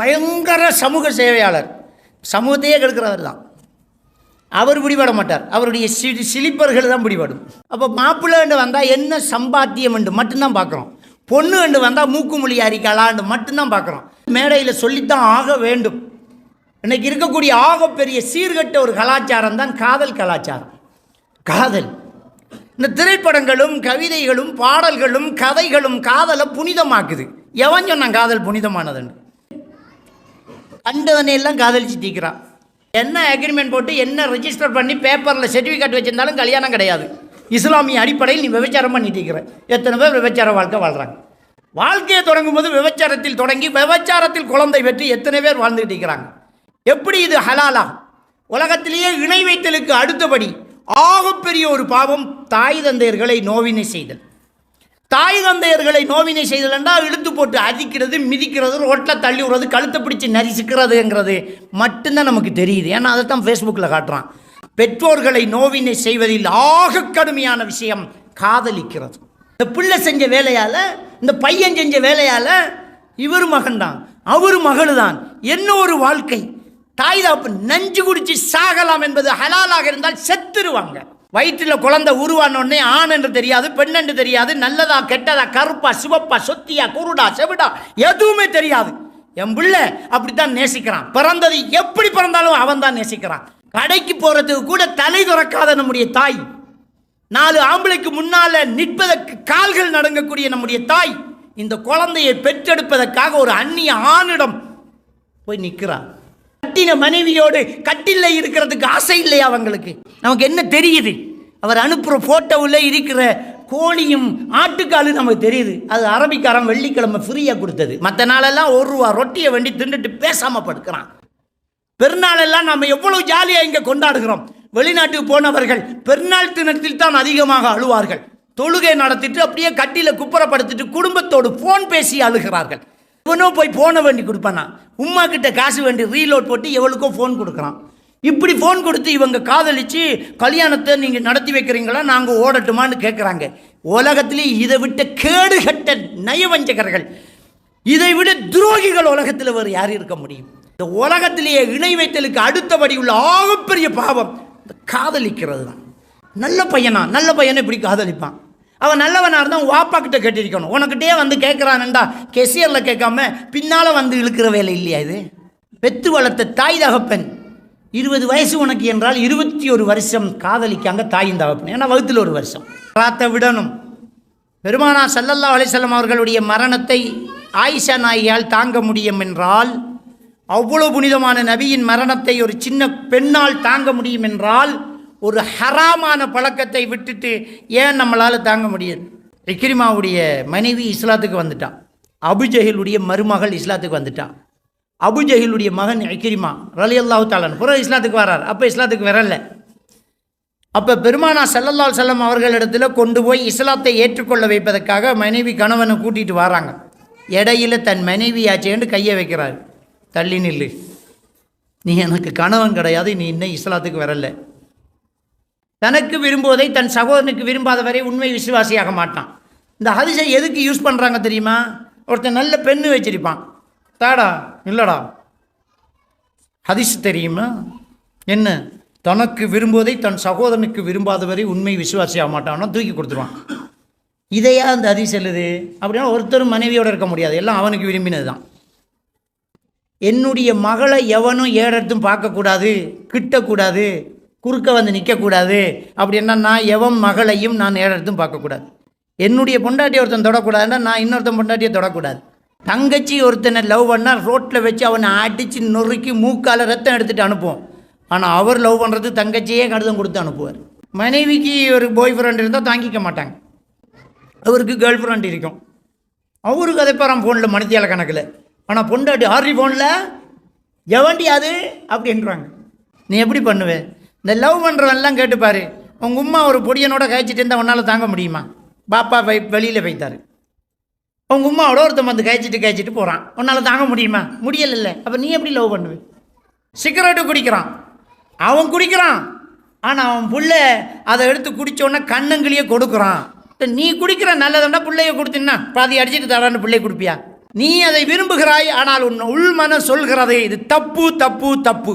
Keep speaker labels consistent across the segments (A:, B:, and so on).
A: பயங்கர சமூக சேவையாளர், சமூகத்தையே கெடுக்கிறவர் தான். அவர் பிடிபட மாட்டார், அவருடைய சிலிப்பர்கள் தான் பிடிபடும். அப்போ மாப்பிள்ளை வந்தால் என்ன சம்பாத்தியம் என்று மட்டும்தான் பார்க்குறோம். பொண்ணு என்று வந்தால் மூக்குமொழி அறிக்கலான்னு மட்டும்தான் பார்க்குறோம். மேடையில் சொல்லித்தான் ஆக வேண்டும். இன்னைக்கு இருக்கக்கூடிய ஆகப்பெரிய சீர்கட்ட ஒரு கலாச்சாரம் தான் காதல் கலாச்சாரம். காதல், இந்த திரைப்படங்களும் கவிதைகளும் பாடல்களும் கதைகளும் காதலை புனிதமாக்குது. எவன் சொன்னான் காதல் புனிதமானதுன்னு? கண்டவனை எல்லாம் காதலிச்சு தீக்கிறான். என்ன அக்ரிமெண்ட் போட்டு என்ன ரெஜிஸ்டர் பண்ணி பேப்பரில் சர்டிஃபிகேட் வச்சிருந்தாலும் கல்யாணம் கிடையாது. இஸ்லாமிய அடிப்படையில் நீ விபச்சாரம் பண்ணிட்டு இருக்கிற. எத்தனை பேர் விபச்சார வாழ்க்கை வாழ்கிறாங்க. வாழ்க்கையை தொடங்கும் போது விபச்சாரத்தில் தொடங்கி விபச்சாரத்தில் குழந்தை பெற்று எத்தனை பேர் வாழ்ந்துகிட்டு இருக்கிறாங்க. எப்படி இது ஹலாலா? உலகத்திலேயே இணை வைத்தலுக்கு அடுத்தபடி ஆகப்பெரிய ஒரு பாவம் தாய் தந்தையர்களை நோவினை செய்தல். தாய் தந்தையர்களை நோவினை செய்தல் என்றால் இழுத்து போட்டு அதிக்கிறது, மிதிக்கிறது, ரோட்டில் தள்ளி விடுறது, கழுத்தை பிடிச்சி நரிசிக்கிறதுங்கிறது மட்டும்தான் நமக்கு தெரியுது. ஏன்னா அதை தான் ஃபேஸ்புக்கில் காட்டுறான். பெற்றோர்களை நோவினை செய்வதில் ஆக கடுமையான விஷயம் காதலிக்கிறது. இந்த பிள்ளை செஞ்ச வேலையால், இந்த பையன் செஞ்ச வேலையால் இவர் மகன்தான் அவர் மகள் தான் என்ன ஒரு வாழ்க்கை. தாய் தாப்பு நஞ்சு குடிச்சு சாகலாம் என்பது ஹலாலாக இருந்தால் செத்துருவாங்க. வயிற்றில் குழந்தை உருவானோடனே ஆண் என்று தெரியாது, பெண் என்று தெரியாது, நல்லதா கெட்டதா, கருப்பா சிவப்பா, சொத்தியா குருடா செவிடா எதுவுமே தெரியாது. என் பிள்ளை அப்படித்தான் நேசிக்கிறான். பிறந்தது எப்படி பிறந்தாலும் அவன் தான் நேசிக்கிறான். கடைக்கு போறதுக்கு கூட தலை துறக்காத நம்முடைய தாய், 4 ஆம்பளைக்கு முன்னால நிற்பதற்கு கால்கள் நடுங்கக்கூடிய நம்முடைய தாய், இந்த குழந்தையை பெற்றெடுப்பதற்காக ஒரு அந்நிய ஆணிடம் போய் நிற்கிறான். கட்டின மனைவியோடு கட்டில இருக்கிறதுக்கு ஆசை இல்லையா அவங்களுக்கு? நமக்கு என்ன தெரியுது? அவர் அனுப்புகிற ஃபோட்டோவில் இருக்கிற கோழியும் ஆட்டுக்காலும் நமக்கு தெரியுது. அது அரபிக்காரன் வெள்ளிக்கிழமை ஃப்ரீயாக கொடுத்தது. மற்ற நாளெல்லாம் 1 ரூபா ரொட்டியை வேண்டி தின்னுட்டு பேசாமல் படுக்கிறான். பெருநாளெல்லாம் நம்ம எவ்வளவு ஜாலியாக இங்கே கொண்டாடுகிறோம். வெளிநாட்டுக்கு போனவர்கள் பெருநாள் தினத்தில் தான் அதிகமாக அழுவார்கள். தொழுகை நடத்திட்டு அப்படியே கட்டில குப்புறப்படுத்திட்டு குடும்பத்தோடு ஃபோன் பேசி அழுகிறார்கள். இவனோ போய் ஃபோனை வேண்டி கொடுப்பானா, உமா கிட்ட காசு வேண்டி ரீலோட் போட்டு எவளுக்கோ ஃபோன் கொடுக்குறான். இப்படி ஃபோன் கொடுத்து இவங்க காதலிச்சு கல்யாணத்தை நீங்கள் நடத்தி வைக்கிறீங்களா, நாங்கள் ஓடட்டுமான்னு கேட்குறாங்க. உலகத்திலே இதை விட்ட கேடுகட்ட நயவஞ்சகர்கள், இதை விட துரோகிகள் உலகத்தில் வேறு யார் இருக்க முடியும்? இந்த உலகத்திலேயே இணை வைத்தலுக்கு அடுத்தபடி உள்ள ஆகப்பெரிய பாவம் இந்த காதலிக்கிறது தான். நல்ல பையனா, நல்ல பையனை இப்படி காதலிப்பான். அவன் நல்லவனாக இருந்தால் வாப்பா கிட்ட கேட்டிருக்கணும். உனக்கிட்டே வந்து கேட்குறான்டா, கெசியரில் கேட்காம பின்னால் வந்து இழுக்கிற வேலை இல்லையா இது? பெத்து வளர்த்த தாய் தகப்பன் 20 வயசு உனக்கு என்றால் 21 வருஷம் காதலிக்காங்க தாயின் தகப்பன். ஏன்னா வகுத்தில் 1 வருஷம் ராத்த விடணும். பெருமானா ஸல்லல்லாஹு அலைஹி வஸல்லம் அவர்களுடைய மரணத்தை ஆயிஷா நாயியால் தாங்க முடியும் என்றால், அவ்வளோ புனிதமான நபியின் மரணத்தை ஒரு சின்ன பெண்ணால் தாங்க முடியும் என்றால், ஒரு ஹராமான பழக்கத்தை விட்டுட்டு ஏன் நம்மளால் தாங்க முடியாது? இக்ரிமாவுடைய மனைவி இஸ்லாத்துக்கு வந்துட்டான். அபுஜஹிலுடைய மருமகள் இஸ்லாத்துக்கு வந்துட்டான். அபுஜஹிலுடைய மகன் இக்ரிமா ரலியல்லாஹு தஆலா பிறகு இஸ்லாத்துக்கு வரார். அப்போ இஸ்லாத்துக்கு வரல. அப்போ பெருமானா ஸல்லல்லாஹு அலைஹி வஸல்லம் அவர்களிடத்தில் கொண்டு போய் இஸ்லாத்தை ஏற்றுக்கொள்ள வைப்பதற்காக மனைவி கணவனை கூட்டிகிட்டு வராங்க. இடையில தன் மனைவி ஆச்சேன்னு கையை வைக்கிறார். தள்ளி நில்லு, நீ எனக்கு கணவன் கிடையாது, நீ இன்னும் இஸ்லாத்துக்கு வரல. தனக்கு விரும்புவதை தன் சகோதரனுக்கு விரும்பாத வரை உண்மை விசுவாசியாக மாட்டான். இந்த ஹதீஸை எதுக்கு யூஸ் பண்ணுறாங்க தெரியுமா? ஒருத்தன் நல்ல பெண்ணு வச்சிருப்பான், தாடா இல்லடா ஹதீஸ் தெரியுமா என்ன? தனக்கு விரும்புவதை தன் சகோதரனுக்கு விரும்பாத வரை உண்மை விசுவாசியாக மாட்டான்னா தூக்கி கொடுத்துருவான். இதையா அந்த ஹதீஸ் எழுது? அப்படின்னா ஒருத்தரும் மனைவியோடு இருக்க முடியாது, எல்லாம் அவனுக்கு விரும்பினது தான். என்னுடைய மகளை எவனும் ஏறெடுத்தும் பார்க்கக்கூடாது, கிட்டக்கூடாது, குறுக்க வந்து நிற்கக்கூடாது. அப்படின்னா நான் எவன் மகளையும் நான் ஏறெடுத்தும் பார்க்கக்கூடாது. என்னுடைய பொண்டாட்டியை ஒருத்தன் தொடக்கூடாதுன்னா நான் இன்னொருத்தன் பொண்டாட்டியை தொடக்கூடாது. தங்கச்சி ஒருத்தனை லவ் பண்ணால் ரோட்டில் வச்சு அவனை அடித்து நொறுக்கி மூக்கால் ரத்தம் எடுத்துகிட்டு அனுப்புவோம். ஆனால் அவர் லவ் பண்ணுறது தங்கச்சியே கடிதம் கொடுத்து அனுப்புவார். மனைவிக்கு ஒரு பாய் ஃப்ரெண்ட் இருந்தால் தாங்கிக்க மாட்டாங்க, அவருக்கு கேர்ள் ஃப்ரெண்ட் இருக்கும். அவருக்கு கதைப்பாரான் ஃபோனில் மணித்தியால கணக்கில். ஆனால் பொண்டாட்டி ஆர்ரி ஃபோனில் எவண்டி அது அப்படின்றாங்க. நீ எப்படி பண்ணுவேன்? இந்த லவ் பண்ணுறவெல்லாம் கேட்டுப்பார். உங்கள் உம்மா ஒரு பொடியனோட காய்ச்சிட்டு இருந்தால் உன்னால் தாங்க முடியுமா? பாப்பா வெளியில் போய்த்தார். உங்கள் உம்மாவோட ஒருத்தன் வந்து காய்ச்சிட்டு போகிறான், உன்னால் தாங்க முடியுமா? முடியலை. அப்போ நீ எப்படி லவ் பண்ணுவேன்? சிகரெட்டு குடிக்கிறான், அவன் குடிக்கிறான், ஆனால் அவன் புள்ள அதை எடுத்து குடித்தோடனே கண்ணங்கிலேயே கொடுக்குறான். நீ குடிக்கிற நல்லதுன்னா பிள்ளைய கொடுத்தீங்கன்னா பாதி அடிச்சுட்டு தரான்னு பிள்ளைய கொடுப்பியா? நீ அதை விரும்புகிறாய், ஆனால் உன் உள்மனம் சொல்கிறது இது தப்பு தப்பு தப்பு.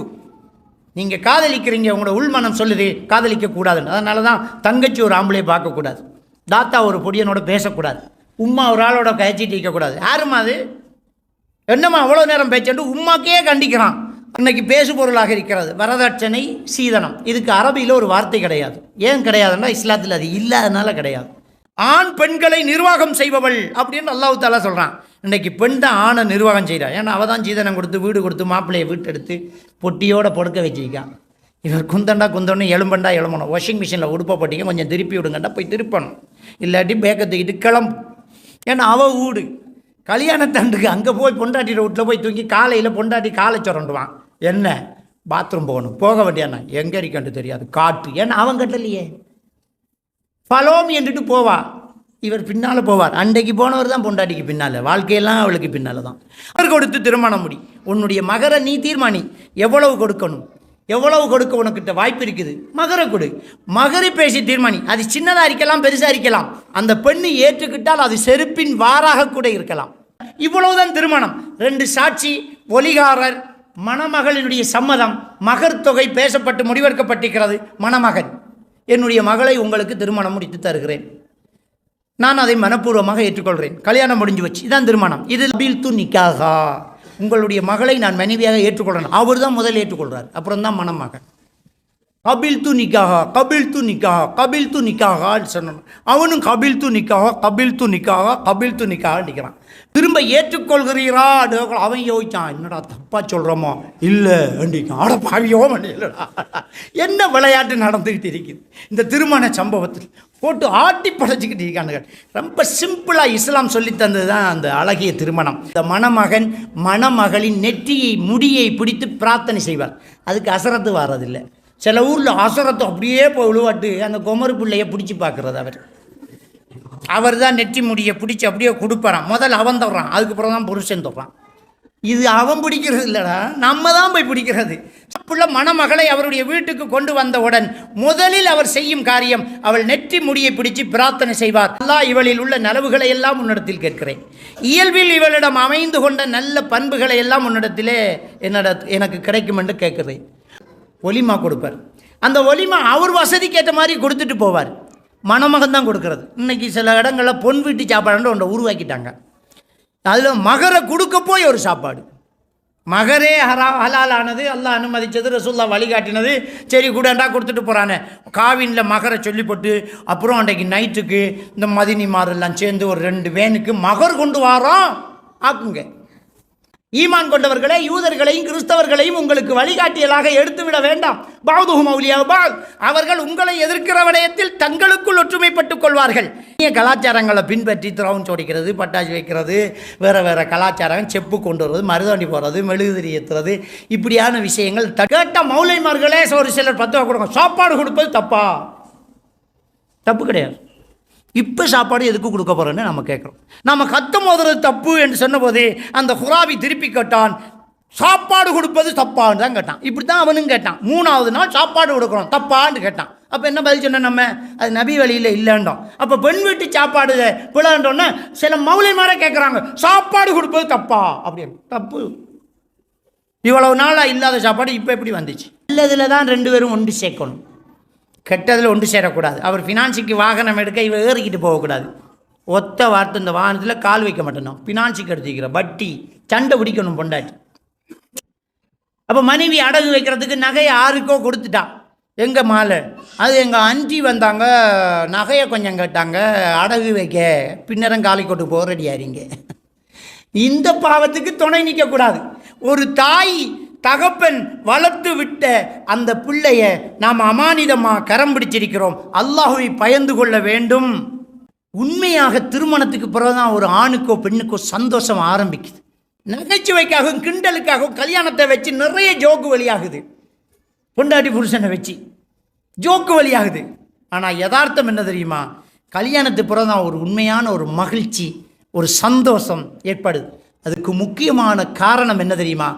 A: நீங்கள் காதலிக்கிறீங்க, உங்களோட உள்மனம் சொல்லுது காதலிக்க கூடாதுன்னு. அதனால தான் தங்கச்சி ஒரு ஆம்பளையை பார்க்கக்கூடாது, தாத்தா ஒரு பொடியனோட பேசக்கூடாது, உம்மா ஒரு ஆளோட கழிச்சிட்டு இருக்கக்கூடாது. யாருமா அது? என்னம்மா அவ்வளோ நேரம் பேச்சுட்டு உம்மாக்கே கண்டிக்கிறான். இன்னைக்கு பேசு பொருளாக இருக்கிறது வரதட்சணை, சீதனம். இதுக்கு அரபியில் ஒரு வார்த்தை கிடையாது. ஏன் கிடையாதுன்னா இஸ்லாத்தில் அது இல்லாதனால கிடையாது. ஆண் பெண்களை நிர்வாகம் செய்பவள் அப்படின்னு அல்லாஹ் தஆலா சொல்கிறான். இன்றைக்கி பெண் தான் ஆணை நிர்வாகம் செய்கிறான். ஏன்னா அவள் தான் சீதனம் கொடுத்து வீடு கொடுத்து மாப்பிள்ளையை வீட்டு எடுத்து பொட்டியோட படுக்க வச்சிருக்கான். இவர் குந்தண்டா குந்தணும், எலும்பண்டா எலும்பணும். வாஷிங் மிஷினில் உடுப்ப போட்டிங்க, கொஞ்சம் திருப்பி விடுங்கண்டா போய் திருப்பணும், இல்லாட்டி பேக்க தூக்கிட்டு கிளம்பு. ஏன்னா அவள் வீடு கல்யாணத்தண்டுக்கு அங்கே போய் பொண்டாட்டியோட வீட்டில் போய் தூங்கி காலையில் பொண்டாட்டி காலை சுரண்டுவான். என்ன பாத்ரூம் போகணும், போக வேண்டியாண்ணா எங்கே இருக்கண்டு தெரியாது, காட்டு. ஏன்னா அவன் கட்டலையே. பலோமி என்றுட்டு போவா, இவர் பின்னால் போவார். அன்றைக்கு போனவர் தான் பொண்டாட்டிக்கு பின்னால், வாழ்க்கையெல்லாம் அவளுக்கு பின்னால் தான். அவர் கொடுத்து திருமணம் முடி. உன்னுடைய மகரை நீ தீர்மானி, எவ்வளவு கொடுக்கணும், எவ்வளவு கொடுக்க உனக்கிட்ட வாய்ப்பு இருக்குது, மகரை கொடு. மகரை பேசி தீர்மானி. அது சின்னதாக இருக்கலாம், பெருசாக இருக்கலாம். அந்த பெண்ணு ஏற்றுக்கிட்டால் அது செருப்பின் வாராக கூட இருக்கலாம். இவ்வளவுதான் திருமணம். 2 சாட்சி, ஒலிகாரர், மணமகளினுடைய சம்மதம், மகர் தொகை பேசப்பட்டு முடிவெடுக்கப்பட்டிருக்கிறது. மணமகன், என்னுடைய மகளை உங்களுக்கு திருமணம் முடித்து தருகிறேன், நான் அதை மனப்பூர்வமாக ஏற்றுக்கொள்கிறேன், கல்யாணம் முடிஞ்சு வச்சு, இதான் திருமணம். இது கபில்து நிக்காஹா, உங்களுடைய மகளை நான் மனைவியாக ஏற்றுக்கொள்கிறேன். அவர் தான் முதல் ஏற்றுக்கொள்கிறார், அப்புறம் தான் மணமகன். கபில்து நிக்காஹா, கபில்து நிக்காஹா, கபில்து நிக்காஹான்னு சொன்னான். அவனும் கபில்து நிக்காஹா, கபில்து நிக்காஹா, கபில்து நிக்காஹா நிற்கிறான். திரும்ப ஏற்றுக்கொள்கிறீரா? அவன் யோசிச்சான், என்னடா தப்பா சொல்கிறோமோ, இல்லை அண்டிக்கான். ஆட பாவியோ இல்லைடா. என்ன விளையாட்டு நடந்துக்கிட்டு இருக்குது இந்த திருமண சம்பவத்தில், போட்டு ஆட்டி படைச்சிக்கிட்டு இருக்கானுங்க. ரொம்ப சிம்பிளாக இஸ்லாம் சொல்லி தந்தது தான் அந்த அழகிய திருமணம். இந்த மணமகன் மணமகளின் நெற்றியை முடியை பிடித்து பிரார்த்தனை செய்வார். அதுக்கு அசரத்து வர்றதில்லை. சில ஊரில் அசரத்தை அப்படியே போய் விழுவாட்டு அந்த குமரு பிள்ளையை பிடிச்சி பார்க்குறது. அவர் தான் நெற்றி முடியை பிடிச்சி அப்படியே கொடுப்பாரான். முதல்ல அவன் தர்றான், அதுக்கப்புறம் தான் புருஷன் தர்றான். இது அவன் பிடிக்கிறது இல்லைடா, நம்ம தான் போய் பிடிக்கிறது. பிள்ளை மணமகளை அவருடைய வீட்டுக்கு கொண்டு வந்தவுடன் முதலில் அவர் செய்யும் காரியம், அவள் நெற்றி முடியை பிடிச்சு பிரார்த்தனை செய்வார். அல்லாஹ் இவளில் உள்ள நலவுகளை எல்லாம் உன்னிடத்தில் கேட்கிறேன், இயல்பில் இவளிடம் அமைந்து கொண்ட நல்ல பண்புகளை எல்லாம் உன்னிடத்திலே எனக்கு கிடைக்கும் என்று கேட்கிறேன். ஒலிமா கொடுப்பார். அந்த ஒலிமா அவர் வசதிக்கு ஏற்ற மாதிரி கொடுத்துட்டு போவார். மணமகன் தான் கொடுக்கறது. இன்றைக்கி சில இடங்களில் பொன் வீட்டு சாப்பாடுன்ற ஒன்றை உருவாக்கிட்டாங்க. அதில் மகரை கொடுக்க போய் ஒரு சாப்பாடு. மகரே ஹலாலானது, அல்லாஹ் அனுமதித்தது, ரசூலுல்லாஹ் வழிகாட்டினது. சரி கூடண்டா கொடுத்துட்டு போகிறானே, காவினில் மகரை சொல்லி போட்டு அப்புறம் அன்றைக்கு நைட்டுக்கு இந்த மதினிமாரெல்லாம் சேர்ந்து ஒரு 2 வேனுக்கு மகர் கொண்டு வாரோம் ஆக்குங்க. ஈமான் கொண்டவர்களே, யூதர்களையும் கிறிஸ்தவர்களையும் உங்களுக்கு வழிகாட்டியலாக எடுத்துவிட வேண்டாம். பஅதுஹும் அவுலியா பஅத், அவர்கள் உங்களை எதிர்க்கிற விடயத்தில் தங்களுக்குள் ஒற்றுமைப்பட்டுக் கொள்வார்கள். கலாச்சாரங்களை பின்பற்றி திரவம் சோடிக்கிறது, பட்டாசு வைக்கிறது, வேறு வேறு கலாச்சாரம், செப்பு கொண்டு வருவது, மருதாண்டி போடுறது, மெழுகுதிரி ஏற்றுறது, இப்படியான விஷயங்கள். கேட்ட மௌலைமார்களே ஒரு சிலர் 10 ரூபா கொடுங்க, சாப்பாடு கொடுப்பது தப்பா? தப்பு கிடையாது. இப்போ சாப்பாடு எதுக்கு கொடுக்க போகிறோன்னு நம்ம கேட்குறோம். நம்ம கத்தம் ஓதுறது தப்பு என்று சொன்னபோது அந்த குராபி திருப்பி கேட்டான், சாப்பாடு கொடுப்பது தப்பான்னு தான் கேட்டான். இப்படி தான் அவனும் கேட்டான். 3வது நாள் சாப்பாடு கொடுக்குறோம் தப்பான்னு கேட்டான். அப்போ என்ன பதில் சொன்னோம் நம்ம? அது நபி வழியில் இல்லைண்டோம். அப்போ பெண் வீட்டு சாப்பாடு பிள்ளைன்றோன்னா சில மௌலைமாரே கேட்குறாங்க, சாப்பாடு கொடுப்பது தப்பா அப்படின்னு. தப்பு. இவ்வளவு நாளாக இல்லாத சாப்பாடு இப்போ எப்படி வந்துச்சு? இல்லதில் தான் 2 பேரும் ஒன்று சேர்க்கணும், கெட்டதில் ஒன்று சேரக்கூடாது. அவர் ஃபினான்ஸுக்கு வாகனம் எடுக்க இவ ஏறிக்கிட்டு போகக்கூடாது. ஒத்த வார்த்தை, இந்த வாகனத்தில் கால் வைக்க மாட்டேனோம். ஃபினான்ஸுக்கு எடுத்துக்கிற வட்டி, சண்டை பிடிக்கணும் பொண்டாட்டி. அப்போ மனைவி அடகு வைக்கிறதுக்கு நகையை யாருக்கோ கொடுத்துட்டான். எங்கள் மாலை அது எங்கள் அஞ்சி வந்தாங்க, நகையை கொஞ்சம் கேட்டாங்க, அடகு வைக்க பின்னரம் காலை கொண்டு போக ரெடியாரிங்க. இந்த பாவத்துக்கு துணை நிற்கக்கூடாது. ஒரு தாய் தகப்பன் வளர்த்து விட்ட அந்த பிள்ளைய நாம் அமானிதமாக கரம் பிடிச்சிருக்கிறோம். அல்லாஹ்வை பயந்து கொள்ள வேண்டும். உண்மையாக திருமணத்துக்கு பிறகுதான் ஒரு ஆணுக்கோ பெண்ணுக்கோ சந்தோஷம் ஆரம்பிக்குது. நகைச்சுவைக்காகவும் கிண்டலுக்காகவும் கல்யாணத்தை வச்சு நிறைய ஜோக்கு வழியாகுது. பொண்டாட்டி புருஷனை வச்சு ஜோக்கு வழியாகுது. ஆனால் யதார்த்தம் என்ன தெரியுமா? கல்யாணத்துக்கு பிறகுதான் ஒரு உண்மையான ஒரு மகிழ்ச்சி, ஒரு சந்தோஷம் ஏற்படுது. அதுக்கு முக்கியமான காரணம் என்ன தெரியுமா?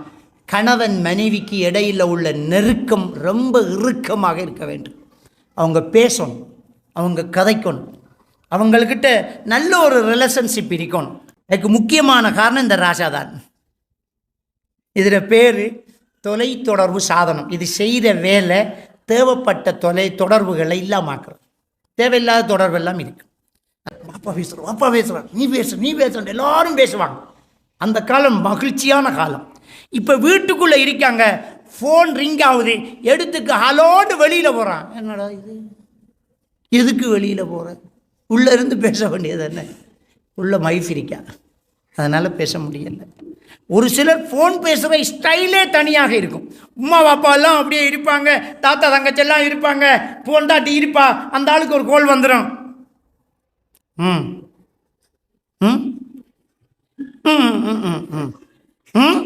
A: கணவன் மனைவிக்கு இடையில் உள்ள நெருக்கம் ரொம்ப இறுக்கமாக இருக்க வேண்டும். அவங்க பேசணும், அவங்க கதைக்கணும், அவங்கக்கிட்ட நல்ல ஒரு ரிலேஷன்ஷிப் இருக்கணும். அதுக்கு முக்கியமான காரணம் இந்த ராசா தான். இதில் பேர் தொலைத்தொடர்பு சாதனம். இது செய்கிற வேலை தேவைப்பட்ட தொடர்புகளை இல்லாமாக்குறது. தேவையில்லாத தொடர்பு எல்லாம் இருக்கு. அப்பா பேசுகிறோம், அப்பா பேசுகிறான், நீ பேசுகிற எல்லாரும் பேசுவாங்க. அந்த காலம் மகிழ்ச்சியான காலம். இப்போ வீட்டுக்குள்ளே இருக்காங்க, ஃபோன் ரிங் ஆகுது, எடுத்துக்கு ஹலோன்னு வெளியில் போகிறான். என்னடா இது, எதுக்கு வெளியில் போகிற? உள்ளே இருந்து பேச வேண்டியது என்ன? உள்ள மைஃப் இருக்கா, அதனால் பேச முடியலை. ஒரு சிலர் ஃபோன் பேசுகிற ஸ்டைலே தனியாக இருக்கும். உமா பாப்பா எல்லாம் அப்படியே இருப்பாங்க, தாத்தா தங்கச்செல்லாம் இருப்பாங்க, பொண்டாட்டி இருப்பா, அந்த ஆளுக்கு ஒரு கோல் வந்துடும். ம் ம் ம் ம் ம் ம்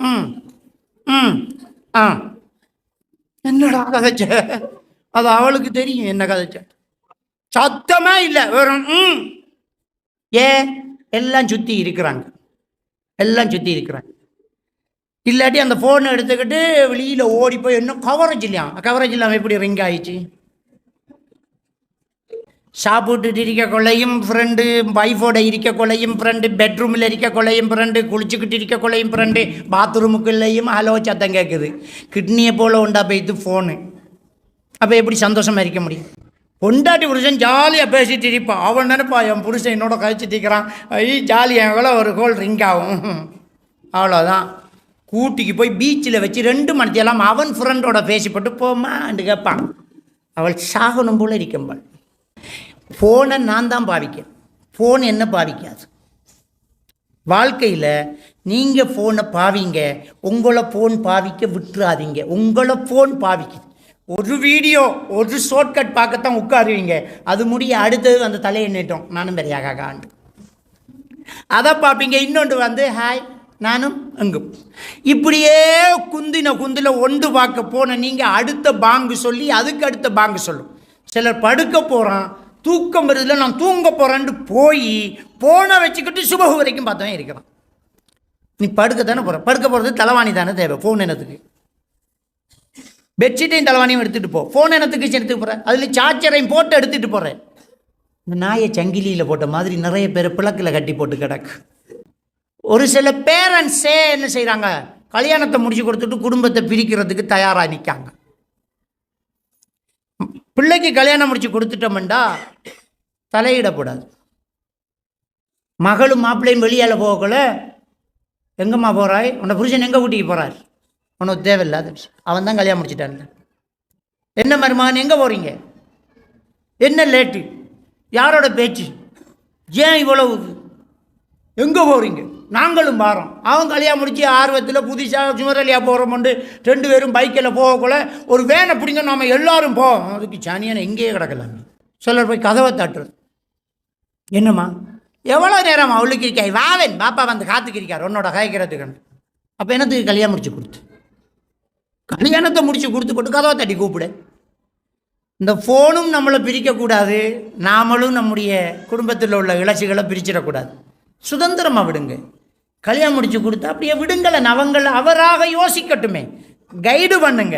A: ம் ம் ஆ என்னடா கதைச்ச? அது அவளுக்கு தெரியும் என்ன கதைச்ச. சத்தமே இல்லை, வெறும் ஏன் எல்லாம் சுற்றி இருக்கிறாங்க, எல்லாம் சுற்றி இருக்கிறாங்க. இல்லாட்டி அந்த ஃபோனை எடுத்துக்கிட்டு வெளியில் ஓடி போய் இன்னும் கவரேஜ் இல்லையா, கவரேஜ் இல்லாமல் எப்படி ரிங் ஆயிடுச்சு. சாப்பிட்டுட்டு இருக்க கொள்ளையும் ஃப்ரெண்டு, வைஃபோட இருக்க கொள்ளையும் ஃப்ரெண்டு, பெட்ரூமில் இருக்க கொள்ளையும் ஃப்ரெண்டு, குளிச்சுக்கிட்டு இருக்க கொள்ளையும் ஃப்ரெண்டு, பாத்ரூமுக்குள்ளேயும் ஹலோ சத்தம் கேட்குது. கிட்னியை போல் உண்டா போய்த்து ஃபோனு. அப்போ எப்படி சந்தோஷமாக இருக்க முடியும்? பொண்டாட்டி புருஷன் ஜாலியாக பேசிட்டு இருப்பான். அவன் நினைப்பா, என் புருஷன் என்னோட கழிச்சிட்டு இருக்கிறான், ஜாலியாக எவ்வளோ ஒரு கோல் ரிங் ஆகும், அவ்வளோதான். கூட்டிக்கு போய் பீச்சில் வச்சு 2 மணித்தெல்லாம் அவன் ஃப்ரெண்டோட பேசிப்பட்டு போமான்னு கேட்பான். அவள் சாகணும் போல் இருக்கம்பாள். ஃபோனை நான் தான் பாவிக்கேன், ஃபோன் என்ன பாவிக்காது. வாழ்க்கையில் நீங்கள் ஃபோனை பாவிங்க, உங்களை ஃபோன் பாவிக்க விட்டுறாதீங்க. உங்களை ஃபோன் பாவிக்குது. ஒரு வீடியோ, ஒரு ஷார்ட்கட் பார்க்கத்தான் உட்காருவீங்க. அது முடிய அடுத்தது அந்த தலையை நீட்டும், நானும் பெரியாகாண்டு அதை பார்ப்பீங்க. இன்னொன்று வந்து ஹாய் நானும் அங்கும். இப்படியே குந்தில ஒன்று பார்க்க போன நீங்கள் அடுத்த பாங்கு சொல்லி அதுக்கு அடுத்த பாங்கு சொல்லும். சிலர் படுக்க போகிறான், தூக்கம் வருதில்ல, நான் தூங்க போகிறேன்ட்டு போய் போனை வச்சுக்கிட்டு சுபகு வரைக்கும் பார்த்தவன் இருக்கிறான். நீ படுக்க தானே போகிற, படுக்க போகிறது தலைவாணி தானே தேவை. ஃபோன் என்னத்துக்கு? பெட்ஷீட்டையும் தலைவாணியும் எடுத்துகிட்டு போ. ஃபோன் என்னத்துக்கு எடுத்துட்டு போகிறேன்? அதில் சார்ஜரையும் போட்டு எடுத்துகிட்டு போகிறேன். இந்த நாயை சங்கிலியில் போட்ட மாதிரி நிறைய பேர் பிளக்கில் கட்டி போட்டு கிடக்கு. ஒரு சில பேரண்ட்ஸே என்ன செய்கிறாங்க, கல்யாணத்தை முடிச்சு கொடுத்துட்டு குடும்பத்தை பிரிக்கிறதுக்கு தயாராக நிற்காங்க. பிள்ளைக்கு கல்யாணம் முடிச்சு கொடுத்துட்டோம்டா தலையிடக்கூடாது. மகளும் மாப்பிள்ளையும் வெளியால் போகக்குள்ள எங்கம்மா போகிறாய், உன்னை புருஷன் எங்கே கூட்டிக்கு போகிறார், உனக்கு தேவையில்லாத விஷயம். அவன் தான் கல்யாணம் முடிச்சுட்டான். என்ன மருமகன் எங்கே போகிறீங்க, என்ன லேட்டு, யாரோட பேச்சு, ஏன் இவ்வளவு, எங்கே போகிறீங்க, நாங்களும் பாரோம். அவன் கல்யாணம் முடிச்சு ஆர்வத்தில் புதுசாக சுமரலியாக போகிறோம்ண்டு 2 பேரும் பைக்கில் போகக்குள்ள ஒரு வேனை பிடிங்க, நாம் எல்லாரும் போவோம். அதுக்கு சனியான எங்கேயே கிடக்கலாம். சிலர் போய் கதவை தட்டுறது. என்னம்மா எவ்வளோ நேரம் அவளுக்கு இருக்காய், வாவன் பாப்பா வந்து காத்துக்கிருக்கார் உன்னோட காய்க்கிறதுக்கு. அப்போ என்னத்துக்கு கல்யாணம் முடிச்சு கொடுத்து, கல்யாணத்தை முடிச்சு கொடுத்து போட்டு கதவை தட்டி கூப்பிடு. இந்த ஃபோனும் நம்மளை பிரிக்கக்கூடாது, நாமளும் நம்முடைய குடும்பத்தில் உள்ள இலட்சிகளை பிரிச்சிடக்கூடாது. சுதந்திரமாக விடுங்க. கல்யாணம் முடிச்சு கொடுத்தா அப்படியே விடுங்களை, அவங்களை அவராக யோசிக்கட்டுமே. கைடு பண்ணுங்க,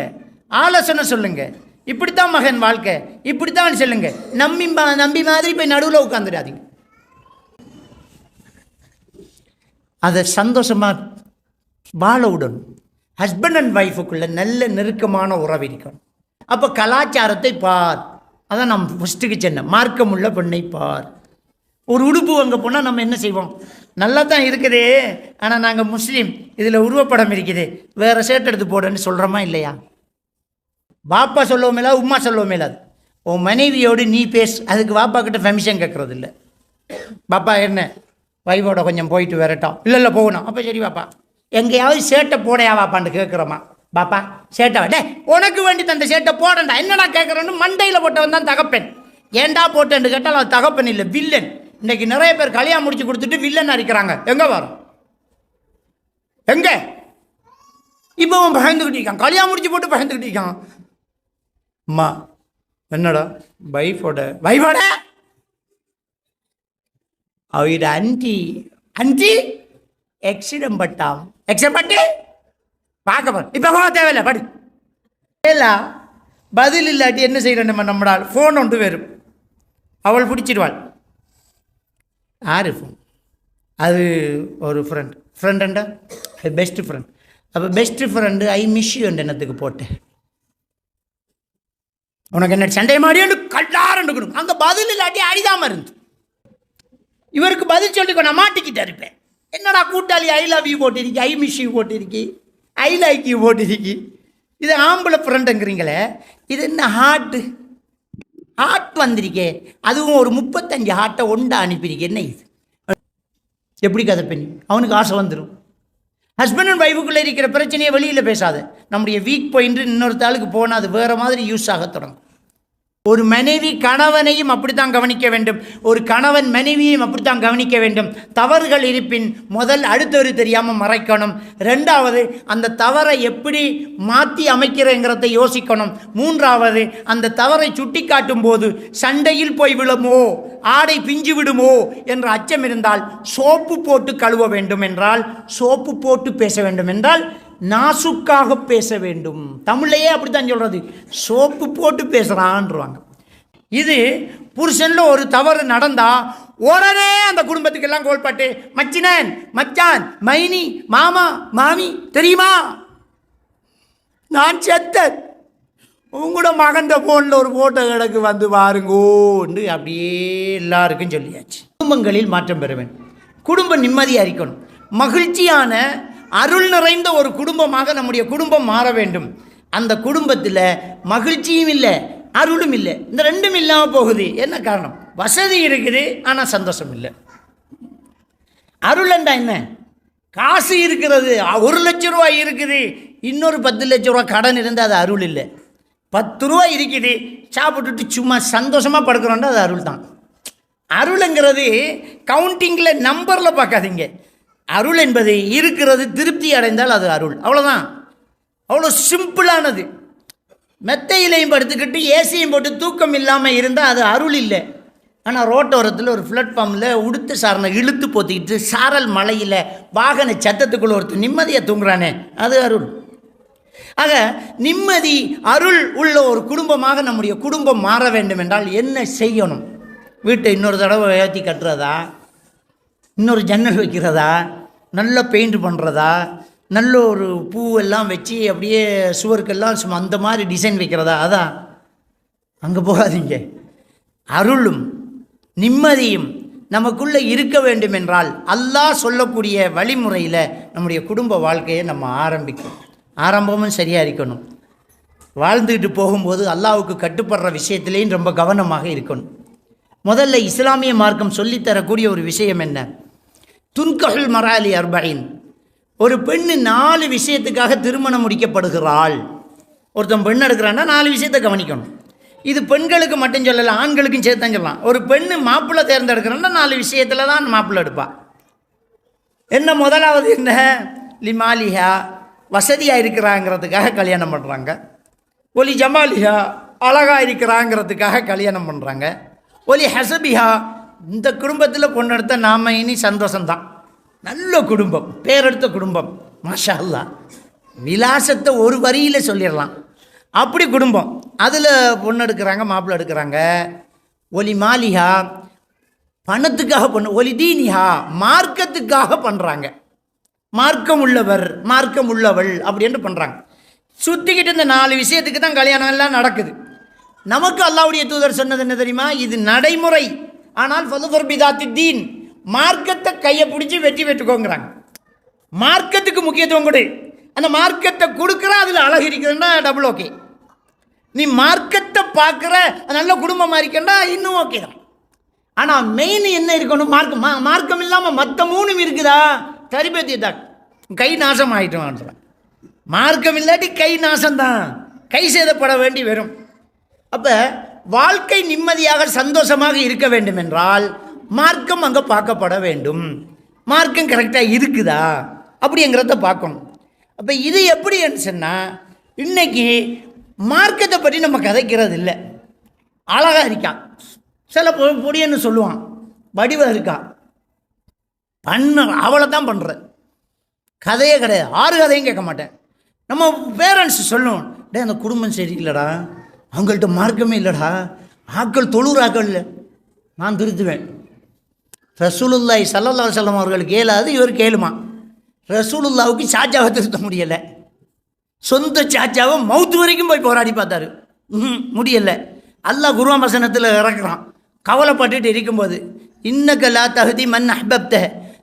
A: ஆலோசனை சொல்லுங்க. இப்படித்தான் மகன் வாழ்க்கை, இப்படித்தான் சொல்லுங்க. நம்பி மாதிரி போய் நடுவில் உட்காந்துடாதீங்க. அதை சந்தோஷமாக வாழ விடணும். ஹஸ்பண்ட் அண்ட் ஒய்ஃபுக்குள்ள நல்ல நெருக்கமான உறவு இருக்கணும். அப்போ கலாச்சாரத்தை பார். அதான் நம்ம ஃபஸ்ட்டுக்கு சொன்ன மார்க்கமுள்ள பெண்ணை பார். ஒரு உடுப்பு அங்கே போனால் நம்ம என்ன செய்வோம், நல்லா தான் இருக்குதே, ஆனால் நாங்கள் முஸ்லீம், இதில் உருவப்படம் இருக்குது, வேறு ஷர்ட் எடுத்து போடுன்னு சொல்கிறோமா இல்லையா? பாப்பா சொல்லவும் இல்லாது, உமா சொல்லவும் இல்லாது. உன் மனைவியோடு நீ பேசு, அதுக்கு பாப்பா கிட்ட பெர்மிஷன் கேட்குறது இல்லை. பாப்பா என்ன வைஃபோட கொஞ்சம் போயிட்டு வரட்டும், இல்லை போகணும். அப்போ சரி பாப்பா, எங்கேயாவது சேட்டை போடையா வாப்பான்னு கேட்குறோமா? பாப்பா சேட்டை டே உனக்கு வேண்டி தந்த சேட்டை போடண்டா, என்னடா கேட்குறேன்னு மண்டையில் போட்டவன் தான் தகப்பன். ஏண்டா போட்டேன்னு கேட்டால் அது தகப்பன் இல்லை, வில்லன். இன்றைக்கி நிறைய பேர் கல்யாணம் முடிச்சு கொடுத்துட்டு வில்லன் அடிக்கிறாங்க. எங்கே வரும், எங்கே இப்போ அவன் பயந்துக்கிட்டு இருக்கான், கல்யாணம் முடிச்சு போட்டு பயந்துக்கிட்டு இருக்கான். அம்மா என்னடா வைஃபோட அவட அஞ்சி எக்ஸிடம் பட்டான், பட்டு பார்க்க போகிறேன். இப்போ போக தேவையில்லை, படி எல்லாம் பதில் இல்லாட்டி என்ன செய்கிறேன், நம்மளால் ஃபோன் ஒன்று வரும். அவள் பிடிச்சிடுவாள். யார் ஃபோன்? அது ஒரு ஃப்ரெண்டுண்டா, அது பெஸ்ட்டு ஃப்ரெண்ட். அப்போ best friend I miss you என்னத்துக்கு போட்டேன், உனக்கு என்ன சண்டை மாடியோன்னு கல்லாரண்டுக்கணும். அங்கே பதில் இல்லாட்டி அடிதாம இருந்து இவருக்கு பதில் சொல்லிக்கோ. நான் மாட்டிக்கிட்டே இருப்பேன். என்னடா கூட்டாளி ஐ லவ் யூ போட்டிருக்கி, ஐ மிஸ் யூ போட்டிருக்கி, ஐ லைக் யூ போட்டிருக்கி. இது ஆம்பளை ஃப்ரெண்டுங்கிறீங்களே, இது என்ன ஹார்ட் வந்திருக்கே. அதுவும் ஒரு 35 ஹார்ட்டை ஒண்டா அனுப்பியிருக்கேன். என்ன இது எப்படி கதை பண்ணி? அவனுக்கு ஆசை வந்துடும். ஹஸ்பண்ட் அண்ட் ஒய்ஃபுக்குள்ளே இருக்கிற பிரச்சனையை வெளியில் பேசாத. நம்முடைய வீக் பாயிண்ட் இன்னொருத்தாளுக்கு போனால் அது வேறு மாதிரி யூஸ் ஆக தொடங்கும். ஒரு மனைவி கணவனையும் அப்படித்தான் கவனிக்க வேண்டும், ஒரு கணவன் மனைவியையும் அப்படித்தான் கவனிக்க வேண்டும். தவறுகள் இருப்பின் முதல் அடுத்தவரு தெரியாமல் மறைக்கணும். ரெண்டாவது, அந்த தவறை எப்படி மாற்றி அமைக்கிறேங்கிறத யோசிக்கணும். மூன்றாவது, அந்த தவறை சுட்டி காட்டும் போது சண்டையில் போய் விழுமோ, ஆடை பிஞ்சு விடுமோ என்ற அச்சம் இருந்தால் சோப்பு போட்டு கழுவ வேண்டும் என்றால், சோப்பு போட்டு பேச வேண்டும் என்றால் நாசுக்காக பேச வேண்டும். தமிழ்லையே அப்படித்தான் சொல்கிறது, சோப்பு போட்டு பேசுகிறான்றாங்க. இது புருஷன்ல ஒரு தவறு நடந்தா உடனே அந்த குடும்பத்துக்கெல்லாம் கோல்பாட்டு, மச்சினன், மச்சான், மைனி, மாமா, மாமி, தெரியுமா நான் செத்த, உங்களோட மகன் ஃபோனில் ஒரு ஃபோட்டோ கிடக்கு வந்து பாருங்கோன்னு அப்படியே எல்லாருக்கும் சொல்லியாச்சு. குடும்பங்களில் மாற்றம் பெற வேண்டும். குடும்பம் நிம்மதியாக இருக்கணும். மகிழ்ச்சியான அருள் நிறைந்த ஒரு குடும்பமாக நம்முடைய குடும்பம் மாற வேண்டும். அந்த குடும்பத்தில் மகிழ்ச்சியும் இல்லை, அருளும் இல்லை. இந்த ரெண்டும் இல்லாமல் போகுது. என்ன காரணம்? வசதி இருக்குது ஆனால் சந்தோஷம் இல்லை. அருள்ண்டா என்ன? காசு இருக்கிறது, 1 லட்ச ரூபா இருக்குது, இன்னொரு 10 லட்ச ரூபா கடன் இருந்தால் அது அருள் இல்லை. 10 ரூபா இருக்குது, சாப்பிட்டுட்டு சும்மா சந்தோஷமாக படுக்கிறோன்னா அது அருள் தான். அருளுங்கிறது கவுண்டிங்கில் நம்பரில் பார்க்காதீங்க. அருள் என்பது இருக்கிறது, திருப்தி அடைந்தால் அது அருள். அவ்வளோதான். அவ்வளோ சிம்பிளானது. மெத்தையிலையும் படுத்துக்கிட்டு ஏசியும் போட்டு தூக்கம் இல்லாமல் இருந்தால் அது அருள் இல்லை. ஆனால் ரோட்டோரத்தில் ஒரு பிளாட்ஃபார்மில் உடுத்து சாரனை இழுத்து போத்திக்கிட்டு சாரல் மலையில் வாகன சத்தத்துக்குள்ள ஒருத்தர் நிம்மதியாக தூங்குறானே, அது அருள். ஆக நிம்மதி, அருள் உள்ள ஒரு குடும்பமாக நம்முடைய குடும்பம் மாற வேண்டும் என்றால் என்ன செய்யணும்? வீட்டை இன்னொரு தடவை ஏற்றி கட்டுறதா, இன்னொரு ஜன்னல் வைக்கிறதா, நல்ல பெயிண்ட் பண்ணுறதா, நல்ல ஒரு பூவெல்லாம் வச்சு அப்படியே சுவருக்கெல்லாம் சும்மா அந்த மாதிரி டிசைன் வைக்கிறதா? அதான் அங்கே போகாதீங்க. அருளும் நிம்மதியும் நமக்குள்ளே இருக்க வேண்டும் என்றால் அல்லாஹ் சொல்லக்கூடிய வழிமுறையில் நம்முடைய குடும்ப வாழ்க்கையை நம்ம ஆரம்பமும் சரியாக இருக்கணும். வாழ்ந்துக்கிட்டு போகும்போது அல்லாஹ்வுக்கு கட்டுப்படுற விஷயத்திலேயும் ரொம்ப கவனமாக இருக்கணும். முதல்ல இஸ்லாமிய மார்க்கம் சொல்லித்தரக்கூடிய ஒரு விஷயம் என்ன? துன்கஹுல் மராலி 40. ஒரு பெண்ணு 4 விஷயத்துக்காக திருமணம் முடிக்கப்படுகிறாள். ஒருத்தன் பெண் எடுக்கிறான்னா 4 விஷயத்தை கவனிக்கணும். இது பெண்களுக்கு மட்டும் சொல்லலாம், ஆண்களுக்கும் சேர்த்து தான் சொல்லலாம். ஒரு பெண்ணு மாப்பிள்ளை தேர்ந்தெடுக்கிறான்னா 4 விஷயத்தில் தான் மாப்பிள்ளை எடுப்பாள். என்ன? முதலாவது என்ன? லிமாலிஹா, வசதியாக இருக்கிறாங்கிறதுக்காக கல்யாணம் பண்ணுறாங்க. ஒலி ஜமாலிஹா, அழகாக இருக்கிறாங்கிறதுக்காக கல்யாணம் பண்ணுறாங்க. ஒலி ஹசபிஹா, இந்த குடும்பத்தில் பொண்ணு எடுத்த நாம இனி சந்தோஷம்தான், நல்ல குடும்பம், பேரெடுத்த குடும்பம், மாஷா அல்லா. விலாசத்தை ஒரு வரியில் சொல்லிடலாம், அப்படி குடும்பம். அதில் பொண்ணு எடுக்கிறாங்க, மாப்பிள்ளை எடுக்கிறாங்க. ஒலி மாலிஹா, பணத்துக்காக பொண்ணு. ஒலி தீனிஹா, மார்க்கத்துக்காக பண்ணுறாங்க. மார்க்கம் உள்ளவர், மார்க்கம் உள்ளவள் அப்படின்னு பண்ணுறாங்க. சுற்றிக்கிட்டு இந்த 4 விஷயத்துக்கு தான் கல்யாணம் எல்லாம் நடக்குது. நமக்கு அல்லாஹ்வுடைய தூதர் சொன்னது என்ன தெரியுமா? இது நடைமுறை. ஆனால் ஃபதுஃபர் பிதாத்தி தீன், மார்க்கத்தை கையை பிடிச்சி வெற்றி பெற்றுக்கோங்கிறாங்க. மார்க்கத்துக்கு முக்கியத்துவம் கொடு. அந்த மார்க்கத்தை கொடுக்குற அதில் அழகு இருக்குதுன்னா டபுள் ஓகே. நீ மார்க்கத்தை பார்க்குற நல்ல குடும்பமாக இருக்கேன்னா இன்னும் ஓகே தான். ஆனால் மெயின் என்ன இருக்கணும்? மார்க்கம் இல்லாமல் மற்ற 3 இருக்குதா? தரிபேத்தியதா, கை நாசம் ஆகிட்டோம். மார்க்கம் இல்லாட்டி கை நாசம்தான், கை சேதப்பட வேண்டி வரும். அப்போ வாழ்க்கை நிம்மதியாக சந்தோஷமாக இருக்க வேண்டும் என்றால் மார்க்கம் அங்கே பார்க்கப்பட வேண்டும். மார்க்கம் கரெக்டாக இருக்குதா அப்படிங்கிறத பார்க்கணும். அப்போ இது எப்படின்னு சொன்னால், இன்றைக்கி மார்க்கத்தை பற்றி நம்ம கதைக்கிறது இல்லை. அழகாக இருக்கான், சில பொடியன்னு சொல்லுவான், வடிவாக இருக்கான், அவளை தான் பண்ணுறேன், கதையே கிடையாது. 6 கதையும் கேட்க மாட்டேன். நம்ம பேரண்ட்ஸ் சொல்லணும், டே அந்த குடும்பம் சரியில்லைடா, அவங்கள்ட்ட மார்க்கமே இல்லைடா, ஆக்கள் தொழுறாக்கள் இல்லை. நான் திருத்துவேன். ரசூலுல்லாஹி ஸல்லல்லாஹு அலைஹி வஸல்லம் அவர்களுக்கு கேளாது, இவர் கேளுமா? ரசூலுல்லாவுக்கு சாச்சாவை திருத்த முடியலை. சொந்த சாச்சாவை மவுத்து வரைக்கும் போய் போராடி பார்த்தாரு, முடியலை. அல்லாஹ் குர்ஆன் வசனத்தில் இறக்குறான். கவலைப்பட்டுட்டு இருக்கும்போது, இன்னக லா தஹ்தி மன் அஹ்பப்த,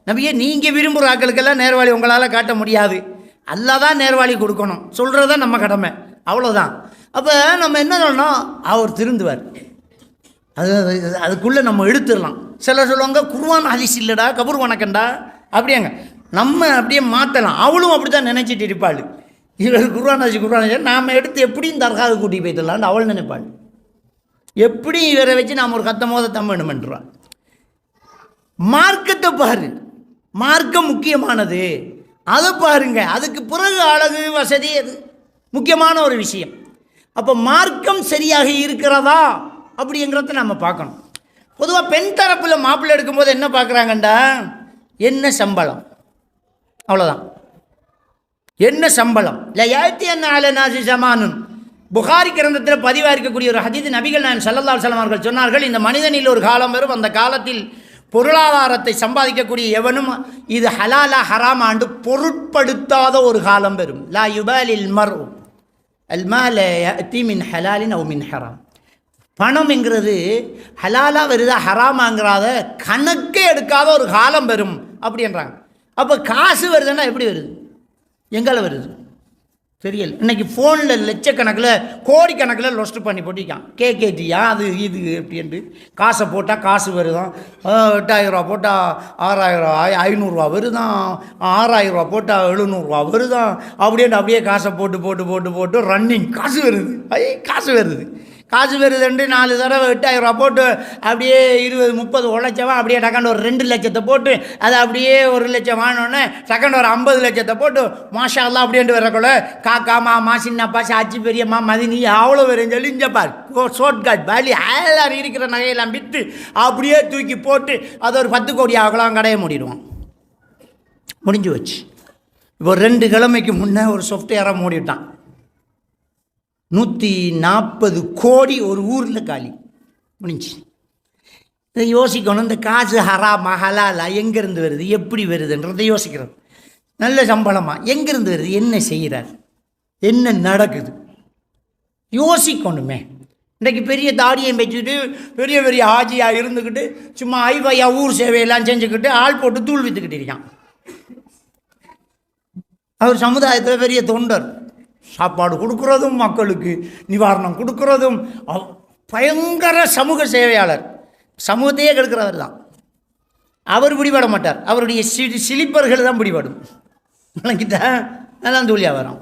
A: நபியே நீங்கள் விரும்புகிற ஆக்களுக்கெல்லாம் நேர்வாளி உங்களால் காட்ட முடியாது, அல்லாஹ் தான் நேர்வாளி கொடுக்கணும், சொல்கிறது தான் நம்ம கடமை, அவ்வளோதான். அப்போ நம்ம என்ன சொல்லணும்? அவர் திருந்துவார். அதுக்குள்ளே நம்ம எடுத்துடலாம். சிலர் சொல்லுவாங்க குர்ஆன் ஹதீஸ் இல்லைடா, கபூர் வணக்கண்டா, அப்படியாங்க. நம்ம அப்படியே மாற்றலாம். அவளும் அப்படி தான் நினச்சிட்டு இருப்பாள். இவர் குர்ஆன் ஹதீஸ் நாம் எடுத்து எப்படியும் தர்காவுக்கு கூட்டி போய்த்தலான்னு அவள் நினைப்பாள். எப்படி இவரை வச்சு நாம் ஒரு கத்தமோத வேணுமென்றான். மார்க்கத்தை பாரு, மார்க்கம் முக்கியமானது, அதை பாருங்க. அதுக்கு பிறகு அழகு வசதி அது முக்கியமான ஒரு விஷயம். அப்போ மார்க்கம் சரியாக இருக்கிறதா அப்படிங்கிறத நம்ம பார்க்கணும். பொதுவாக பெண் தரப்பில் மாப்பிள்ளை எடுக்கும்போது என்ன பார்க்குறாங்கண்டா, என்ன சம்பளம், அவ்வளோதான். என்ன சம்பளம்? இல்லை ஏற்றி என்ன ஆலநாசி சமானும். புகாரி கிரந்தத்தில் பதிவாக இருக்கக்கூடிய ஒரு ஹதீஸ், நபிகள் நாயகம் ஸல்லல்லாஹு அலைஹி வஸல்லம் அவர்கள் சொன்னார்கள், இந்த மனிதனில் ஒரு காலம் வரும், அந்த காலத்தில் பொருளாதாரத்தை சம்பாதிக்கக்கூடிய எவனும் இது ஹலாலா ஹராமாண்டு பொருட்படுத்தாத ஒரு காலம் வரும். லா யுபாலில் மர்உ அல் மால யஅதி மின் ஹலாலின் அவ் மின் ஹராம். பணம் என்கிறது ஹலாலா வருதா ஹராமாங்கிறத கணக்கே எடுக்காத ஒரு காலம் வரும் அப்படின்றாங்க. அப்போ காசு வருதுன்னா எப்படி வருது? எங்கால வருது தெரியல. இன்றைக்கி ஃபோனில் லட்சக்கணக்கில் கோடிக்கணக்கில் லொஸ்ட் பண்ணி போட்டிருக்கான். கேகேடியா அது இது அப்படின்ட்டு காசை போட்டால் காசு வருதான். 8000 ரூபா போட்டால் 6000, 500 வருதான். 6000 போட்டால் 700 வருதான். அப்படியே காசை போட்டு போட்டு போட்டு போட்டு ரன்னிங் காசு வருது. காசு வருது, காசு வருதுன்ட்டு 4 தடவை 8000 போட்டு அப்படியே 20-30 உழைச்சவன் அப்படியே டக்காண்டு ஒரு 2 லட்சத்தை போட்டு அதை அப்படியே 1 லட்சம் வாங்கினோடனே டக்காண்டு ஒரு 50 லட்சத்தை போட்டு மாஷா அல்லா அப்படின்ட்டு வரக்குள்ள காக்கா மாமா சின்னப்பா சாச்சி பெரியம்மா மதினி அவ்வளோ வரும் சொல்லி இஞ்சப்பார் ஷார்ட்கட் வேலி எல்லாரும் இருக்கிற நகையெல்லாம் விற்று அப்படியே தூக்கி போட்டு அதை ஒரு 10 கோடி ஆகலாம் கடையை மூடிடுவான். முடிஞ்சு வச்சு. இப்போ 2 கிழமைக்கு முன்னே ஒரு சாஃப்ட்வேராக மூடிட்டான். 140 கோடி ஒரு ஊரில் காலி முடிஞ்சு. இதை யோசிக்கணும். இந்த காசு ஹராமா ஹலாலா எங்கேருந்து வருது, எப்படி வருதுன்றதை யோசிக்கிறது. நல்ல சம்பளமாக எங்கேருந்து வருது, என்ன செய்கிறார், என்ன நடக்குது யோசிக்கணுமே. இன்றைக்கு பெரிய தாடியை வச்சுக்கிட்டு பெரிய பெரிய ஆஜியாக இருந்துக்கிட்டு சும்மா ஐவையா ஊர் சேவையெல்லாம் செஞ்சுக்கிட்டு ஆள் போட்டு தூள் விற்றுக்கிட்டு இருக்கான். அவர் சமுதாயத்தில் பெரிய தொண்டர், சாப்பாடு கொடுக்குறதும் மக்களுக்கு நிவாரணம் கொடுக்குறதும் பயங்கர சமூக சேவையாளர், சமூகத்தையே கெடுக்கிறவர் தான். அவர் பிடிபட மாட்டார், அவருடைய சிலிப்பர்கள் தான் பிடிபடும். விளங்கிட்டா? அதான் தூளியாக வரும்.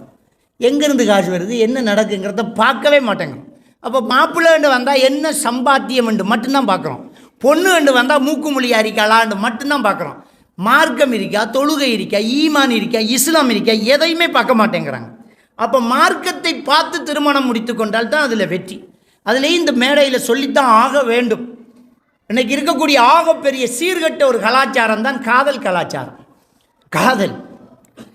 A: எங்கேருந்து காசு வருது, என்ன நடக்குங்கிறத பார்க்கவே மாட்டேங்க. அப்போ மாப்பிள்ளைண்டு வந்தால் என்ன சம்பாத்தியம் என்று மட்டும்தான் பார்க்குறோம். பொண்ணு என்று வந்தால் மூக்குமொழி அறிக்கலாண்டு மட்டும்தான் பார்க்குறோம். மார்க்கம் இருக்கா, தொழுகை இருக்கா, ஈமான் இருக்கா, இஸ்லாம் இருக்கா, எதையுமே பார்க்க மாட்டேங்கிறாங்க. அப்போ மார்க்கத்தை பார்த்து திருமணம் முடித்து கொண்டால் தான் அதில் வெற்றி. அதுலேயும் இந்த மேடையில் சொல்லித்தான் ஆக வேண்டும். இன்றைக்கி இருக்கக்கூடிய ஆகப்பெரிய சீர்கட்ட ஒரு கலாச்சாரம் தான் காதல் கலாச்சாரம். காதல்,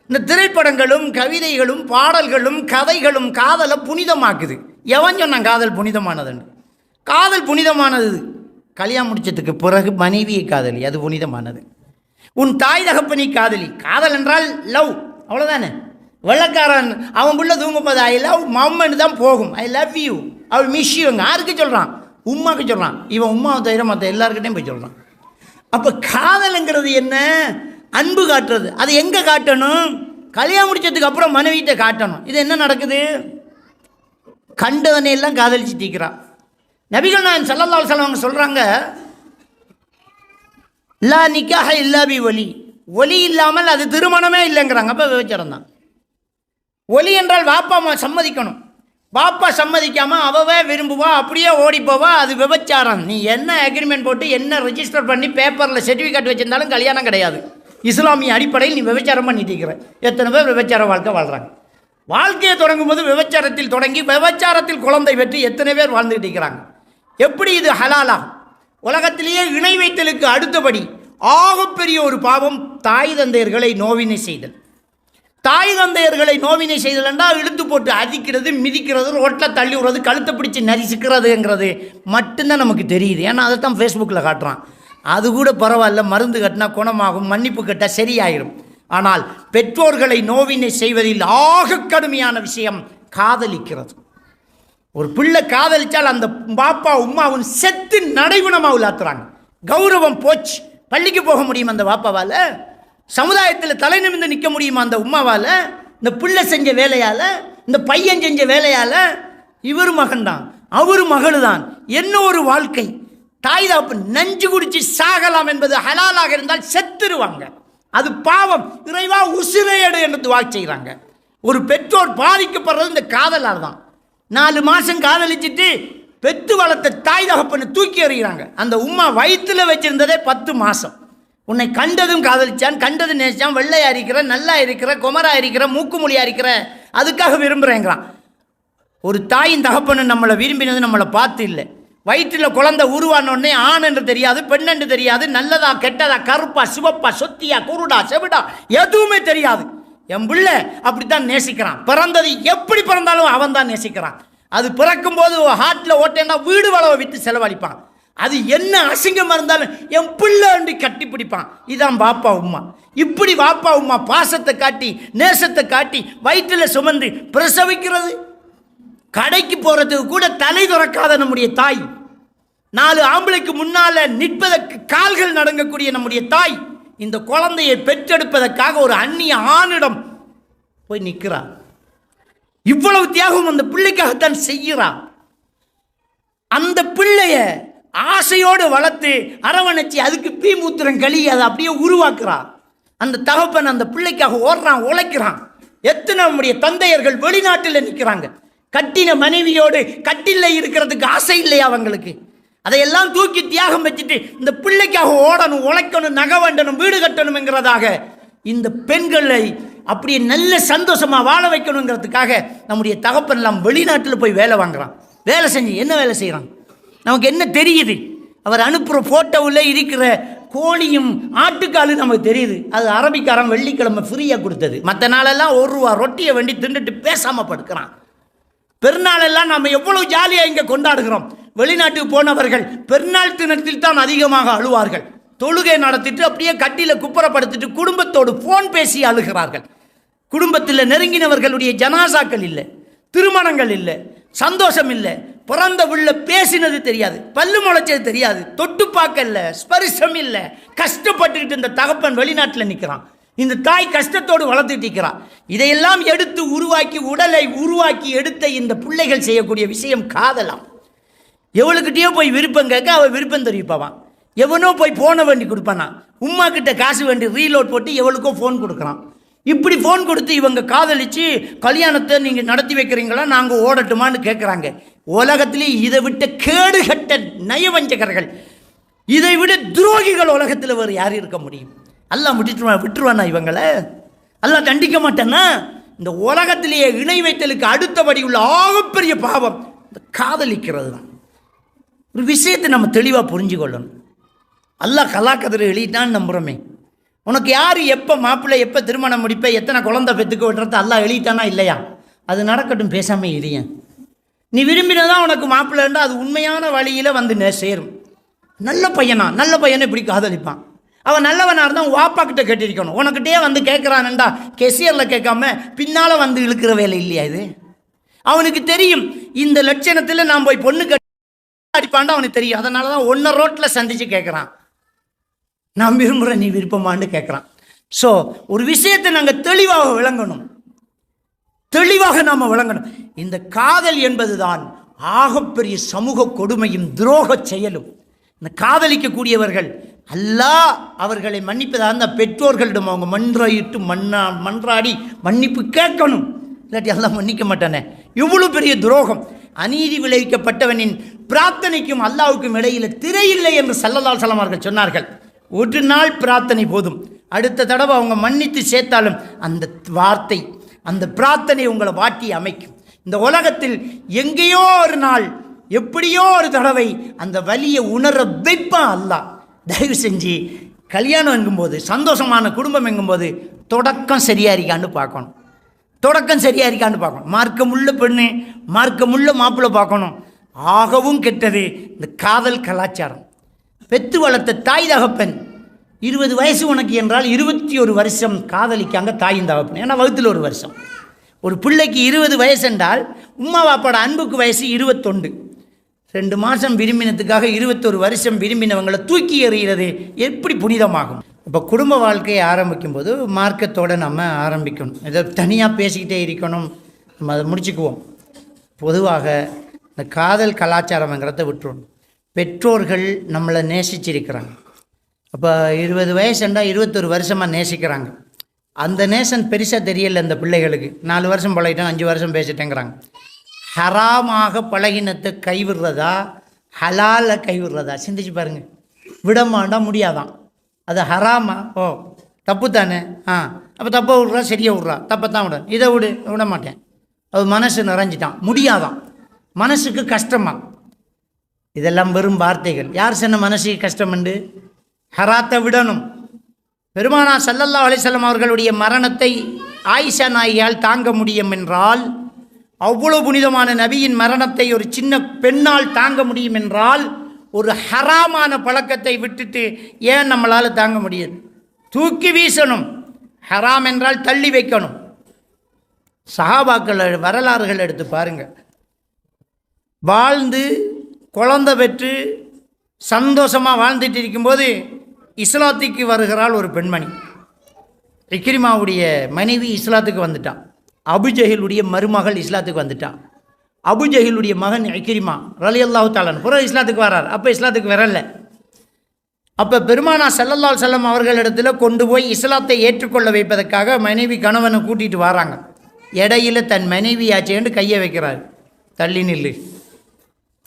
A: இந்த திரைப்படங்களும் கவிதைகளும் பாடல்களும் கதைகளும் காதலை புனிதமாக்குது. எவன் சொன்னான் காதல் புனிதமானதுன்னு? காதல் புனிதமானது கல்யாணம் முடிச்சதுக்கு பிறகு மனைவியை காதலி, அது புனிதமானது. உன் தாய் தகப்பனி காதலி. காதல் என்றால் லவ், அவ்வளோதானே. வெள்ளக்காரன் அவன் புள்ள தூங்கும்போது ஐ லவ் மம்மன்னு தான் போகும். ஐ லவ் யூ, அவள் மிஸ் யூங்க யாருக்கு சொல்கிறான்? உம்மாவுக்கு சொல்கிறான். இவன் உம்மாவை தவிர மற்ற எல்லாருக்கிட்டையும் போய் சொல்கிறான். அப்போ காதலுங்கிறது என்ன? அன்பு காட்டுறது. அது எங்கே காட்டணும்? கல்யாணம் முடிச்சதுக்கு அப்புறம் மனைவிட்ட காட்டணும். இது என்ன நடக்குது? கண்டவனை எல்லாம் காதலிச்சு தீக்கிறான். நபிகள் நாயகம் ஸல்லல்லாஹு அலைஹி வஸல்லம் சொல்கிறாங்க, லா நிக்காஹ இல்லா பி ஒலி, ஒலி இல்லாமல் அது திருமணமே இல்லைங்கிறாங்க. அப்போ விபச்சாரம் தான். ஒலி என்றால் வாப்பா சம்மதிக்கணும். பாப்பா சம்மதிக்காமல் அவவே விரும்புவா, அப்படியே ஓடிப்போவா, அது விபச்சாரம். நீ என்ன அக்ரிமெண்ட் போட்டு என்ன ரெஜிஸ்டர் பண்ணி பேப்பரில் சர்டிஃபிகேட் வச்சுருந்தாலும் கல்யாணம் கிடையாது. இஸ்லாமிய அடிப்படையில் நீ விபச்சாரம் பண்ணிட்டு இருக்கிற. எத்தனை பேர் விபச்சார வாழ்க்கை வாழ்கிறாங்க. வாழ்க்கையை தொடங்கும் போது விபச்சாரத்தில் தொடங்கி விபச்சாரத்தில் குழந்தை பெற்று எத்தனை பேர் வாழ்ந்துகிட்டு இருக்கிறாங்க. எப்படி இது ஹலாலா? உலகத்திலேயே இணை வைத்தலுக்கு அடுத்தபடி ஆகப்பெரிய ஒரு பாவம் தாய் தந்தையர்களை நோவினை செய்தல். தாய் தந்தையர்களை நோவினை செய்தலண்டா இழுத்து போட்டு அடிக்கிறது, மிதிக்கிறது, ரோட்டில் தள்ளி விடுறது, கழுத்தை பிடிச்சி நரிசிக்கிறதுங்கிறது மட்டும்தான் நமக்கு தெரியுது. ஏன்னா அதை தான் ஃபேஸ்புக்கில் காட்டுறான். அது கூட பரவாயில்ல, மருந்து கட்டினா குணமாகும், மன்னிப்பு கட்டால் சரியாயிடும். ஆனால் பெற்றோர்களை நோவினை செய்வதில் ஆக கடுமையான விஷயம் காதலிக்கிறது. ஒரு பிள்ளை காதலிச்சால் அந்த பாப்பா உம்மாவும் செத்து நடைகுணமாக உள்ளாத்துறாங்க. கௌரவம் போச்சு. பள்ளிக்கு போக முடியுமா அந்த பாப்பாவால்? சமுதாயத்தில் தலை நிமிர்ந்து நிற்க முடியுமா அந்த உம்மாவால்? இந்த பிள்ளை செஞ்ச வேலையால், இந்த பையன் செஞ்ச வேலையால்? இவர் மகன்தான், அவர் மகள் தான். என்ன ஒரு வாழ்க்கை! தாய் தாப்பு நஞ்சு குடிச்சு சாகலாம் என்பது ஹலாலாக இருந்தால் செத்துருவாங்க. அது பாவம். இறைவா உசிரையடு என்று துவா செய்கிறாங்க. ஒரு பெற்றோர் பாதிக்கப்படுறது இந்த காதலால் தான். 4 மாதம் காதலிச்சுட்டு பெத்து வளர்த்த தாய் தகப்பனை தூக்கி எறிகிறாங்க. அந்த உம்மா வயிற்றில் வச்சிருந்ததே 10 மாதம். உன்னை கண்டதும் காதலிச்சான், கண்டது நேசிச்சான், வெள்ளையா இருக்கிற, நல்லா இருக்கிற, குமரா இருக்கிற, மூக்குமொழியா இருக்கிற, அதுக்காக விரும்புகிறேங்கிறான். ஒரு தாயின் தகப்பனு நம்மளை விரும்பினது நம்மளை பார்த்து இல்லை. வயிற்றில் குழந்தை உருவானோடனே ஆண் என்று தெரியாது, பெண் என்று தெரியாது, நல்லதா கெட்டதா, கருப்பா சிவப்பா, சொத்தியா குருடா செவிடா எதுவுமே தெரியாது. என் பிள்ளை அப்படித்தான் நேசிக்கிறான். பிறந்தது எப்படி பிறந்தாலும் அவன் தான் நேசிக்கிறான். அது பிறக்கும் போது ஹார்ட்டில் ஓட்டேன்னா வீடு வளவை விட்டு செலவழிப்பான். அது என்ன அசிங்கமாக இருந்தாலும் என் பிள்ளை கட்டி பிடிப்பான். இதான் பாப்பா உம்மா. இப்படி பாப்பா உம்மா பாசத்தை காட்டி நேசத்தை காட்டி வயிற்றில் சுமந்து பிரசவிக்கிறது. கடைக்கு போகிறதுக்கு கூட தலை துறக்காத நம்முடைய தாய், 4 ஆம்பளைக்கு முன்னால் நிற்பதற்கு கால்கள் நடுங்கக்கூடிய நம்முடைய தாய், இந்த குழந்தையை பெற்றெடுப்பதற்காக ஒரு அந்நிய ஆணிடம் போய் நிற்கிறார். இவ்வளவு தியாகம் அந்த பிள்ளைக்காகத்தான் செய்கிறார். அந்த பிள்ளைய ஆசையோடு வளர்த்து அரவணைச்சி அதுக்கு பீமூத்திரம் கழி அதை அப்படியே உருவாக்குறார். அந்த தகப்பன் அந்த பிள்ளைக்காக ஓடுறான், உழைக்கிறான். எத்தனை நம்முடைய தந்தையர்கள் வெளிநாட்டில் நிற்கிறாங்க. கட்டின மனைவியோடு கட்டில் இருக்கிறதுக்கு ஆசை இல்லையா அவங்களுக்கு? அதையெல்லாம் தூக்கி தியாகம் வச்சுட்டு இந்த பிள்ளைக்காக ஓடணும், உழைக்கணும், நகை வேண்டணும், வீடு கட்டணுங்கிறதாக இந்த பெண்களை அப்படியே நல்ல சந்தோஷமாக வாழ வைக்கணுங்கிறதுக்காக நம்முடைய தகப்பன் எல்லாம் வெளிநாட்டில் போய் வேலை வாங்குறான். வேலை செஞ்சு என்ன வேலை செய்கிறான்? நமக்கு என்ன தெரியுது? அவர் அனுப்புகிற ஃபோட்டோவில் இருக்கிற கோழியும் ஆட்டுக்காலும் நமக்கு தெரியுது. அது அரபிக்காரன் வெள்ளிக்கிழமை ஃப்ரீயாக கொடுத்தது. மற்ற நாளெல்லாம் 1 ரூபா ரொட்டியை வேண்டி தின்னுட்டு பேசாமல் படுக்கிறான். பெருநாளெல்லாம் நம்ம எவ்வளவு ஜாலியாக இங்கே கொண்டாடுகிறோம். வெளிநாட்டுக்கு போனவர்கள் பெருநாள் தினத்தில் தான் அதிகமாக அழுவார்கள். தொழுகை நடத்திட்டு அப்படியே கட்டியில் குப்புறப்படுத்திட்டு குடும்பத்தோடு ஃபோன் பேசி அழுகிறார்கள். குடும்பத்தில் நெருங்கினவர்களுடைய ஜனாசாக்கள் இல்லை, திருமணங்கள் இல்லை, சந்தோஷம் இல்லை, பிறந்த உள்ள பேசினது தெரியாது, பல்லு முளைச்சது தெரியாது, தொட்டு பார்க்கல, ஸ்பரிசம் இல்லை. கஷ்டப்பட்டுக்கிட்டு இந்த தகப்பன் வெளிநாட்டில் நிற்கிறான். இந்த தாய் கஷ்டத்தோடு வளர்த்துட்டு இருக்கிறான். இதையெல்லாம் எடுத்து உருவாக்கி உடலை உருவாக்கி எடுத்த இந்த பிள்ளைகள் செய்யக்கூடிய விஷயம் காதலாம். எவளுக்கிட்டேயோ போய் விருப்பம் கேட்க அவள் விருப்பம் தெரிவிப்பான். எவனோ போய் ஃபோனை வேண்டி கொடுப்பானா, உம்மா கிட்ட காசு வேண்டி ரீலோட் போட்டு எவளுக்கோ ஃபோன் கொடுக்குறான். இப்படி ஃபோன் கொடுத்து இவங்க காதலிச்சு கல்யாணத்தை நீங்கள் நடத்தி வைக்கிறீங்களா, நாங்கள் ஓடட்டுமான்னு கேட்குறாங்க. உலகத்திலே இதை விட்ட கேடுகட்ட நயவஞ்சகர்கள், இதை விட துரோகிகள் உலகத்தில் வேறு யார் இருக்க முடியும்? அல்லாஹ் விட்டுருவானா இவங்களை? அல்லாஹ் தண்டிக்க மாட்டேன்னா? இந்த உலகத்திலேயே இணை வைத்தலுக்கு அடுத்தபடி உள்ள ஆகப்பெரிய பாவம் இந்த காதலிக்கிறது தான். ஒரு விஷயத்தை நம்ம தெளிவாக புரிஞ்சுக்கொள்ளணும். அல்லாஹ் கலாக்கதிரை எழுதிட்டான்னு நம்புகிறோமே. உனக்கு யார் எப்போ மாப்பிள்ளை, எப்போ திருமணம் முடிப்ப, எத்தனை குழந்தை பெற்றுக்க விட்டுறது அல்லாஹ் எழுதிட்டானா இல்லையா? அது நடக்கட்டும், பேசாமல் இதையன். நீ விரும்பினதான் உனக்கு மாப்பிள்ளைன்னா அது உண்மையான வழியில் வந்து சேரும். நல்ல பையனா, நல்ல பையனை இப்படி காதலிப்பான். அவன் நல்லவனாக இருந்தால் வாப்பா கிட்ட கேட்டிருக்கணும். உனக்கிட்டே வந்து கேட்குறான்டா, கெசியரில் கேட்காம பின்னால் வந்து இழுக்கிற வேலை இல்லையா இது? அவனுக்கு தெரியும் இந்த லட்சணத்தில் நான் போய் பொண்ணு அடிப்பான்டா, அவனுக்கு தெரியும். அதனால தான் 1 ரோட்டில் சந்தித்து கேட்குறான், நான் விரும்புகிறேன், நீ விருப்பமான்னு கேட்குறான். ஸோ ஒரு விஷயத்தை நாங்கள் தெளிவாக விளங்கணும், தெளிவாக நாம் விளங்கணும். இந்த காதல் என்பது தான் ஆகப்பெரிய சமூக கொடுமையும் துரோக செயலும். இந்த காதலிக்கக்கூடியவர்கள் அல்லாஹ் அவர்களை மன்னிப்பதாக அந்த பெற்றோர்களிடம் அவங்க மன்றாடி மன்னிப்பு கேட்கணும். இல்லாட்டி அல்லாஹ் மன்னிக்க மாட்டானே. இவ்வளோ பெரிய துரோகம். அநீதி விளைவிக்கப்பட்டவனின் பிரார்த்தனைக்கும் அல்லாஹ்வுக்கும் இடையில் திரையில்லை என்று ஸல்லல்லாஹு அலைஹி வஸல்லம் அவர்கள் சொன்னார்கள். ஒரு நாள் பிரார்த்தனை போதும், அடுத்த தடவை அவங்க மன்னித்து சேர்த்தாலும் அந்த வார்த்தை, அந்த பிரார்த்தனை உங்களை வாட்டி அமைக்கும். இந்த உலகத்தில் எங்கேயோ ஒரு நாள், எப்படியோ ஒரு தடவை அந்த வலியை உணர வைப்பான் அல்லாஹ். தயவு செஞ்சு கல்யாணம் எங்கும்போது, சந்தோஷமான குடும்பம் எங்கும்போது தொடக்கம் சரியா இருக்கான்னு பார்க்கணும். தொடக்கம் சரியாக இருக்கான்னு பார்க்கணும். மார்க்கமுள்ள பெண்ணு, மார்க்கமுள்ள மாப்பிள்ளை பார்க்கணும். ஆகவும் கெட்டது இந்த காதல் கலாச்சாரம். பெத்து வளர்த்த தாய் தகப்பன் 20 வயசு உனக்கு என்றால் 21 வருஷம் காதலிக்காங்க தாயும் தகப்பன். ஏன்னா வகுத்தில் ஒரு வருஷம். ஒரு பிள்ளைக்கு 20 வயசு என்றால் உம்மா வாப்பாட அன்புக்கு வயசு 21. 2 மாதம் விரும்பினத்துக்காக 21 வருஷம் விரும்பினவங்களை தூக்கி எறிகிறது எப்படி புனிதமாகும்? இப்போ குடும்ப வாழ்க்கையை ஆரம்பிக்கும் போது மார்க்கத்தோடு நம்ம ஆரம்பிக்கணும். இதை தனியாக பேசிக்கிட்டே இருக்கணும். நம்ம அதை முடிச்சுக்குவோம். பொதுவாக இந்த காதல் கலாச்சாரங்கிறத விட்டுருணும். பெற்றோர்கள் நம்மளை நேசிச்சிருக்கிறாங்க. அப்போ 20 வயசுண்டா 21 வருஷமாக நேசிக்கிறாங்க. அந்த நேசன் பெருசாக தெரியலை இந்த பிள்ளைகளுக்கு. 4 வருஷம் பழகிட்டோம், 5 வருஷம் பேசிட்டேங்கிறாங்க. ஹராமாக பழகினத்தை கைவிடுறதா, ஹலாலை கைவிடுறதா சிந்திச்சு பாருங்கள். விடமாண்டா முடியாதான். அது ஹராமா? ஓ தப்பு தானே. அப்போ தப்பை விட்றா, சரியாக விட்றா, தப்பைத்தான் விட, இதை விட மாட்டேன். அது மனசு நிறைஞ்சிட்டான், முடியாதான். மனசுக்கு கஷ்டமா? இதெல்லாம் வெறும் வார்த்தைகள். யார் சொன்ன மனசுக்கு கஷ்டம்ண்டு? ஹராத்தை விடணும். பெருமானா ஸல்லல்லாஹு அலைஹி வஸல்லம் அவர்களுடைய மரணத்தை ஆயிஷா நாயியால் தாங்க முடியும் என்றால், அவ்வளோ புனிதமான நபியின் மரணத்தை ஒரு சின்ன பெண்ணால் தாங்க முடியும் என்றால், ஒரு ஹராமான பழக்கத்தை விட்டுட்டு ஏன் நம்மளால் தாங்க முடியாது? தூக்கி வீசணும். ஹராம் என்றால் தள்ளி வைக்கணும். சஹாபாக்கள் வரலாறுகள் எடுத்து பாருங்கள். வாழ்ந்து குழந்தை பெற்று சந்தோஷமாக வாழ்ந்துட்டு இருக்கும்போது இஸ்லாத்துக்கு வருகிறாள் ஒரு பெண்மணி. இக்ரிமாவுடைய மனைவி இஸ்லாத்துக்கு வந்துட்டான். அபுஜஹிலுடைய மருமகள் இஸ்லாத்துக்கு வந்துட்டான். அபுஜஹிலுடைய மகன் இக்ரிமா ரலியல்லாஹு தஆலா பிறகு இஸ்லாத்துக்கு வரார். அப்போ இஸ்லாத்துக்கு வரல. அப்போ பெருமானா ஸல்லல்லாஹு அலைஹி வஸல்லம் அவர்களிடத்தில் கொண்டு போய் இஸ்லாத்தை ஏற்றுக்கொள்ள வைப்பதற்காக மனைவி கணவனை கூட்டிகிட்டு வராங்க. இடையில தன் மனைவி ஆச்சேன்னு கையை வைக்கிறார். தள்ளி நில்லு,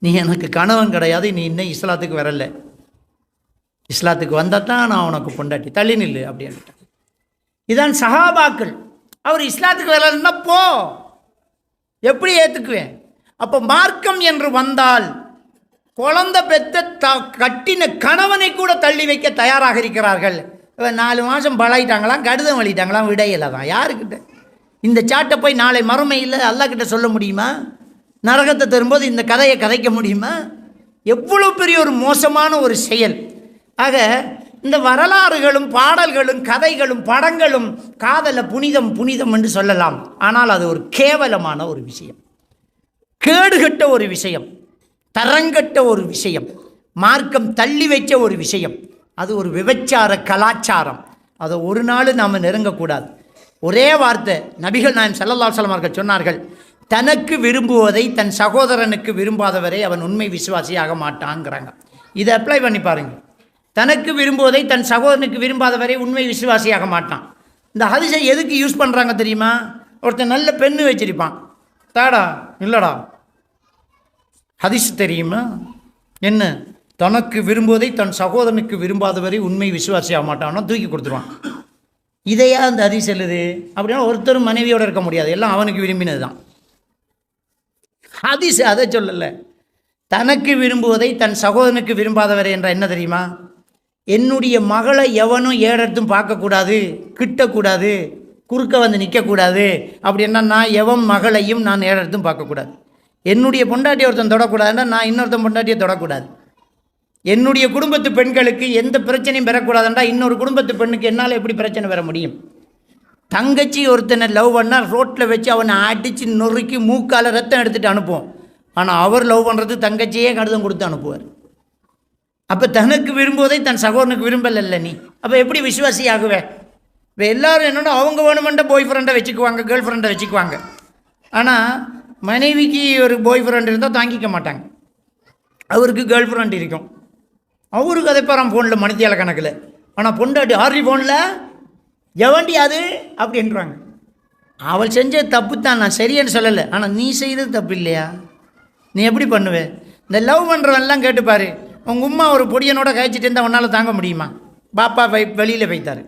A: நீ எனக்கு கணவன் கிடையாது, நீ இன்னும் இஸ்லாத்துக்கு வரல. இஸ்லாத்துக்கு வந்தால் தான் நான் உனக்கு பொண்டாட்டி, தள்ளி நில்லு அப்படின்ட்டு. இதான் சஹாபாக்கள். அவர் இஸ்லாத்துக்கு வரலன்னா போ, எப்படி ஏற்றுக்குவேன்? அப்போ மார்க்கம் என்று வந்தால் குழந்தை பெற்ற கட்டின கணவனை கூட தள்ளி வைக்க தயாராக இருக்கிறார்கள். 4 மாதம் பழகிட்டாங்களாம், கடிதம் வழிட்டாங்களாம், விடையில தான். யாருக்கிட்ட இந்த சாட்டை போய் நாளை மறுமையில் அல்லாஹ்கிட்ட சொல்ல முடியுமா? நரகத்தை தரும்போது இந்த கதையை கதைக்க முடியுமா? எவ்வளோ பெரிய ஒரு மோசமான ஒரு செயல். ஆக இந்த வரலாறுகளும் பாடல்களும் கதைகளும் படங்களும் காதலை புனிதம் புனிதம் என்று சொல்லலாம். ஆனால் அது ஒரு கேவலமான ஒரு விஷயம், கேடுகட்ட ஒரு விஷயம், தரங்கட்ட ஒரு விஷயம், மார்க்கம் தள்ளி வைச்ச ஒரு விஷயம். அது ஒரு விபச்சார கலாச்சாரம். அதை ஒரு நாள் நாம் நெருங்கக்கூடாது. ஒரே வார்த்தை நபிகள் நாயகம் ஸல்லல்லாஹு அலைஹி வஸல்லம் அவர்கள் சொன்னார்கள், தனக்கு விரும்புவதை தன் சகோதரனுக்கு விரும்பாதவரை அவன் உண்மை விசுவாசியாக மாட்டாங்கிறாங்க. இதை அப்ளை பண்ணி பாருங்கள். தனக்கு விரும்புவதை தன் சகோதரனுக்கு விரும்பாதவரை உண்மை விசுவாசியாக மாட்டான். இந்த ஹதீஸை எதுக்கு யூஸ் பண்ணுறாங்க தெரியுமா? ஒருத்தன் நல்ல பெண்ணு வச்சிருப்பான், தாடா இல்லைடா, ஹதீஸ் தெரியுமா என்ன? தனக்கு விரும்புவதை தன் சகோதரனுக்கு விரும்பாதவரை உண்மை விசுவாசியாக மாட்டான்னா தூக்கி கொடுத்துருவான். இதையா அந்த ஹதீஸ் எழுது? அப்படின்னா ஒருத்தரும் மனைவியோடு இருக்க முடியாது, எல்லாம் அவனுக்கு விரும்பினது தான். ஹதீஸ் அதை சொல்லலை. தனக்கு விரும்புவதை தன் சகோதரனுக்கு விரும்பாதவரை என்ற என்ன தெரியுமா? என்னுடைய மகளை எவனும் ஏறெடுத்தும் பார்க்கக்கூடாது, கிட்டக்கூடாது, குறுக்க வந்து நிற்கக்கூடாது. அப்படின்னா நான் எவன் மகளையும் நான் ஏறெடுத்தும் பார்க்கக்கூடாது. என்னுடைய பொண்டாட்டியை ஒருத்தன் தொடக்கூடாதுன்னா நான் இன்னொருத்தன் பொண்டாட்டியை தொடக்கூடாது. என்னுடைய குடும்பத்து பெண்களுக்கு எந்த பிரச்சனையும் பெறக்கூடாதுன்றா இன்னொரு குடும்பத்து பெண்ணுக்கு என்னால் எப்படி பிரச்சனை பெற முடியும்? தங்கச்சி ஒருத்தனை லவ் பண்ணால் ரோட்டில் வச்சு அவனை அடித்து நொறுக்கி மூக்கால் ரத்தம் எடுத்துகிட்டு அனுப்புவோம். ஆனால் அவர் லவ் பண்ணுறது தங்கச்சியே கடிதம் கொடுத்து அனுப்புவார். அப்போ தனக்கு விரும்புவதை தன் சகோதரனுக்கு விரும்பலை நீ, அப்போ எப்படி விசுவாசி ஆகுவேன்? இப்போ எல்லோரும் என்னோட அவங்க வேணுமென்ற பாய் ஃப்ரெண்டை வச்சுக்குவாங்க, கேர்ள் ஃப்ரெண்டை வச்சுக்குவாங்க. ஆனால் மனைவிக்கு ஒரு பாய் ஃப்ரெண்ட் இருந்தால் தாங்கிக்க மாட்டாங்க. அவருக்கு கேர்ள் ஃப்ரெண்ட் இருக்கும், அவருக்கு அதை பாராம் ஃபோனில் மணித்தியால கணக்கில். ஆனால் பொண்டாட்டி ஆர்ரி ஃபோனில் எவண்டி அது அப்படின்றாங்க. அவள் செஞ்ச தப்பு தான், நான் சரின்னு சொல்லலை. ஆனால் நீ செய்கிறது தப்பு இல்லையா? நீ எப்படி பண்ணுவேன்? இந்த லவ் பண்ணுறவெல்லாம் கேட்டுப்பார். உங்கள் உம்மா ஒரு பொடியனோட கழிச்சிட்டு இருந்தால் உன்னால் தாங்க முடியுமா? பாப்பா வெளியில் போய்த்தார்,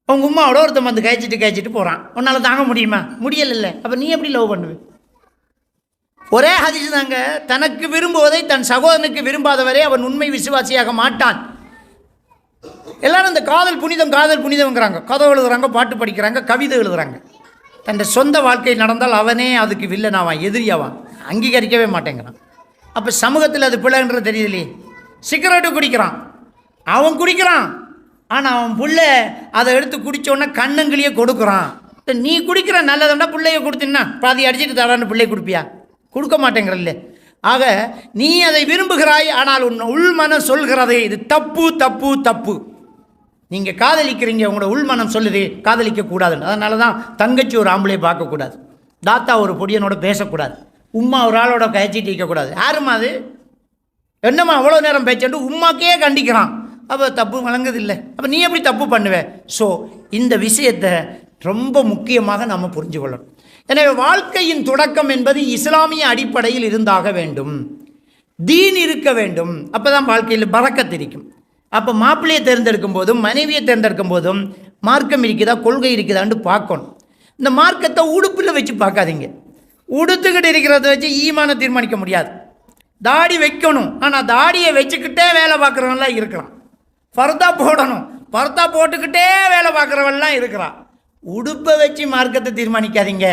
A: உங்கள் உம்மாவோட ஒருத்தன் வந்து கழிச்சிட்டு போகிறான், உன்னால் தாங்க முடியுமா? முடியலை. அப்போ நீ எப்படி லவ் பண்ணுவேன்? ஒரே ஹதீஸ் தாங்க. தனக்கு விரும்புவதை தன் சகோதரனுக்கு விரும்பாதவரை அவன் உண்மை விசுவாசியாக மாட்டான். எல்லாரும் இந்த காதல் புனிதம்ங்கிறாங்க. கதை எழுதுறாங்க, பாட்டு படிக்கிறாங்க, கவிதை எழுதுறாங்க. தன் சொந்த வாழ்க்கை நடந்தால் அவனே அதுக்கு வில்லனாவான், எதிரியாவான், அங்கீகரிக்கவே மாட்டேங்கிறான். அப்போ சமூகத்தில் அது பிள்ளைன்றது தெரியலையே. சிகரெட்டு குடிக்கிறான், அவன் குடிக்கிறான், ஆனால் அவன் புள்ள அதை எடுத்து குடித்தோடனே கண்ணங்கிலேயே கொடுக்குறான். நீ குடிக்கிற நல்லதுன்னா பிள்ளைய கொடுத்தீங்கன்னா பாதி அடிச்சுட்டு தடான்னு பிள்ளைய கொடுப்பியா? கொடுக்க மாட்டேங்கிறல்ல. ஆக நீ அதை விரும்புகிறாய், ஆனால் உன் உள்மனம் சொல்கிறது இது தப்பு தப்பு தப்பு. நீங்கள் காதலிக்கிறீங்க, உங்களோட உள்மனம் சொல்லுது காதலிக்கக்கூடாதுன்னு. அதனால தான் தங்கச்சி ஒரு ஆம்பளையை பார்க்கக்கூடாது, தாத்தா ஒரு பொடியனோட பேசக்கூடாது, உம்மா ஒரு ஆளோட கயச்சிட்டு இருக்கக்கூடாது. யாருமா அது? என்னம்மா அவ்வளோ நேரம் பேச்சுட்டு உம்மாக்கே கண்டிக்கிறான். அப்போ தப்பு வழங்குதில்லை. அப்போ நீ எப்படி தப்பு பண்ணுவேன்? ஸோ இந்த விஷயத்தை ரொம்ப முக்கியமாக நம்ம புரிஞ்சு கொள்ளணும். எனவே வாழ்க்கையின் தொடக்கம் என்பது இஸ்லாமிய அடிப்படையில் இருந்தாக வேண்டும், தீன் இருக்க வேண்டும். அப்போ தான் வாழ்க்கையில் பரக்கத் இருக்கும். அப்போ மாப்பிள்ளையை தேர்ந்தெடுக்கும் போதும் மனைவியை தேர்ந்தெடுக்கும் போதும் மார்க்கம் இருக்குதா, கொள்கை இருக்குதான்னு பார்க்கணும். இந்த மார்க்கத்தை உடுப்பில் வச்சு பார்க்காதீங்க. உடுத்துக்கிட்டு இருக்கிறத வச்சு ஈமானை தீர்மானிக்க முடியாது. தாடி வைக்கணும், ஆனால் தாடியை வச்சுக்கிட்டே வேலை பார்க்குறவன்லாம் இருக்கிறான். பர்தா போடணும், பர்தா போட்டுக்கிட்டே வேலை பார்க்குறவன்லாம் இருக்கிறான். உடுப்பை வச்சு மார்க்கத்தை தீர்மானிக்காதீங்க.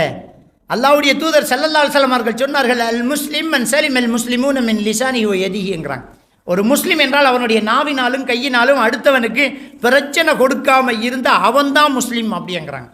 A: அல்லாஹ்வுடைய தூதர் ஸல்லல்லாஹு அலைஹி வஸல்லம் அவர்கள் சொன்னார்கள், அல் முஸ்லிம் மன் சலிம் அல் முஸ்லிமூன மின் லிசானிஹி வ யதிஹிங்கிறாங்க. ஒரு முஸ்லீம் என்றால் அவனுடைய நாவினாலும் கையினாலும் அடுத்தவனுக்கு பிரச்சனை கொடுக்காம இருந்த அவன்தான் முஸ்லீம் அப்படிங்கிறாங்க.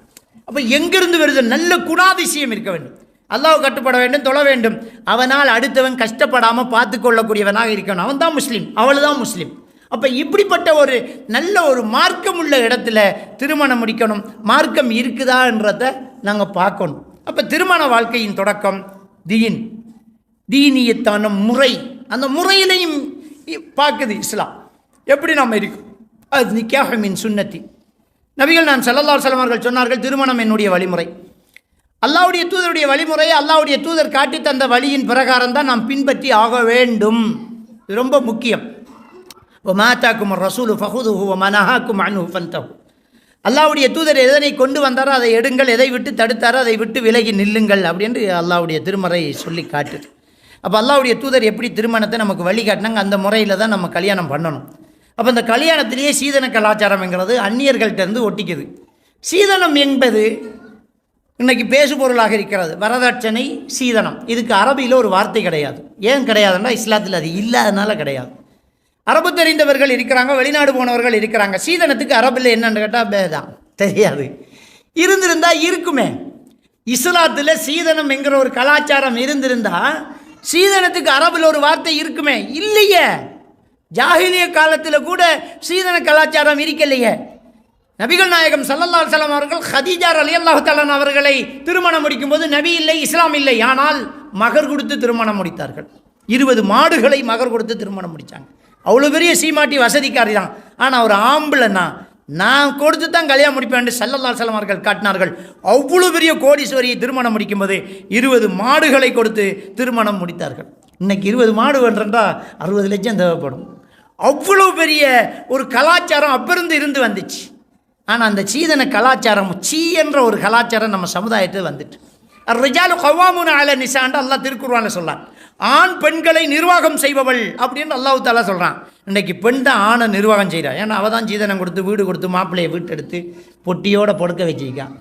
A: அப்போ எங்கிருந்து வருது? நல்ல குணாதிசயம் இருக்க வேண்டும், அல்லாஹ் கட்டுப்பட வேண்டும், தொழ வேண்டும், அவனால் அடுத்தவன் கஷ்டப்படாமல் பார்த்து கொள்ளக்கூடியவனாக இருக்கணும், அவன் தான் முஸ்லீம், அவள் தான் முஸ்லீம். அப்போ இப்படிப்பட்ட ஒரு நல்ல ஒரு மார்க்கம் உள்ள இடத்துல திருமணம் முடிக்கணும். மார்க்கம் இருக்குதான்றத நாங்கள் பார்க்கணும். அப்போ திருமண வாழ்க்கையின் தொடக்கம் தீன், தீனியத்தான முறை. அந்த முறையிலையும் பார்க்குது இஸ்லாம் எப்படி நாம் இருக்கும். அது நிக்காஹ் மின் சுன்னத்தி. நபிகள் நான் ஸல்லல்லாஹு அலைஹி வஸல்லம் அவர்கள் சொன்னார்கள், திருமணம் என்னுடைய வழிமுறை. அல்லாஹ்வுடைய தூதருடைய வழிமுறையை அல்லாஹ்வுடைய தூதர் காட்டி தந்த வழியின் பிரகாரம் தான் நாம் பின்பற்றி ஆக வேண்டும். இது ரொம்ப முக்கியம். வமா ஆதாக்கும் ரசூலு ஃபஹுதுஹு வமா நஹாக்கும் அன்ஹு ஃபன்தஹு. அல்லாஹ்வுடைய தூதர் எதனை கொண்டு வந்தாரோ அதை எடுங்கள், எதை விட்டு தடுத்தாரோ அதை விட்டு விலகி நில்லுங்கள் அப்படின்னு அல்லாஹ்வுடைய திருமறை சொல்லி காட்டுது. அப்போ அல்லாஹ்வுடைய தூதர் எப்படி திருமணத்தை நமக்கு வழிகாட்டினாங்க, அந்த முறையில் தான் நம்ம கல்யாணம் பண்ணணும். அப்போ அந்த கல்யாணத்திலேயே சீதன கலாச்சாரம்ங்கிறது அந்நியர்கள்ட்டேருந்து ஒட்டிக்குது. சீதனம் என்பது இன்றைக்கி பேசுபொருளாக இருக்கிறது. வரதட்சணை, சீதனம், இதுக்கு அரபியில் ஒரு வார்த்தை கிடையாது. ஏன் கிடையாதுன்னா இஸ்லாத்தில் அது இல்லாதனால கிடையாது. அரபு தெரிந்தவர்கள் இருக்கிறாங்க, வெளிநாடு போனவர்கள் இருக்கிறாங்க. சீதனத்துக்கு அரபில் என்னென்னு கேட்டால் பேதான் தெரியாது. இருந்திருந்தால் இருக்குமே. இஸ்லாத்தில் சீதனம் என்கிற ஒரு கலாச்சாரம் இருந்திருந்தால் சீதனத்துக்கு அரபில் ஒரு வார்த்தை இருக்குமே. இல்லையே. ஜாஹிலிய காலத்தில் கூட சீதன கலாச்சாரம் இருக்கலையே. நபிகள் நாயகம் ஸல்லல்லாஹு அலைஹி வஸல்லம் அவர்கள் ஹதீஜா ரலியல்லாஹு தஆலா அவர்களை திருமணம் முடிக்கும்போது நபி இல்லை, இஸ்லாம் இல்லை, ஆனால் மகர் கொடுத்து திருமணம் முடித்தார்கள். 20 மாடுகளை மகர் கொடுத்து திருமணம் முடித்தாங்க. அவ்வளோ பெரிய சீமாட்டி வசதிக்காரி தான். ஆனால் ஒரு ஆம்பளைன்னா நான் கொடுத்து தான் கல்யாணம் முடிப்பேன் ஸல்லல்லாஹு அலைஹி வஸல்லம் அவர்கள் காட்டினார்கள். அவ்வளோ பெரிய கோடீஸ்வரியை திருமணம் முடிக்கும்போது 20 மாடுகளை கொடுத்து திருமணம் முடித்தார்கள். இன்றைக்கி 20 மாடு வேண்டா 60 லட்சம் தேவைப்படும். அவ்வளோ பெரிய ஒரு கலாச்சாரம் அப்பிருந்து இருந்து வந்துச்சு. ஆனால் அந்த சீதன கலாச்சாரம், சீ என்ற ஒரு கலாச்சாரம் நம்ம சமுதாயத்தில் வந்துட்டு. ரிஜாலு கவ்வாமுன அல நிசான்னு அல்லாஹ் திருக்குர்ஆனில் சொல்கிறான். ஆண் பெண்களை நிர்வாகம் செய்பவள் அப்படின்னு அல்லாஹ் தஆலா சொல்கிறான். இன்றைக்கி பெண் தான் ஆணை நிர்வாகம் செய்கிறான். ஏன்னா அவள் தான் சீதனம் கொடுத்து வீடு கொடுத்து மாப்பிள்ளையை வீட்டு எடுத்து பொட்டியோட படுக்க வச்சுக்கான்.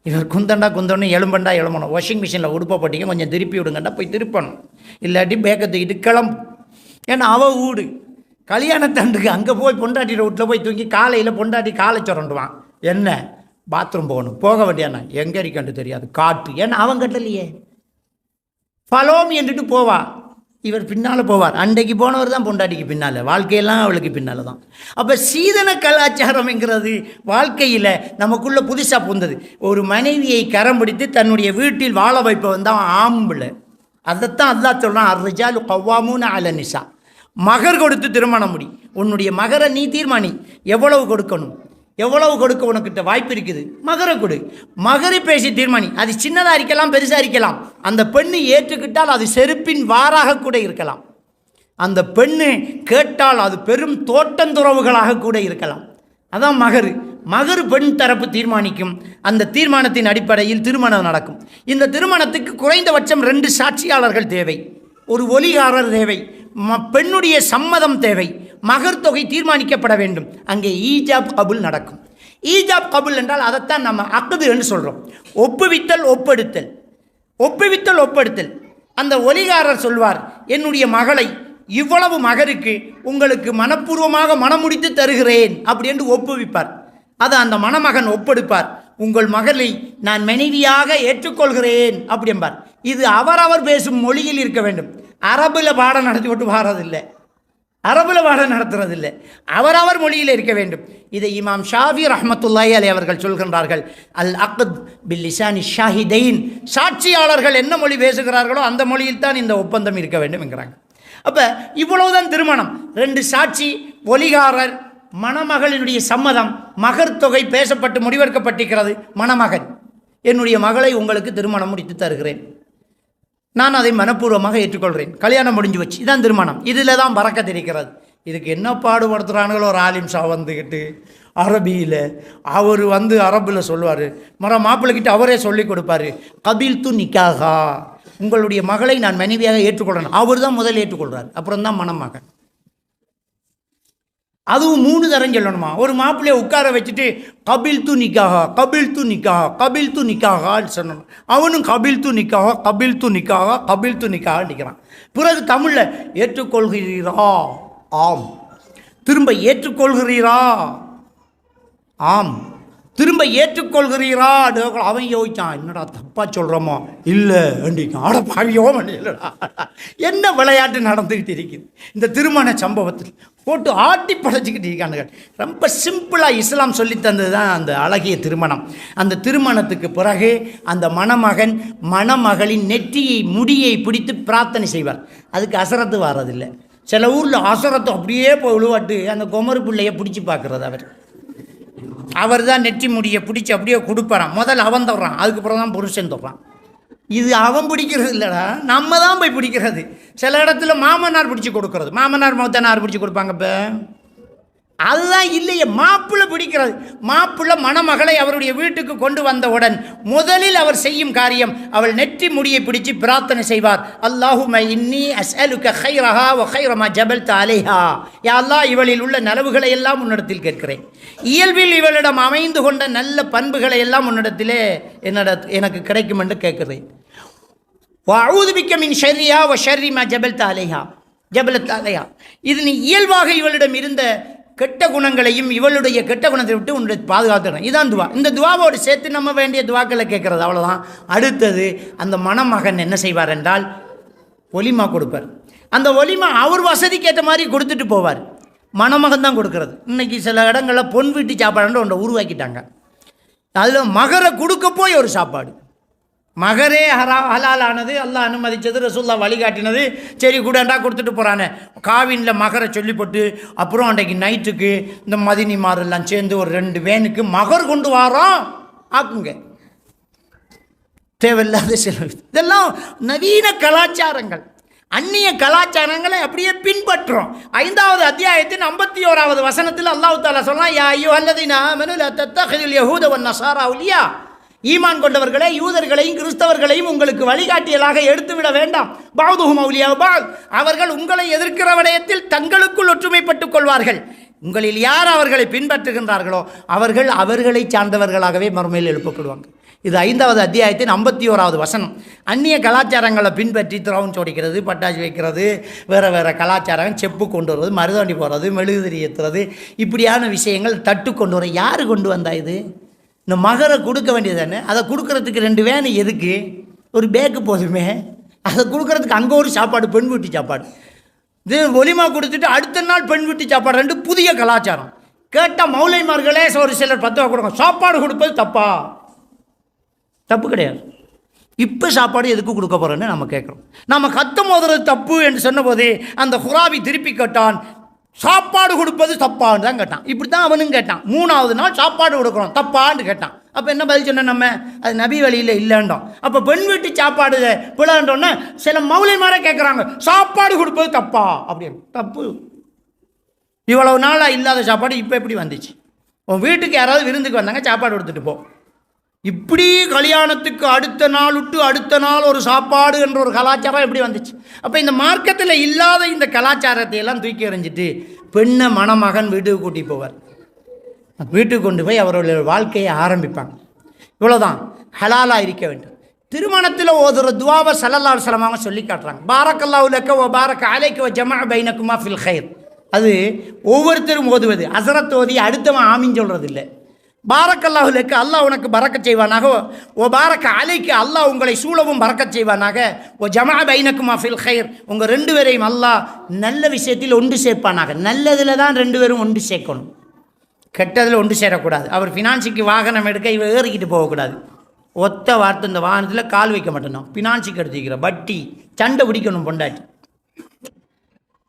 A: இவர் குந்தண்டா குந்தணும், எலும்பண்டா எலும்பணும். வாஷிங் மிஷினில் உடுப்ப போட்டிங்க, கொஞ்சம் திருப்பி விடுங்கண்டா போய் திருப்பணும், இல்லாட்டி பேக்கை தூக்கிட்டு கிளம்பு. ஏன்னா அவள் வீடு கல்யாணத்தண்டுக்கு அங்கே போய் பொண்டாட்டியோட வீட்டில் போய் தூங்கி காலையில் பொண்டாட்டி காலை சுரண்டுவான். என்ன பாத்ரூம் போகணும், போக வேண்டியாண்ணா எங்கே இருக்கண்டு தெரியாது, காட்டு. ஏன்னா அவன் கட்டலையே. ஃபலோம் என்றுட்டு போவா, இவர் பின்னால் போவார். அன்றைக்கு போனவர் தான் பொண்டாட்டிக்கு பின்னால், வாழ்க்கையெல்லாம் அவளுக்கு பின்னால் தான். அப்போ சீதன கலாச்சாரம்ங்கிறது வாழ்க்கையில் நமக்குள்ளே புதுசாக புந்தது. ஒரு மனைவியை கரம் பிடித்து தன்னுடைய வீட்டில் வாழ வைப்பவன் தான் ஆம்பளை. அதைத்தான் அல்லாஹ் சொல்கிறான், அர்ரிஜாலு கவ்வாமுன அல நிசா. மகர் கொடுத்து திருமணம் முடி. உன்னுடைய மகரை நீ தீர்மானி, எவ்வளவு கொடுக்கணும், எவ்வளவு கொடுக்க உனக்கிட்ட வாய்ப்பு இருக்குது, மகரை கொடு. மகரை பேசி தீர்மானி. அது சின்னதாக இருக்கலாம், பெருசாக இருக்கலாம். அந்த பெண்ணு ஏற்றுக்கிட்டால் அது செருப்பின் வாராக கூட இருக்கலாம். அந்த பெண்ணு கேட்டால் அது பெரும் தோட்டந்துறவுகளாக கூட இருக்கலாம். அதான் மகர். மகர் பெண் தரப்பு தீர்மானிக்கும். அந்த தீர்மானத்தின் அடிப்படையில் திருமணம் நடக்கும். இந்த திருமணத்துக்கு குறைந்தபட்சம் 2 சாட்சியாளர்கள் தேவை, ஒரு ஒலிகாரர் தேவை, பெண்ணுடைய சம்மதம் தேவை, மகர் தொகை தீர்மானிக்கப்பட வேண்டும். அங்கே ஈஜாப் கபுல் நடக்கும். ஈஜாப் கபுல் என்றால் அதைத்தான் நம்ம அக்குது என்று சொல்கிறோம். ஒப்புவித்தல் ஒப்படுத்தல், ஒப்புவித்தல் ஒப்படுத்தல். அந்த ஒலிகாரர் சொல்வார், என்னுடைய மகளை இவ்வளவு மகருக்கு உங்களுக்கு மனப்பூர்வமாக மனமுடித்து தருகிறேன் அப்படி என்று ஒப்புவிப்பார். அதை அந்த மணமகன் ஒப்பெடுப்பார், உங்கள் மகளை நான் மனைவியாக ஏற்றுக்கொள்கிறேன் அப்படி என்பார். இது அவரவர் பேசும் மொழியில் இருக்க வேண்டும். அரபில் பாடம் நடத்தி விட்டு வாரதில்லை, அரபில் பாடம் நடத்துறதில்லை, அவரவர் மொழியில் இருக்க வேண்டும். இதை இமாம் ஷாஃபி ரஹ்மத்துல்லாஹி அலைஹி அவர்கள் சொல்கின்றார்கள், அல் அக்த் பில் லிசானி ஷாஹிதைன், சாட்சியாளர்கள் என்ன மொழி பேசுகிறார்களோ அந்த மொழியில் தான் இந்த ஒப்பந்தம் இருக்க வேண்டும் என்கிறாங்க. அப்போ இவ்வளவுதான் திருமணம். 2 சாட்சி, ஒலிகாரர், மணமகளினுடைய சம்மதம், மகர் தொகை பேசப்பட்டு முடிவெடுக்கப்பட்டிருக்கிறது. மணமகன், என்னுடைய மகளை உங்களுக்கு திருமணம் முடித்து தருகிறேன், நான் அதை மனப்பூர்வமாக ஏற்றுக்கொள்கிறேன், கல்யாணம் முடிஞ்சு வச்சு, இதான் திருமணம். இதில் தான் பறக்கத் இருக்கிறது. இதுக்கு என்ன பாடுபடுத்துகிறானுங்களோ ஒரு ஆலிம் ஷா வந்துக்கிட்டு அரபியில், அவர் அரபில் சொல்லுவார், மாப்பிள்ளைக்கிட்ட அவரே சொல்லி கொடுப்பார், கபில் து நிக்காகா, உங்களுடைய மகளை நான் மனைவியாக ஏற்றுக்கொள்கிறேன். அவர் தான் முதல் ஏற்றுக்கொள்கிறார், அப்புறம் தான் மணமகன். அதுவும் 3 தரம் சொல்லணுமா? ஒரு மாப்பிள்ளையை உட்கார வச்சுட்டு கபில் து நிக்காகா, கபில் து நிக்காகா, கபில் து நிக்காகான்னு சொல்லணும். அவனும் கபில் து நிக்காகா, கபில் து நிக்காகா, கபில் து நிக்காகா நிற்கிறான். பிறகு தமிழில் ஏற்றுக்கொள்கிறீரா? ஆம். திரும்ப ஏற்றுக்கொள்கிறீரா? ஆம். திரும்ப ஏற்றுக்கொள்கிறீரா? அவன் யோசிச்சான், என்னடா தப்பா சொல்கிறோமோ? இல்லை அண்டிக்கான், ஆட பாவியோ இல்லைடா. என்ன விளையாட்டு நடந்துக்கிட்டு இருக்குது இந்த திருமண சம்பவத்தில்? போட்டு ஆட்டி படைச்சிக்கிட்டு இருக்கானுங்க. ரொம்ப சிம்பிளாக இஸ்லாம் சொல்லி தந்தது தான் அந்த அழகிய திருமணம். அந்த திருமணத்துக்கு பிறகு அந்த மணமகன் மணமகளின் நெற்றியை முடியை பிடித்து பிரார்த்தனை செய்வார். அதுக்கு அசரத்து வர்றதில்லை. சில ஊரில் அசரத்தை அப்படியே போய் விழுவாட்டு அந்த குமரு பிள்ளையை பிடிச்சி பார்க்குறது. அவர் தான் நெற்றி முடியை பிடிச்சி அப்படியே கொடுப்பாரான். முதல்ல அவன் தர்றான், அதுக்கப்புறம் தான் புருஷன் தர்றான். இது அவன் பிடிக்கிறது இல்லைடா, நம்ம தான் போய் பிடிக்கிறது. சில இடத்துல மாமனார் பிடிச்சி கொடுக்கறது, மாமனார் மௌத்தனார் பிடிச்சி கொடுப்பாங்க. இப்போ அதுதான் இல்லையே, மாப்பிள்ளை பிடிக்கிறது. மாப்பிள்ளை மணமகளை அவருடைய வீட்டுக்கு கொண்டு வந்தவுடன் முதலில் அவர் செய்யும் காரியம், அவள் நெற்றி முடியை பிடிச்சி பிரார்த்தனை செய்வார். அல்லாஹும்ம இன்னி அஸ்அலுக கைரஹா வ கைர மா ஜபல்த அலைஹா, யா அல்லாஹ், இவளில் உள்ள நலவுகளை எல்லாம் உன்னிடத்தில் கேட்கிறேன், இயல்பில் இவளிடம் அமைந்து கொண்ட நல்ல பண்புகளை எல்லாம் உன்னிடத்திலே எனக்கு கிடைக்கும் என்று கேட்கிறேன். வஅஊது பிக்க மின் ஷர்ரிஹா வ ஷர்ரி மா ஜபல்த அலைஹா, ஜபலத் அலைஹா, இது நீ இயல்பாக இவளிடம் இருந்த கெட்ட குணங்களையும் இவளுடைய கெட்ட குணத்தை விட்டு உன்னுடைய பாதுகாத்துறேன். இதான் துவா. இந்த துவாவோடு சேர்த்து நம்ம வேண்டிய துவாக்களை கேட்கறது, அவ்வளோதான். அடுத்தது அந்த மணமகன் என்ன செய்வார் என்றால் ஒலிமா கொடுப்பார். அந்த ஒலிமா அவர் வசதிக்கு ஏற்ற மாதிரி கொடுத்துட்டு போவார். மணமகன் தான் கொடுக்கறது. இன்றைக்கி சில இடங்களில் பொன் வீட்டு சாப்பாடுன்ற ஒன்றை உருவாக்கிட்டாங்க. அதில் மகரை கொடுக்க போய் ஒரு சாப்பாடு, மகரே ஹலாலானது, அல்லாஹ் அனுமதித்தது, ரசூலுல்லாஹ் வழிகாட்டினது. சரி கூடண்டா கொடுத்துட்டு போகிறானே, காவினில் மகரை சொல்லி போட்டு அப்புறம் அன்றைக்கு நைட்டுக்கு இந்த மதினிமாரெல்லாம் சேர்ந்து ஒரு 2 வேனுக்கு மகர் கொண்டு வரோம் ஆக்குங்க. தேவையில்லாத செலவு. இதெல்லாம் நவீன கலாச்சாரங்கள், அந்நிய கலாச்சாரங்களை அப்படியே பின்பற்றுறோம். 5வது அத்தியாயத்தின் 51வது வசனத்தில் அல்லாஹ் தஆலா சொல்றான், யா அய்யுஹல்லதீன ஆமனு லா தத்தகிதுல் யஹூத வன் நஸாரா அவ்லியா, ஈமான் கொண்டவர்களே, யூதர்களையும் கிறிஸ்தவர்களையும் உங்களுக்கு வழிகாட்டியலாக எடுத்துவிட வேண்டாம். பஅதுஹும் அவ்லியா பஅத், அவர்கள் உங்களை எதிர்க்கிற விடயத்தில் தங்களுக்குள் ஒற்றுமைப்பட்டுக் கொள்வார்கள். உங்களில் யார் அவர்களை பின்பற்றுகின்றார்களோ அவர்கள் அவர்களை சார்ந்தவர்களாகவே மறுமையில் எழுப்பப்படுவாங்க. இது 5வது அத்தியாயத்தின் 51வது வசனம். அந்நிய கலாச்சாரங்களை பின்பற்றி திரவம் சோடிக்கிறது, பட்டாசு வைக்கிறது, வேறு வேறு கலாச்சாரம், செப்பு கொண்டு வருவது, மருதாண்டி போடுறது, மெழுகுதிரி ஏற்றுறது, இப்படியான விஷயங்கள் தட்டு கொண்டு வர யார் கொண்டு வந்தா? இது இந்த மகரை கொடுக்க வேண்டியது தானே. அதை கொடுக்கறதுக்கு 2 வேன் எதுக்கு? ஒரு பேக்கு போதுமே. அதை கொடுக்கறதுக்கு அங்கே ஒரு சாப்பாடு, பெண் வீட்டு சாப்பாடு. இது ஒலிமா கொடுத்துட்டு அடுத்த நாள் பெண் வீட்டு சாப்பாடு, 2 புதிய கலாச்சாரம். கேட்டால் மௌலைமார்களே ஒரு சிலர் 10 ரூபா கொடுங்க. சாப்பாடு கொடுப்பது தப்பா? தப்பு கிடையாது. இப்போ சாப்பாடு எதுக்கு கொடுக்க போகிறோன்னு நம்ம கேட்குறோம். நம்ம கத்தம் போதுறது தப்பு என்று சொன்னபோது அந்த குராவி திருப்பி கேட்டான், சாப்பாடு கொடுப்பது தப்பான்னு தான் கேட்டான். இப்படி தான் அவனும் கேட்டான். 3வது நாள் சாப்பாடு கொடுக்குறோம் தப்பான்னு கேட்டான். அப்போ என்ன பதில் சொன்ன நம்ம? அது நபி வழியில் இல்லைண்டோம். அப்போ பெண் வீட்டு சாப்பாடு பிள்ளைன்றோன்னா சில மௌலிமாரே கேட்குறாங்க, சாப்பாடு கொடுப்பது தப்பா அப்படின்னு. தப்பு. இவ்வளவு நாளாக இல்லாத சாப்பாடு இப்போ எப்படி வந்துச்சு? உன் வீட்டுக்கு யாராவது விருந்துக்கு வந்தாங்க, சாப்பாடு கொடுத்துட்டு போ. இப்படி கல்யாணத்துக்கு அடுத்த நாள் விட்டு அடுத்த நாள் ஒரு சாப்பாடு என்ற ஒரு கலாச்சாரம் எப்படி வந்துச்சு? அப்போ இந்த மார்க்கத்தில் இல்லாத இந்த கலாச்சாரத்தை எல்லாம் தூக்கி எறிஞ்சிட்டு பெண்ணை மணமகன் வீட்டுக்கு கூட்டி போவார். வீட்டுக்கு கொண்டு போய் அவர்களுடைய வாழ்க்கையை ஆரம்பிப்பாங்க. இவ்வளோதான், ஹலாலாக இருக்க வேண்டும். திருமணத்தில் ஓதுற துவாவை ஸல்லல்லாஹு அலைஹி வஸல்லம் அவங்க சொல்லி காட்டுறாங்க. பாரக்கல்லாஹு லக்க வ பாரக அலைக வ ஜமஅ பைனகுமா ஃபில் கைர். அது ஒவ்வொருத்தரும் ஓதுவது. ஹஸரத் ஓதி அடுத்தவன் ஆமீன் சொல்கிறது இல்லை. பாரக்கல்லாஹு லக்க, அல்லாஹ் உனக்கு பரக்கத் செய்வானாக. ஓ பாரக அலைக்கு, அல்லாஹ் உங்களை சூழவும் பரக்கத் செய்வானாக. ஓ ஜமஅ பைனகுமா ஃபில் கைர், உங்கள் ரெண்டு பேரையும் அல்லாஹ் நல்ல விஷயத்தில் ஒன்று சேர்ப்பானாக. நல்லதில் தான் ரெண்டு பேரும் ஒன்று சேர்க்கணும், கெட்டதில் ஒன்று சேரக்கூடாது. அவர் ஃபினான்ஸுக்கு வாகனம் எடுக்க இவர் ஏறிக்கிட்டு போகக்கூடாது. ஒத்த வார்த்தை, இந்த வாகனத்தில் கால் வைக்க மாட்டேனோம். ஃபினான்ஸுக்கு எடுத்துக்கிற வட்டி சண்டை பிடிக்கணும் பொண்டாட்டி.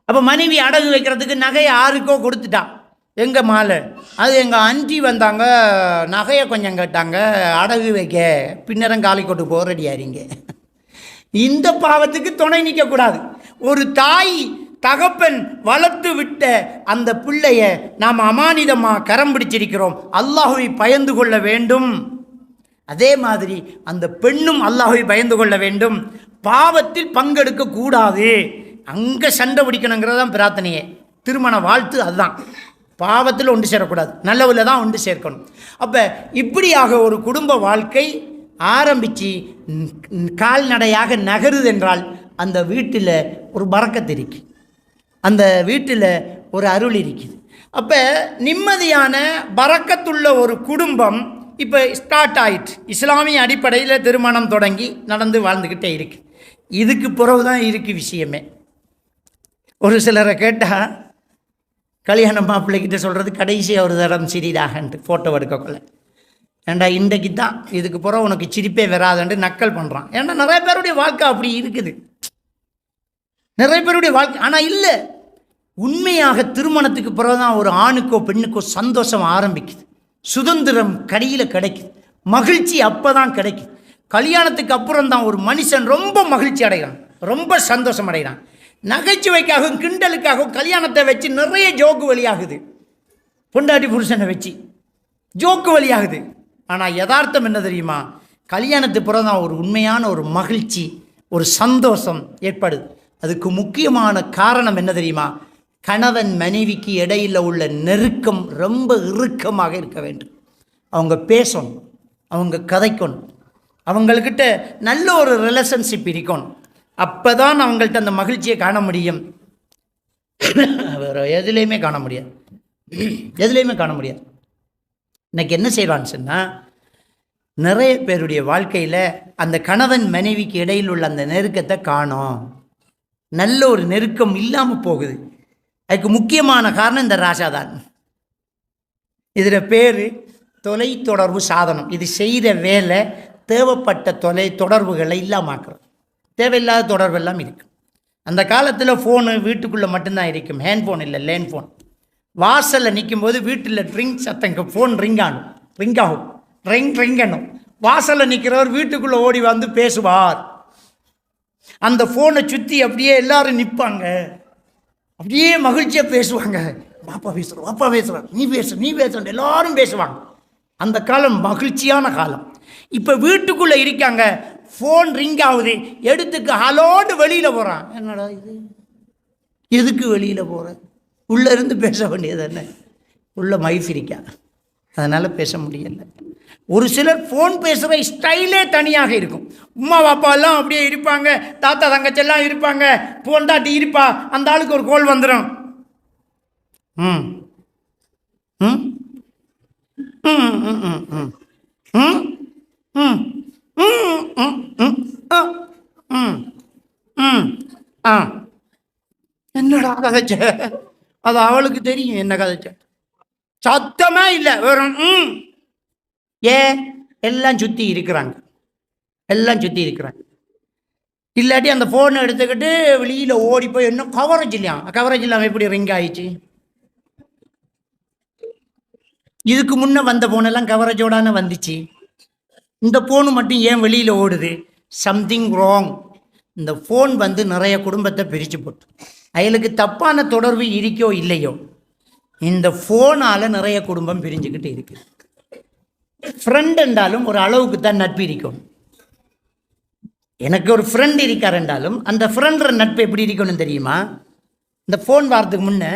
A: அப்போ மனைவி அடகு வைக்கிறதுக்கு நகையை யாருக்கோ கொடுத்துட்டான். எங்கள் மாலை அது எங்கள் அண்டி வந்தாங்க, நகையை கொஞ்சம் கேட்டாங்க, அடகு வைக்க பின்னரம் காலிக்கோட்டு போக ரெடியாரிங்க. இந்த பாவத்துக்கு துணை நிற்கக்கூடாது. ஒரு தாய் தகப்பன் வளர்த்து விட்ட அந்த பிள்ளைய நாம் அமானிதமாக கரம் பிடிச்சிருக்கிறோம். அல்லாஹ்வை பயந்து கொள்ள வேண்டும். அதே மாதிரி அந்த பெண்ணும் அல்லாஹ்வை பயந்து கொள்ள வேண்டும். பாவத்தில் பங்கெடுக்க கூடாது. அங்கே சண்டை பிடிக்கணுங்கிறதான் பிரார்த்தனையே. திருமண வாழ்த்து அதுதான். பாவத்தில் ஒன்று சேரக்கூடாது, நல்லவில் தான் ஒன்று சேர்க்கணும். அப்போ இப்படியாக ஒரு குடும்ப வாழ்க்கை ஆரம்பித்து கால்நடையாக நகருது என்றால் அந்த வீட்டில் ஒரு பரக்கத்து இருக்குது, அந்த வீட்டில் ஒரு அருள் இருக்குது. அப்போ நிம்மதியான பரக்கத்துள்ள ஒரு குடும்பம் இப்போ ஸ்டார்ட் ஆயிட்டு. இஸ்லாமிய அடிப்படையில் திருமணம் தொடங்கி நடந்து வாழ்ந்துக்கிட்டே இருக்குது. இதுக்கு பிறகு தான் இருக்குது விஷயமே. ஒரு சிலரை கேட்டால் கல்யாண மாப்பிள்ளைக்கிட்ட சொல்கிறது கடைசியாக ஒரு தரம் சிறிதாகன்ட்டு ஃபோட்டோ எடுக்கக்குள்ள. ஏண்டா இன்றைக்கு தான், இதுக்கு பிறகு உனக்கு சிரிப்பே வராதுன்ட்டு நக்கல் பண்ணுறான். ஏன்னா நிறைய பேருடைய வாழ்க்கை அப்படி இருக்குது, நிறைய பேருடைய வாழ்க்கை. ஆனால் இல்லை, உண்மையாக திருமணத்துக்கு பிறகு தான் ஒரு ஆணுக்கோ பெண்ணுக்கோ சந்தோஷம் ஆரம்பிக்குது, சுதந்திரம் கடையில் கிடைக்குது, மகிழ்ச்சி அப்போ தான் கிடைக்குது. கல்யாணத்துக்கு அப்புறம் தான் ஒரு மனுஷன் ரொம்ப மகிழ்ச்சி அடைகிறான், ரொம்ப சந்தோஷம் அடைகிறான். நகைச்சுவைக்காகவும் கிண்டலுக்காகவும் கல்யாணத்தை வச்சு நிறைய ஜோக்கு வழியாகுது, பொண்டாட்டி புருஷனை வச்சு ஜோக்கு வழியாகுது. ஆனால் யதார்த்தம் என்ன தெரியுமா? கல்யாணத்துக்கு பிறகு தான் ஒரு உண்மையான ஒரு மகிழ்ச்சி, ஒரு சந்தோஷம் ஏற்படுது. அதுக்கு முக்கியமான காரணம் என்ன தெரியுமா? கணவன் மனைவிக்கு இடையில் உள்ள நெருக்கம் ரொம்ப இறுக்கமாக இருக்க வேண்டும். அவங்க பேசணும், அவங்க கதைக்கணும், அவங்கக்கிட்ட நல்ல ஒரு ரிலேஷன்ஷிப் இருக்கணும். அப்போ தான் அவங்கள்ட்ட அந்த மகிழ்ச்சியை காண முடியும். வேறு எதுலேயுமே காண முடியாது, எதுலேயுமே காண முடியாது. இன்றைக்கி என்ன செய்வான்னு சொன்னால், நிறைய பேருடைய வாழ்க்கையில் அந்த கணவன் மனைவிக்கு இடையில் உள்ள அந்த நெருக்கத்தை காணோம், நல்ல ஒரு நெருக்கம் இல்லாமல் போகுது. அதுக்கு முக்கியமான காரணம் இந்த ராஜா தான். இதில் பேர் தொலைத்தொடர்பு சாதனம். இது செய்கிற வேலை தேவைப்பட்ட தொடர்புகளை இல்லாமாக்குறோம். தேவையில்லாத தொடர்பெல்லாம் இருக்குது. அந்த காலத்தில் ஃபோனு வீட்டுக்குள்ளே மட்டும்தான் இருக்கும், ஹேண்ட்ஃபோன் இல்லை, லேண்ட் ஃபோன். வாசலில் நிற்கும்போது வீட்டில் ட்ரிங் சத்தங்க, ஃபோன் ரிங் ஆகும், ரிங்கணும். வாசலில் நிற்கிறவர் வீட்டுக்குள்ளே ஓடி வந்து பேசுவார். அந்த ஃபோனை சுற்றி அப்படியே எல்லாரும் நிற்பாங்க, அப்படியே மகிழ்ச்சியாக பேசுவாங்க. பாப்பா பேசுகிறோம், நீ பேசுகிறேன் எல்லாரும் பேசுவாங்க. அந்த காலம் மகிழ்ச்சியான காலம். இப்போ வீட்டுக்குள்ளே இருக்காங்க, ஃபோன் ரிங் ஆகுது, எடுத்துக்கு ஹலோடு வெளியில் போகிறான். என்னடா இது, எதுக்கு வெளியில் போகிற? உள்ளே இருந்து பேச வேண்டியது என்ன? உள்ள மைஃபிரிக்கா, அதனால் பேச முடியலை. ஒரு சிலர் ஃபோன் பேசுகிற ஸ்டைலே தனியாக இருக்கும். உமா பாப்பா எல்லாம் அப்படியே இருப்பாங்க, தாத்தா தங்கச்செல்லாம் இருப்பாங்க, பொண்டாட்டி இருப்பா, அந்த ஆளுக்கு ஒரு கோல் வந்துடும். ம் ம் ம் ம் ம் ம் ம் ம் என்னடா கதைச்ச? அது அவளுக்கு தெரியும் என்ன கதைச்ச. சத்தமே இல்லை, வெறும் எல்லாம் சுற்றி இருக்கிறாங்க, எல்லாம் சுற்றி இருக்கிறாங்க. இல்லாட்டி அந்த ஃபோனை எடுத்துக்கிட்டு வெளியில் ஓடி போய் இன்னும் கவரேஜ் இல்லையா, கவரேஜ் இல்லாமல் எப்படி ரிங் ஆயிடுச்சு? இதுக்கு முன்னே வந்த ஃபோனெல்லாம் கவரேஜோடான வந்துச்சு. இந்த ஃபோனு மட்டும் ஏன் வெளியில் ஓடுது? Something wrong. இந்த ஃபோன் வந்து நிறைய குடும்பத்தை பிரித்து போட்டு, அவளுக்கு தப்பான தொடர்பு இருக்கோ இல்லையோ, இந்த ஃபோனால் நிறைய குடும்பம் பிரிஞ்சுக்கிட்டு இருக்குது. ஃப்ரெண்ட் என்றாலும் ஒரு அளவுக்கு தான் நட்பு இருக்கும். எனக்கு ஒரு ஃப்ரெண்ட் இருக்கார் என்றாலும் அந்த ஃப்ரெண்ட்ற நட்பு எப்படி இருக்கணும் தெரியுமா? இந்த ஃபோன் வாரத்துக்கு முன்னே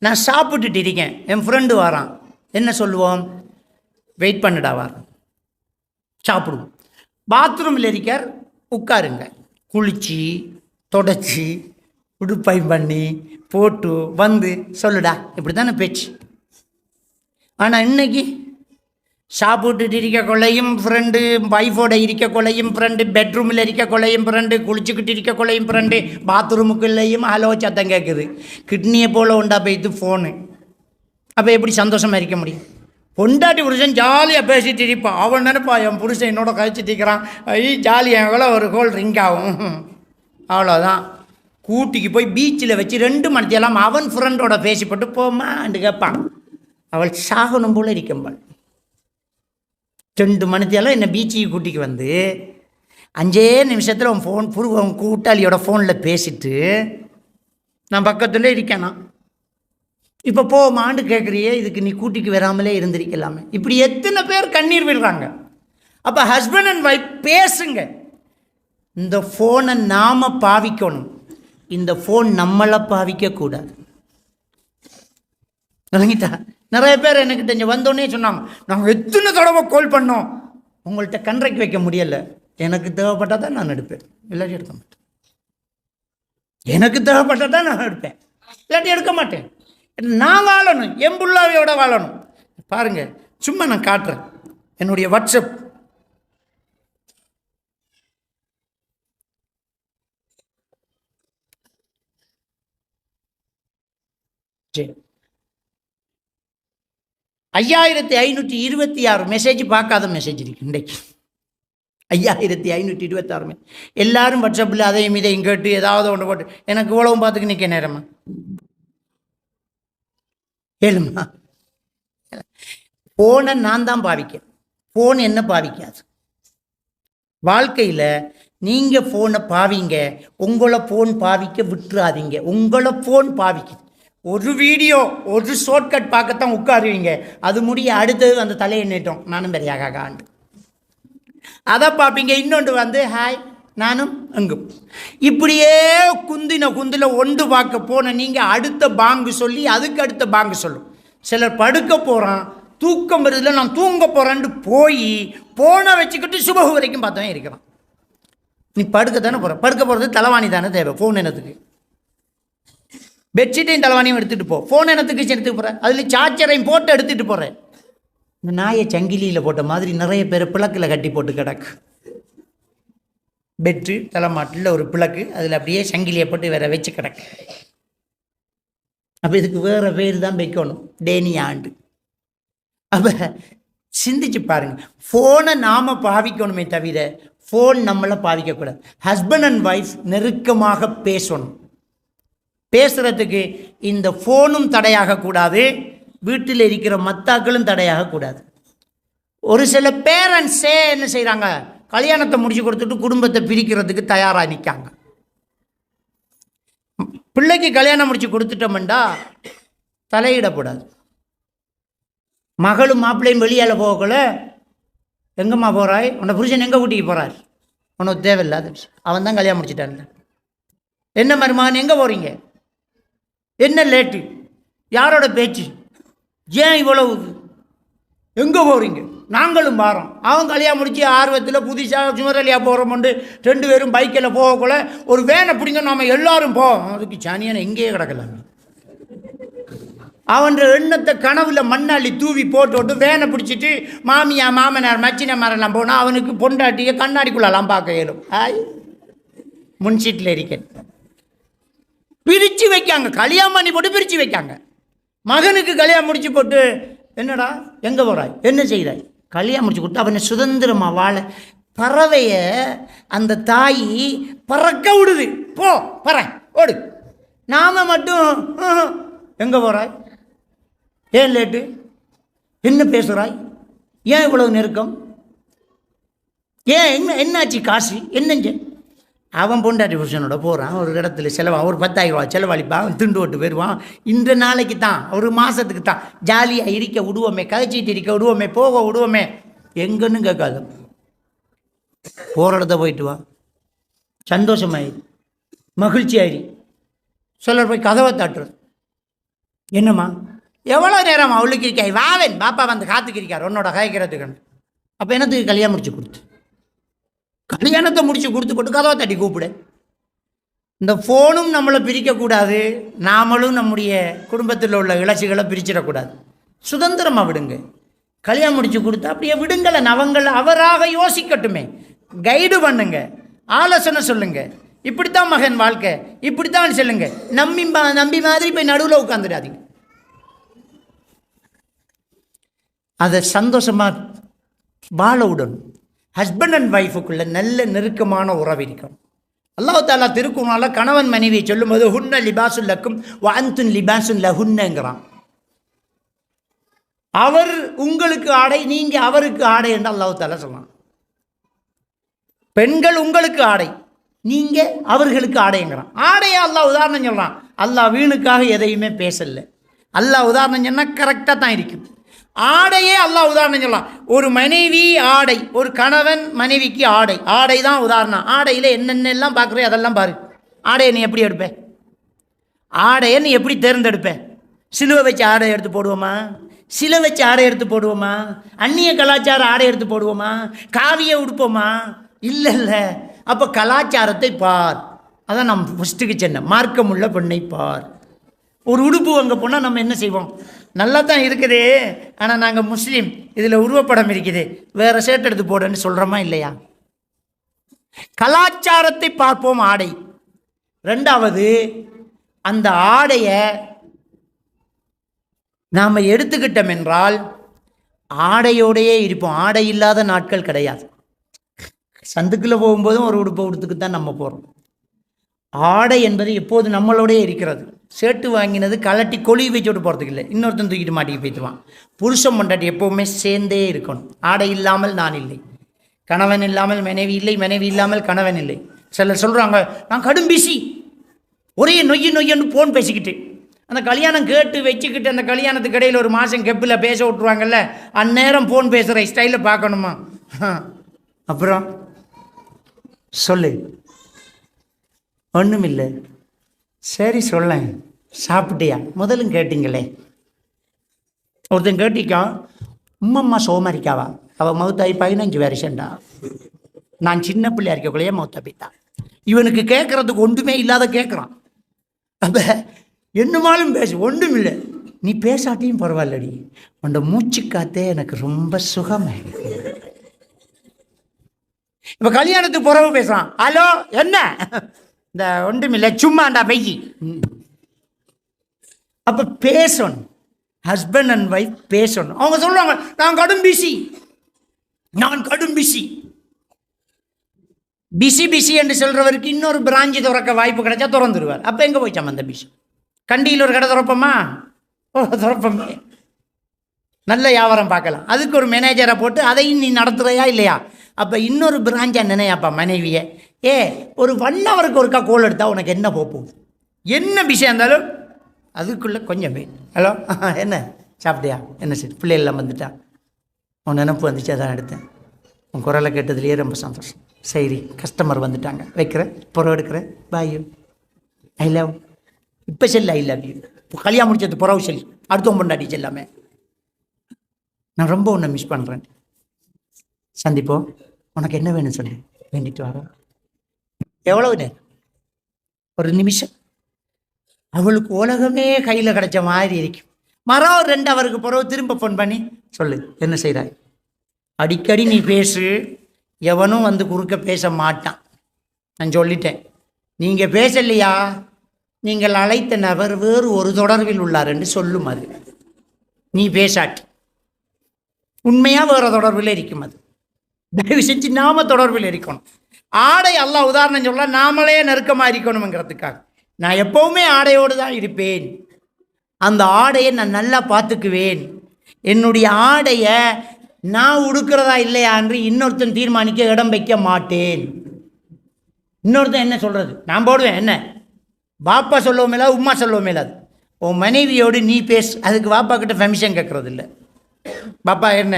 A: நான் சாப்பிட்டுட்டு இருக்கேன், என் ஃப்ரெண்டு வரான், என்ன சொல்லுவோம்? வெயிட் பண்ணிடாவார், சாப்பிடுவோம். பாத்ரூமில் இருக்கார், உட்காருங்க, குளிச்சு தொடச்சி உடுப்பை பண்ணி போட்டு வந்து சொல்லுடா, இப்படி தானே பேச்சு. ஆனால் இன்னைக்கு சாப்பிட்டுட்டு இருக்க கொள்ளையும் ஃப்ரெண்டு, வைஃபோட இருக்க கொள்ளையும் ஃப்ரெண்டு, பெட்ரூமில் இருக்க கொள்ளையும் ஃப்ரெண்டு, குளிச்சுக்கிட்டு இருக்க கொள்ளையும் ஃப்ரெண்டு, பாத்ரூமுக்குள்ளேயும் ஹலோ சத்தம் கேட்குது. கிட்னியை போல் உண்டா போய்த்து ஃபோனு. அப்போ எப்படி சந்தோஷமாக இருக்க முடியும்? பொண்டாட்டி புருஷன் ஜாலியாக பேசிட்டு இருப்பான். அவன் நினைப்பா, என் புருஷன் என்னோட கழிச்சிட்டு இருக்கிறான், ஜாலியாக கூட ஒரு கோல் ரிங் ஆகும். அவ்வளோதான். கூட்டிக்கு போய் பீச்சில் வச்சு 2 மணித்தெல்லாம் அவன் ஃப்ரெண்டோட பேசிப்பட்டு போமான்னு கேட்பான். அவள் சாகணும் போல் இருக்கம்பாள். 2 மணித்தெல்லாம் என்னை பீச்சுக்கு கூட்டிக்கு வந்து 5 நிமிஷத்தில் அவன் கூட்டாளியோட ஃபோனில் பேசிட்டு நான் பக்கத்தில் இருக்கேனா. இப்போ போமான்னு கேட்குறியே, இதுக்கு நீ கூட்டிக்கு வராமலே இருந்திருக்கலாமே. இப்படி எத்தனை பேர் கண்ணீர் விடுறாங்க. அப்போ ஹஸ்பண்ட் அண்ட் ஒய்ஃப் பேசுங்க. இந்த ஃபோனை நாம் பாவிக்கணும், இந்த ஃபோன் நம்மளை பாவிக்கக்கூடாது. விளங்கிட்டா? நிறைய பேர் என்கிட்ட இங்கே வந்தோடனே சொன்னாங்க, நாங்கள் எத்தனை தடவை கால் பண்ணோம், உங்கள்கிட்ட கண்ட்ராக்ட் வைக்க முடியலை. எனக்கு தேவைப்பட்டால் தான் நான் எடுப்பேன், இல்லாட்டி எடுக்க மாட்டேன். எனக்கு தேவைப்பட்டால் தான் நான் எடுப்பேன், இல்லாட்டி எடுக்க மாட்டேன். நான் வாழணும், என் புள்ளாவையோட வாழணும். பாருங்கள், சும்மா நான் காட்டுறேன். என்னுடைய வாட்ஸ்அப் சரி 5526 மெசேஜ், பார்க்காத மெசேஜ் இருக்கு இன்றைக்கு. 5526 எல்லாரும் வாட்ஸ்அப்பில் அதையும் இதையும் கேட்டு ஏதாவது ஒன்று போட்டு எனக்கு இவ்வளவும் பார்த்துக்கு நிற்க நேரமா ஏழுமா? ஃபோனை நான் தான் பாவிக்கிறேன், ஃபோன் என்ன பாவிக்காது. வாழ்க்கையில் நீங்கள் ஃபோனை பாவிங்க, உங்களை ஃபோன் பாவிக்க விட்டுறாதீங்க. உங்களை ஃபோன் பாவிக்குது. ஒரு வீடியோ, ஒரு ஷார்ட்கட் பார்க்கத்தான் உட்காருவீங்க. அது முடிய அடுத்தது அந்த தலையை நீட்டும், நானும் பெரியாக ஆண்டு அதை பார்ப்பீங்க. இன்னொன்று வந்து ஹாய் நானும் அங்கும். இப்படியே குந்தில ஒன்று பார்க்க போன நீங்கள் அடுத்த பாங்கு சொல்லி அதுக்கு அடுத்த பாங்கு சொல்லும். சிலர் படுக்க போகிறான், தூக்கம் வருதில்ல, நான் தூங்க போகிறேன்ட்டு போய் போனை வச்சுக்கிட்டு சுபகு வரைக்கும் பார்த்தவன் இருக்கிறான். நீ படுக்க தானே போகிற, படுக்க போகிறது தலைவாணி தானே தேவை. ஃபோன் என்னத்துக்கு? பெட்ஷீட்டையும் தலைவாணியும் எடுத்துகிட்டு போ. ஃபோன் என்னத்துக்கு எடுத்துட்டு போகிறேன்? அதில் சார்ஜரையும் போட்டு எடுத்துகிட்டு போகிறேன். இந்த நாயை சங்கிலியில் போட்ட மாதிரி நிறைய பேர் பிளக்கில் கட்டி போட்டு கிடக்கு. பெட்ரு தலைமாட்டில் ஒரு பிளக்கு, அதில் அப்படியே சங்கிலியை போட்டு வேற வச்சு கிடக்கு. அப்போ இதுக்கு வேறு பேர் தான் வைக்கணும், டேனியாண்டு. அப்போ சிந்திச்சு பாருங்க, ஃபோனை நாம் பாவிக்கணுமே தவிர ஃபோன் நம்மளை பாவிக்கக்கூடாது. ஹஸ்பண்ட் அண்ட் ஒய்ஃப் நெருக்கமாக பேசணும். பேசுகிறதுக்கு இந்த ஃபோனும் தடையாகக்கூடாது, வீட்டில் இருக்கிற மத்தாக்களும் தடையாகக்கூடாது. ஒரு சில பேரண்ட்ஸே என்ன செய்கிறாங்க, கல்யாணத்தை முடிச்சு கொடுத்துட்டு குடும்பத்தை பிரிக்கிறதுக்கு தயாராக நிற்காங்க. பிள்ளைக்கு கல்யாணம் முடிச்சு கொடுத்துட்டோம்டா தலையிடக்கூடாது. மகளும் மாப்பிள்ளையும் வெளியால் போகக்குள்ள எங்கம்மா போகிறாய், உன்னை புருஷன் எங்கே கூட்டிக்கு போகிறார், உனக்கு தேவையில்லாத விஷயம். அவன் தான் கல்யாணம் முடிச்சுட்டான்ல. என்ன மருமகன் எங்கே போகிறீங்க, என்ன லேட்டு, யாரோட பேச்சு, ஏன் இவ்வளவு, எங்கே போகிறீங்க, நாங்களும் வாரோம். அவன் கல்யாணம் முடிச்சு ஆர்வத்தில் புதுசாக சுமரலியாக போகிறோம்ண்டு 2 பேரும் பைக்கில் போகக்குள்ள ஒரு வேனை பிடிங்க, நாம் எல்லாரும் போவோம். அதுக்கு சானியான எங்கேயே கிடக்கலாங்க. அவன் எண்ணத்தை கனவுல மண்ணாளி தூவி போட்டு வேனை பிடிச்சிட்டு மாமியா மாமனார் மச்சினமாரெல்லாம் போனால் அவனுக்கு பொண்டாட்டியை கண்ணாடிக்குள்ளெல்லாம் பார்க்க இயலும். முன் சீட்டில் இருக்கேன். பிரித்து வைக்காங்க, கல்யாணம் பண்ணி போட்டு பிரித்து வைக்காங்க. மகனுக்கு கல்யாணம் முடிச்சு போட்டு என்னடா எங்கே போகிறாய், என்ன செய்கிறாய், கல்யாணம் முடிச்சு கொடுத்து அவனை சுதந்திரமாக வாழ. பறவைய அந்த தாய் பறக்க விடுது, போ பற ஓடு. நாம மட்டும் எங்கே போகிறாய், ஏன் லேட்டு, என்ன பேசுகிறாய், ஏன் இவ்வளவு நெருக்கம், ஏன் என்னாச்சு, காசு என்னஞ்ச. அவன் பொண்டாட்டி புருஷனோட போகிறான், ஒரு இடத்துல செலவாக ஒரு 10,000 ரூபா செலவழிப்பான், அவன் திண்டு ஓட்டு போயிடுவான். இந்த நாளைக்கு தான், ஒரு மாதத்துக்கு தான் ஜாலியாக இருக்க விடுவோமே, கதைச்சிட்டு இருக்க விடுவோமே, போக விடுவோமே, எங்கன்னு கேட்காது. போகிற இடத்த போயிட்டு வா, சந்தோஷமாயிரு, மகிழ்ச்சி ஆயிரு. சிலர் போய் கதவை தட்டுறது, என்னம்மா எவ்வளோ நேரம் அவளுக்கு இருக்காய் வாவன் பாப்பா வந்து காத்துக்கிருக்கார் உன்னோட காய்க்கிறதுக்கு. அப்போ என்னத்துக்கு கல்யாணம் முடிச்சு கொடுத்து, கல்யாணத்தை முடிச்சு கொடுத்து போட்டு கதவை தட்டி கூப்பிடு. இந்த ஃபோனும் நம்மளை பிரிக்கக்கூடாது, நாமளும் நம்முடைய குடும்பத்தில் உள்ள இலட்சிகளை பிரிச்சிடக்கூடாது. சுதந்திரமாக விடுங்க. கல்யாணம் முடிச்சு கொடுத்தா அப்படியே விடுங்கள, நவங்கள் அவராக யோசிக்கட்டுமே. கைடு பண்ணுங்க, ஆலோசனை சொல்லுங்க. இப்படித்தான் மகன் வாழ்க்கை, இப்படித்தான் சொல்லுங்க. நம்பி மாதிரி போய் நடுவில் உட்காந்துடாதீங்க. அதை சந்தோஷமாக வாழ விடணும். ஹஸ்பண்ட் அண்ட் ஒய்ஃபுக்குள்ள நல்ல நெருக்கமான உறவு இருக்கணும். அல்லாஹ் தஆலா திருக்குர்ஆன்ல கணவன் மனைவியை சொல்லும்போது ஹுன்ன லிபாசுல் லக்கும் வ அன்தும் லிபாசுன் லஹுன்னங்கிறான். அவர் உங்களுக்கு ஆடை, நீங்க அவருக்கு ஆடை என்று அல்லாஹ் தஆலா சொல்றான். பெண்கள் உங்களுக்கு ஆடை, நீங்க அவர்களுக்கு ஆடைங்கிறான். ஆடையை அல்லாஹ் உதாரணம் சொல்றான். அல்லாஹ் வீணுக்காக எதையுமே பேசல. அல்லாஹ் உதாரணம் சொன்னா கரெக்டாக தான் இருக்கும். ஆடையே அல்லாஹ் உதாரணம் சொல்லலாம். ஒரு மனைவி ஆடை, ஒரு கணவன் மனைவிக்கு ஆடை. ஆடை தான் உதாரணம். ஆடையில் என்னென்னலாம் பார்க்குறேன் அதெல்லாம் பாரு. ஆடையை நீ எப்படி எடுப்ப? ஆடையை நீ எப்படி தேர்ந்தெடுப்ப? சிலுவை வச்சு ஆடை எடுத்து போடுவோமா? சிலை வச்சு ஆடை எடுத்து போடுவோமா? அந்நிய கலாச்சார ஆடை எடுத்து போடுவோமா? காவியை உடுப்போமா? இல்லை இல்லை. அப்போ கலாச்சாரத்தை பார். அதான் நம்ம ஃபஸ்ட்டுக்கு சொன்னேன், மார்க்கமுள்ள பெண்ணை பார். ஒரு உடுப்பு அங்கே போனால் நம்ம என்ன செய்வோம்? நல்லா தான் இருக்குது, ஆனால் நாங்கள் முஸ்லீம், இதில் உருவப்படம் இருக்குது, வேறு ஷர்ட் எடுத்து போடுன்னு சொல்கிறோமா இல்லையா? கலாச்சாரத்தை பார்ப்போம். ஆடை. ரெண்டாவது, அந்த ஆடையை நாம் எடுத்துக்கிட்டோம் என்றால் ஆடையோடையே இருப்போம். ஆடை இல்லாத நாட்கள் கிடையாது. சந்துக்குள்ளே போகும்போதும் ஒரு உடுப்பை உடுத்துக்கு தான் நம்ம போகிறோம். ஆடை என்பது எப்போது நம்மளோடய இருக்கிறது. ஷர்ட்டு வாங்கினது கலட்டி கொழி வச்சுட்டு போகிறதுக்கு இல்லை, இன்னொருத்தன் தூக்கிட்டு மாட்டிக்கு போய்த்துவான். புருஷன் பொண்டாட்டி எப்போவுமே சேர்ந்தே இருக்கணும். ஆடை இல்லாமல் நான் இல்லை, கணவன் இல்லாமல் மனைவி இல்லை, மனைவி இல்லாமல் கணவன் இல்லை. சிலர் சொல்கிறாங்க, நான் கடும் பிஸி, ஒரே நொய்யன்னு ஃபோன் பேசிக்கிட்டு. அந்த கல்யாணம் கேட்டு வச்சுக்கிட்டு அந்த கல்யாணத்துக்கு இடையில் ஒரு மாதம் கெப்பில் பேச விட்ருவாங்கல்ல, அந்நேரம் ஃபோன் பேசுகிற ஸ்டைலில் பார்க்கணுமா? அப்புறம் சொல்லு. ஒன்றும் இல்லை. சரி சொல்லேன், சாப்பிட்டியா? முதலும் கேட்டிங்களே. ஒருத்தன் கேட்டிக்கான், உம்மம்மா சோமாரிக்காவா? அவள் மௌத்தாயி 15 வருஷம்டா. நான் சின்ன பிள்ளையா இருக்கக்குள்ளேயே மௌத்தா போய்த்தான். இவனுக்கு கேட்குறதுக்கு ஒன்றுமே இல்லாத கேட்குறான். அப்போ என்னமாலும் பேசு, ஒன்றும் இல்லை. நீ பேசாட்டியும் பரவாயில்லடி, உன்னோட மூச்சு காத்தே எனக்கு ரொம்ப சுகமே. இப்போ கல்யாணத்துக்கு புறவு பேசுகிறான். ஹலோ என்ன? இந்த ஒன்றுமில்லை, சும்மாண்டா பையி. அப்போ பேசணும். ஹஸ்பண்ட் அண்ட் ஒய்ஃப் பேசணும். அவங்க சொல்லுவாங்க, நான் கடும் பிஸி, நான் கடும் பிஸி. பிஸி என்று சொல்கிறவருக்கு இன்னொரு பிராஞ்சி திறக்க வாய்ப்பு கிடைச்சா திறந்துடுவார். அப்போ எங்கே போய்ச்சாம அந்த பிஸி? கண்டியில் ஒரு கடை திறப்போமா? திறப்போமே. நல்ல வியாபாரம் பார்க்கலாம். அதுக்கு ஒரு மேனேஜரை போட்டு அதையும் நீ நடத்துகிறையா இல்லையா? அப்போ இன்னொரு பிராஞ்சாக நினையாப்பா மனைவியை. ஒரு 1 ஹவருக்கு ஒருக்கா கோல் எடுத்தால் உனக்கு என்ன போகுது? என்ன விஷயம் இருந்தாலும் அதுக்குள்ளே கொஞ்சம் வெயிட். ஹலோ என்ன சாப்பிட்டியா? என்ன சரி, பிள்ளைகள்லாம் வந்துட்டா? உன் நினப்பு வந்துச்சு, அதான் எடுத்தேன். உன் குரலை கேட்டதுலேயே ரொம்ப சந்தோஷம். சரி, கஸ்டமர் வந்துட்டாங்க, வைக்கிறேன், புறவு எடுக்கிறேன், பாய், ஐ லவ். இப்போ செல்ல ஐ லவ் யூ. இப்போ கல்யாணம் முடிச்சது புறவு செல், அடுத்தவன் பொண்டாட்டி செல்லாமே. நான் ரொம்ப உன்னை மிஸ் பண்ணுறேன். சந்திப்போம். உனக்கு என்ன வேணும் சொல்லு, வேண்டிட்டு வரோம். எவ்வளவு நேரம்? ஒரு நிமிஷம். அவளுக்கு உலகமே கையில் கிடைச்ச மாதிரி இருக்கும். மரம் 2 ஹவருக்கு பிறகு திரும்ப ஃபோன் பண்ணி சொல்லு, என்ன செய்கிறாய்? அடிக்கடி நீ பேசு, எவனும் வந்து குறுக்க பேச மாட்டான். நான் சொல்லிட்டேன். நீங்கள் பேசலையா, நீங்கள் அழைத்த நபர் வேறு ஒரு தொடர்பில் உள்ளார் என்று சொல்லும். அது நீ பேசாட்டி உண்மையாக வேறு தொடர்பில் இருக்கும். அது தயவு செஞ்சு நாம தொடர்பில் இருக்கணும். ஆடை அல்லாஹ் உதாரணம் சொல்ல, நாமளே நெருக்கமாக இருக்கணுங்கிறதுக்காக. நான் எப்போவுமே ஆடையோடு தான் இருப்பேன். அந்த ஆடையை நான் நல்லா பார்த்துக்குவேன். என்னுடைய ஆடையை நான் உடுக்கிறதா இல்லையா என்று இன்னொருத்தன் தீர்மானிக்க இடம் வைக்க மாட்டேன். இன்னொருத்தன் என்ன சொல்கிறது, நான் போடுவேன். என்ன பாப்பா சொல்லவும் இல்லாது, உம்மா சொல்லவும் இல்லாது. உன் மனைவியோடு நீ பேசு. அதுக்கு பாப்பா கிட்ட பெர்மிஷன் கேட்குறது இல்லை. பாப்பா என்ன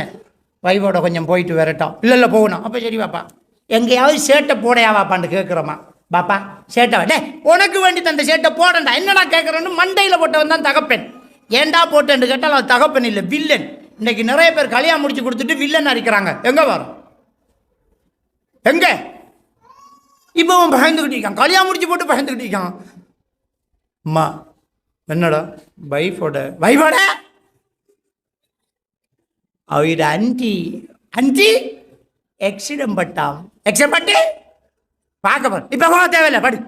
A: வைஃபோட கொஞ்சம் போயிட்டு வரட்டும். இல்லை போகணும். அப்போ சரி பாப்பா, எங்கேயாவது சேட்டை போடையா வாப்பான்னு கேட்குறோமா? பாப்பா சேட்டை டே உனக்கு வேண்டி தந்த சேட்டை போடண்டா, என்னடா கேட்குறேன்னு மண்டையில் போட்டவன் தான் தகப்பேன். ஏண்டா போட்டேன்னு கேட்டால் அது தகப்பன் இல்லை, வில்லன். இன்னைக்கு நிறைய பேர் கல்யாணம் முடிச்சு கொடுத்துட்டு வில்லன் அடிக்கிறாங்க. எங்கே வரும்? எங்கே? இப்போ அவன் பயந்துக்கிட்டு இருக்கான், கல்யாணம் முடிச்சு போட்டு பயந்துக்கிட்டு இருக்கான். அம்மா என்னடா வைஃபோட அவட அஞ்சி எக்ஸிடம் பட்டான். பட்டு பார்க்க போற இப்போ போக தேவையில்லை, படு.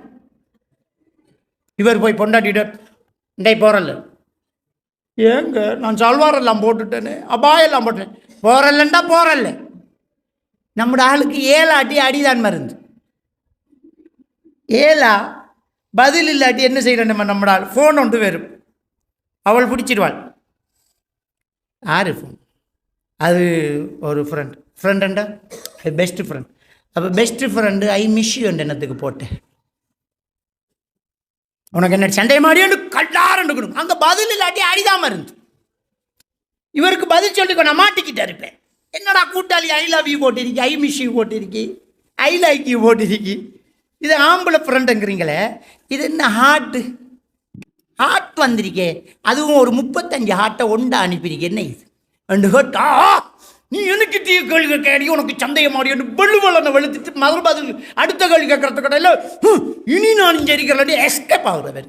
A: இவர் போய் பொண்டாட்டிட்டு இண்டை போறல, ஏங்க நான் சல்வாரெல்லாம் போட்டுட்டேன்னு, அபாயெல்லாம் போட்டேன். போறல்லண்டா போறல்ல. நம்முடைய ஆளுக்கு ஏழாட்டி அடிதான் மருந்து. ஏலா பதில் இல்லாட்டி என்ன செய்யறேன்? நம்மட ஆள் ஃபோன் ஒன்று வரும், அவள் பிடிச்சிடுவாள். யாரு ஃபோன்? அது ஒரு ஃப்ரெண்டுண்டா, அது பெஸ்ட் ஃப்ரெண்ட். அப்போ best friend I miss you என்னத்துக்கு போட்டேன், உனக்கு என்ன சண்டை மாடியோன்னு கல்லாரண்டு கொடுக்கும். அங்கே பதில் இல்லாட்டி அடிதான் மருந்து. இவருக்கு பதில் சொல்லிக்கோ, நான் மாட்டிக்கிட்டே இருப்பேன். என்னடா கூட்டாளி ஐ லவ் யூ போட்டிருக்கி, ஐ மிஸ் யூ போட்டிருக்கி, ஐ லைக் யூ போட்டிருக்கி. இது ஆம்பளை ஃப்ரெண்டுங்கிறீங்களே, இது என்ன ஹார்ட் வந்திருக்கே. அதுவும் ஒரு 35 ஹார்ட்டை ஒண்டா அனுப்பியிருக்கேன். என்ன இது ரெண்டு ஹார்ட்டா? நீ எனக்கு தீய கேள்வி கேடி, உனக்கு சந்தேகம் மாடி வெள்ளுவலனை வெளுத்துட்டு மதுரை பதில் அடுத்த கேள்வி கேட்கறது கடையில் இனி நான் சரிக்கிறேன் எஸ்கேப் ஆகுறவர்.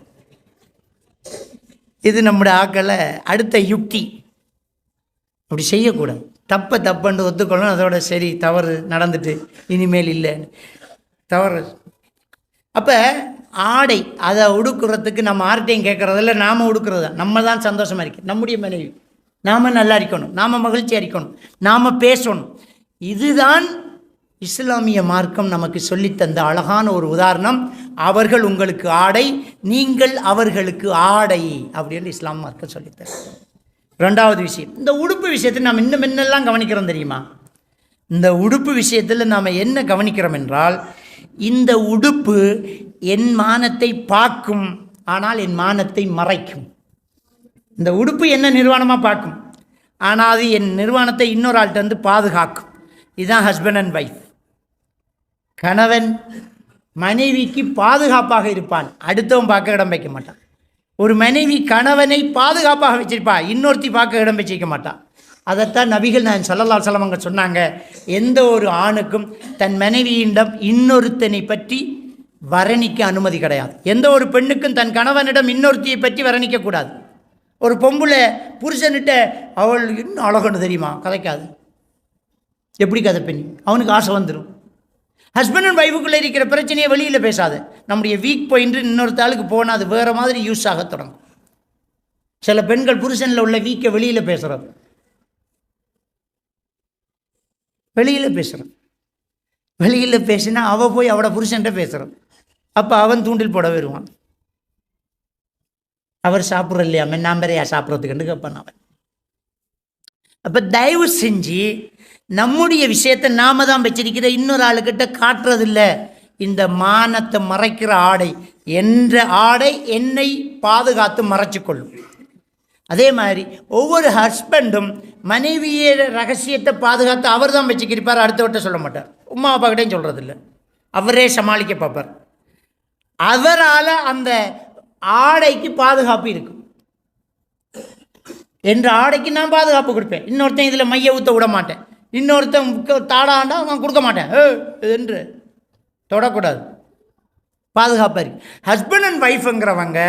A: இது நம்முடைய ஆக்களை அடுத்த யுக்தி. அப்படி செய்யக்கூடாது. தப்புன்னு ஒத்துக்கொள்ளணும். அதோட சரி தவறு நடந்துட்டு இனிமேல் இல்லை தவறு. அப்போ ஆடை அதை உடுக்கிறதுக்கு நம்ம ஆர்ட்டையும் கேட்குறதில்ல, நாம் உடுக்கிறது தான். நம்ம தான் சந்தோஷமாக இருக்கணும், நம்முடைய மனைவி நாம் நல்லா இருக்கணும், நாம் மகிழ்ச்சியாக இருக்கணும், நாம் பேசணும். இதுதான் இஸ்லாமிய மார்க்கம் நமக்கு சொல்லித்தந்த அழகான ஒரு உதாரணம். அவர்கள் உங்களுக்கு ஆடை, நீங்கள் அவர்களுக்கு ஆடை அப்படின்னு இஸ்லாம் மார்க்கம் சொல்லித்தர. ரெண்டாவது விஷயம், இந்த உடுப்பு விஷயத்தில் நாம் இன்னும் என்னெல்லாம் கவனிக்கிறோம் தெரியுமா? இந்த உடுப்பு விஷயத்தில் நாம் என்ன கவனிக்கிறோம் என்றால், இந்த உடுப்பு என் மானத்தை பார்க்கும், ஆனால் என் மானத்தை மறைக்கும். இந்த உடுப்பு என்ன நிர்வாணமாக பார்க்கும், ஆனால் அது என் நிர்வாணத்தை இன்னொரு ஆள்கிட்ட வந்து பாதுகாக்கும். இதுதான் ஹஸ்பண்ட் அண்ட் ஒய்ஃப். கணவன் மனைவிக்கு பாதுகாப்பாக இருப்பான், அடுத்தவன் பார்க்க இடம் வைக்க மாட்டான். ஒரு மனைவி கணவனை பாதுகாப்பாக வச்சிருப்பா, இன்னொருத்தி பார்க்க இடம் வச்சிருக்க மாட்டான். அதைத்தான் நபிகள் நான் ஸல்லல்லாஹு அலைஹி வஸல்லம் அவங்க சொன்னாங்க, எந்த ஒரு ஆணுக்கும் தன் மனைவியிடம் இன்னொருத்தனை பற்றி வர்ணிக்க அனுமதி கிடையாது. எந்த ஒரு பெண்ணுக்கும் தன் கணவனிடம் இன்னொருத்தியை பற்றி வர்ணிக்கக்கூடாது. ஒரு பொம்பளை புருஷன்கிட்ட அவள் இன்னும் அழகுன்னு தெரியுமா கதைக்காது. எப்படி கதை பெண்ணி? அவனுக்கு ஆசை வந்துடும். ஹஸ்பண்ட் அண்ட் ஒய்ஃபுக்குள்ளே இருக்கிற பிரச்சனையை வெளியில் பேசாது. நம்முடைய வீக் பாயிண்ட் இன்னொருத்தாளுக்கு போனால் அது வேறு மாதிரி யூஸ் ஆக தொடங்கும். சில பெண்கள் புருஷனில் உள்ள வீக்கை வெளியில் பேசுகிறது, வெளியில் பேசினா அவள் போய் அவட புருஷன்ட்ட பேசுகிறான். அப்போ அவன் தூண்டில் போட வருவான். அவர் சாப்பிட்ற இல்லையாமே, நான் பெறையா சாப்பிட்றதுக்குன்னு கேட்பான் அவன். அப்போ தயவு செஞ்சு நம்முடைய விஷயத்தை நாம தான் வச்சிருக்கிற, இன்னொரு ஆளுக்கிட்ட காட்டுறதில்லை. இந்த மானத்தை மறைக்கிற ஆடை என்ற ஆடை என்னை பாதுகாத்து மறைச்சு கொள்ளும். அதே மாதிரி ஒவ்வொரு ஹஸ்பண்டும் மனைவிய ரகசியத்தை பாதுகாத்து அவர் தான் வச்சுக்கிருப்பார், அடுத்தவர்கிட்ட சொல்ல மாட்டார். உமா அப்பா கிட்டேயும் சொல்கிறதில்ல, அவரே சமாளிக்க பார்ப்பார். அவரால் அந்த ஆடைக்கு பாதுகாப்பு இருக்கும். என்ற ஆடைக்கு நான் பாதுகாப்பு கொடுப்பேன். இன்னொருத்தன் இதில் மைய ஊற்ற விட மாட்டேன், இன்னொருத்தன் தாடாண்டா நான் கொடுக்க மாட்டேன் என்று தொடக்கூடாது. பாதுகாப்பாக இருக்கு. ஹஸ்பண்ட் அண்ட் ஒய்ஃபுங்கிறவங்க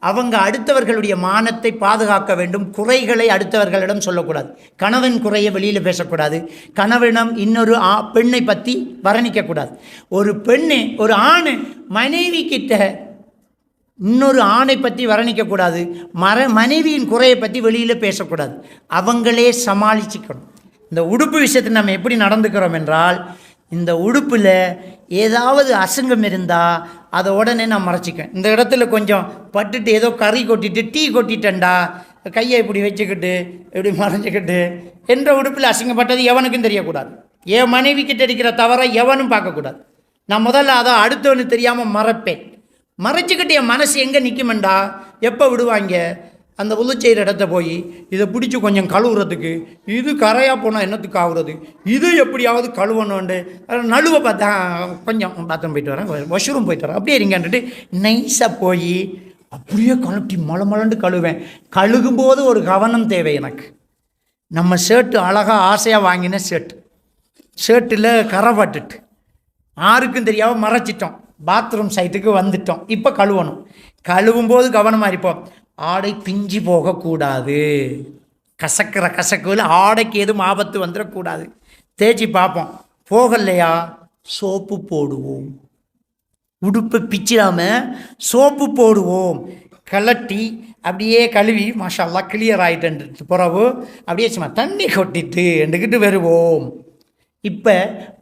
A: அவங்க அடுத்தவர்களுடைய மானத்தை பாதுகாக்க வேண்டும். குறைகளை அடுத்தவர்களிடம் சொல்லக்கூடாது. கணவன் குறையை வெளியில் பேசக்கூடாது. கணவனிடம் இன்னொரு பெண்ணை பற்றி வர்ணிக்கக்கூடாது. ஒரு ஆண் மனைவி கிட்ட இன்னொரு ஆணை பற்றி வர்ணிக்கக்கூடாது. மனைவியின் குறையை பற்றி வெளியில் பேசக்கூடாது. அவங்களே சமாளிச்சுக்கணும். இந்த உடுப்பு விஷயத்தில் நம்ம எப்படி நடந்துக்கிறோம் என்றால், இந்த உடுப்பில் ஏதாவது அசிங்கம் இருந்தால் அதை உடனே நான் மறைச்சிக்கேன். இந்த இடத்துல கொஞ்சம் பட்டுட்டு ஏதோ கறி கொட்டிட்டு டீ கொட்டிட்டேன்டா, கையை இப்படி வச்சுக்கிட்டு இப்படி மறைஞ்சிக்கிட்டு என்ற உடுப்பில் அசிங்கப்பட்டது எவனுக்கும் தெரியக்கூடாது. என் மனைவி கிட்ட இருக்கிற தவறை எவனும் பார்க்கக்கூடாது. நான் முதல்ல அதை அடுத்தவனு தெரியாமல் மறைப்பேன். மறைச்சிக்கிட்டு என் மனசு எங்கே நிற்குமெண்டா, எப்போ விடுவாங்க அந்த உளுச்செய்கிற இடத்த போய் இதை பிடிச்சி கொஞ்சம் கழுவுறதுக்கு, இது கரையாக போனால் என்னத்துக்கு ஆகுறது, இது எப்படியாவது கழுவணுண்டு நழுவை பார்த்தா கொஞ்சம் பாத்ரூம் போயிட்டு வரேன், வாஷ்ரூம் போயிட்டு வரேன், அப்படியே இருங்கன்ட்டு நைஸாக போய் அப்படியே கழட்டி மலமலண்டு கழுவேன். கழுகும்போது ஒரு கவனம் தேவை எனக்கு. நம்ம ஷர்ட்டு அழகாக ஆசையாக வாங்கின ஷர்ட்டில் கரை பட்டுட்டு யாருக்கும் தெரியாமல் மறைச்சிட்டோம். பாத்ரூம் சைட்டுக்கு வந்துட்டோம். இப்போ கழுவணும். கழுவும்போது கவனமாக இருப்போம். ஆடை பிஞ்சு போகக்கூடாது. கசக்குல ஆடைக்கு எதுவும் ஆபத்து வந்துடக்கூடாது. தேய்ச்சி பார்ப்போம். போகலையா சோப்பு போடுவோம். உடுப்பை பிச்சிடாமல் சோப்பு போடுவோம். கலட்டி அப்படியே கழுவி மாஷா அல்லாஹ் கிளியர் ஆகிட்டு பிறகு அப்படியே சும்மா தண்ணி கொட்டிட்டு எண்டுக்கிட்டு வருவோம். இப்போ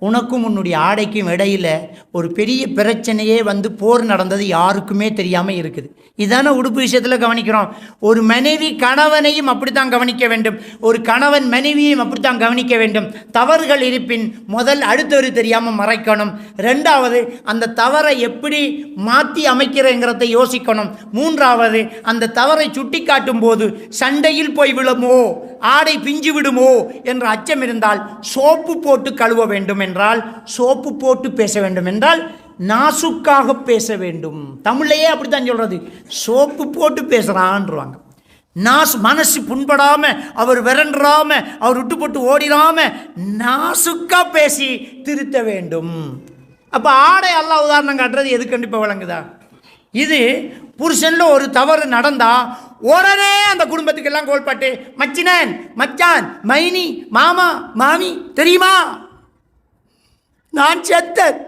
A: உனக்கும் உன்னுடைய ஆடைக்கும் இடையில் ஒரு பெரிய பிரச்சனையே வந்து போர் நடந்தது யாருக்குமே தெரியாமல் இருக்குது. இதான உடுப்பு விஷயத்தில் கவனிக்கிறோம். ஒரு மனைவி கணவனையும் அப்படித்தான் கவனிக்க வேண்டும். ஒரு கணவன் மனைவியையும் அப்படித்தான் கவனிக்க வேண்டும். தவறுகள் இருப்பின் முதல் அடுத்தவரு தெரியாமல் மறைக்கணும். ரெண்டாவது அந்த தவறை எப்படி மாற்றி அமைக்கிறேங்கிறத யோசிக்கணும். மூன்றாவது அந்த தவறை சுட்டி காட்டும் போது சண்டையில் போய் விழுமோ ஆடை பிஞ்சு விடுமோ என்ற அச்சம் இருந்தால் சோப்பு போட்டு கழுவ வேண்டும் என்றால் சோப்பு போட்டு பேச வேண்டும் என்றால் நாசுக்காக பேச வேண்டும். தமிழையே அப்படித்தான் சொல்றது. சோப்பு போட்டு பேசுறான்றாங்க. மனசு புண்படாம அவர் விரண்டாம அவர் விட்டு போட்டு ஓடிடாம நாசுக்கா பேசி திருத்த வேண்டும். அப்ப ஆடை அல்லாஹ் உதாரணம் காட்டுறது எது கண்டிப்பா விளங்குதா? இது புருஷன்ல ஒரு தவறு நடந்தா உடனே அந்த குடும்பத்துக்கெல்லாம் கோல்பாட்டு மச்சினன் மச்சான் மைனி மாமா மாமி தெரியுமா நான் செத்தன்,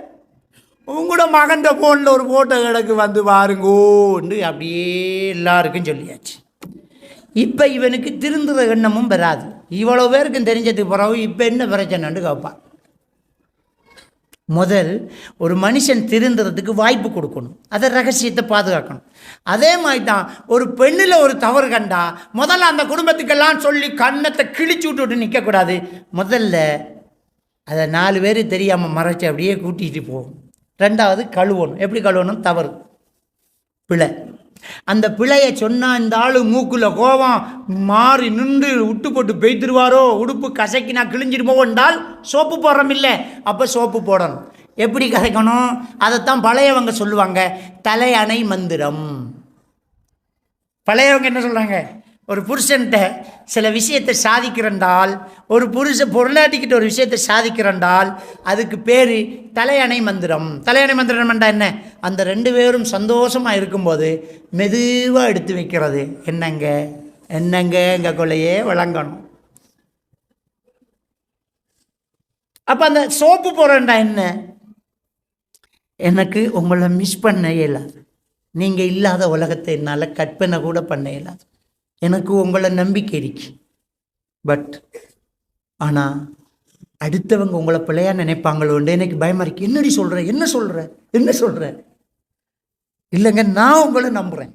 A: உங்களோட மகன் போன்ல ஒரு போட்டோ கிடக்கு வந்து பாருங்கோன்னு அப்படியே எல்லாருக்கும் சொல்லியாச்சு. இப்போ இவனுக்கு திருந்துற எண்ணமும் வராது. இவ்வளோ பேருக்கும் தெரிஞ்சதுக்கு பிறகு இப்போ என்ன பிரச்சனைன்னு கேட்பான். முதல் ஒரு மனுஷன் திருந்துறதுக்கு வாய்ப்பு கொடுக்கணும். அதை ரகசியத்தை பாதுகாக்கணும். அதே மாதிரி தான் ஒரு பெண்ணில் ஒரு தவறு கண்டா முதல்ல அந்த குடும்பத்துக்கெல்லாம் சொல்லி கண்ணத்தை கிழிச்சு விட்டுட்டு நிற்கக்கூடாது. முதல்ல அதை 4 பேர் தெரியாமல் மறைச்சி அப்படியே கூட்டிகிட்டு போகும். ரெண்டாவது கழுவணும். எப்படி கழுவணும்? தவறு பிழை. அந்த பிழையை சொன்னால் இந்த ஆள் மூக்குல கோபம் மாறி நின்று விட்டு போட்டு பெய்திருவாரோ, உடுப்பு கசக்கினா கிழிஞ்சிருமோ என்றால் சோப்பு போடுறோம் இல்லை, அப்போ சோப்பு போடணும். எப்படி கசக்கணும்? அதைத்தான் பழையவங்க சொல்லுவாங்க, தலையணை மந்திரம். பழையவங்க என்ன சொல்கிறாங்க? ஒரு புருஷன்கிட்ட சில விஷயத்தை சாதிக்கிறண்டால், ஒரு பொருளாட்டிக்கிட்ட ஒரு விஷயத்தை சாதிக்கிறண்டால் அதுக்கு பேர் தலையணை மந்திரம். தலையணை மந்திரம் என்ன? அந்த 2 பேரும் சந்தோஷமாக இருக்கும்போது மெதுவாக எடுத்து வைக்கிறது. என்னங்க எங்கள் கொள்ளையே விளங்கணும். அப்போ அந்த சோப்பு போடுறேன்டா என்ன? எனக்கு உங்களை மிஸ் பண்ண இயலாது. நீங்கள் இல்லாத உலகத்தை என்னால் கற்பனை கூட பண்ண இயலாது. எனக்கு உங்களை நம்பிக்கை இருக்கு. பட் ஆனால் அடுத்தவங்க உங்களை பிள்ளையா நினைப்பாங்களோண்டு எனக்கு பயமாக இருக்கு. என்னடி என்ன சொல்கிற? இல்லைங்க, நான் உங்களை நம்புகிறேன்.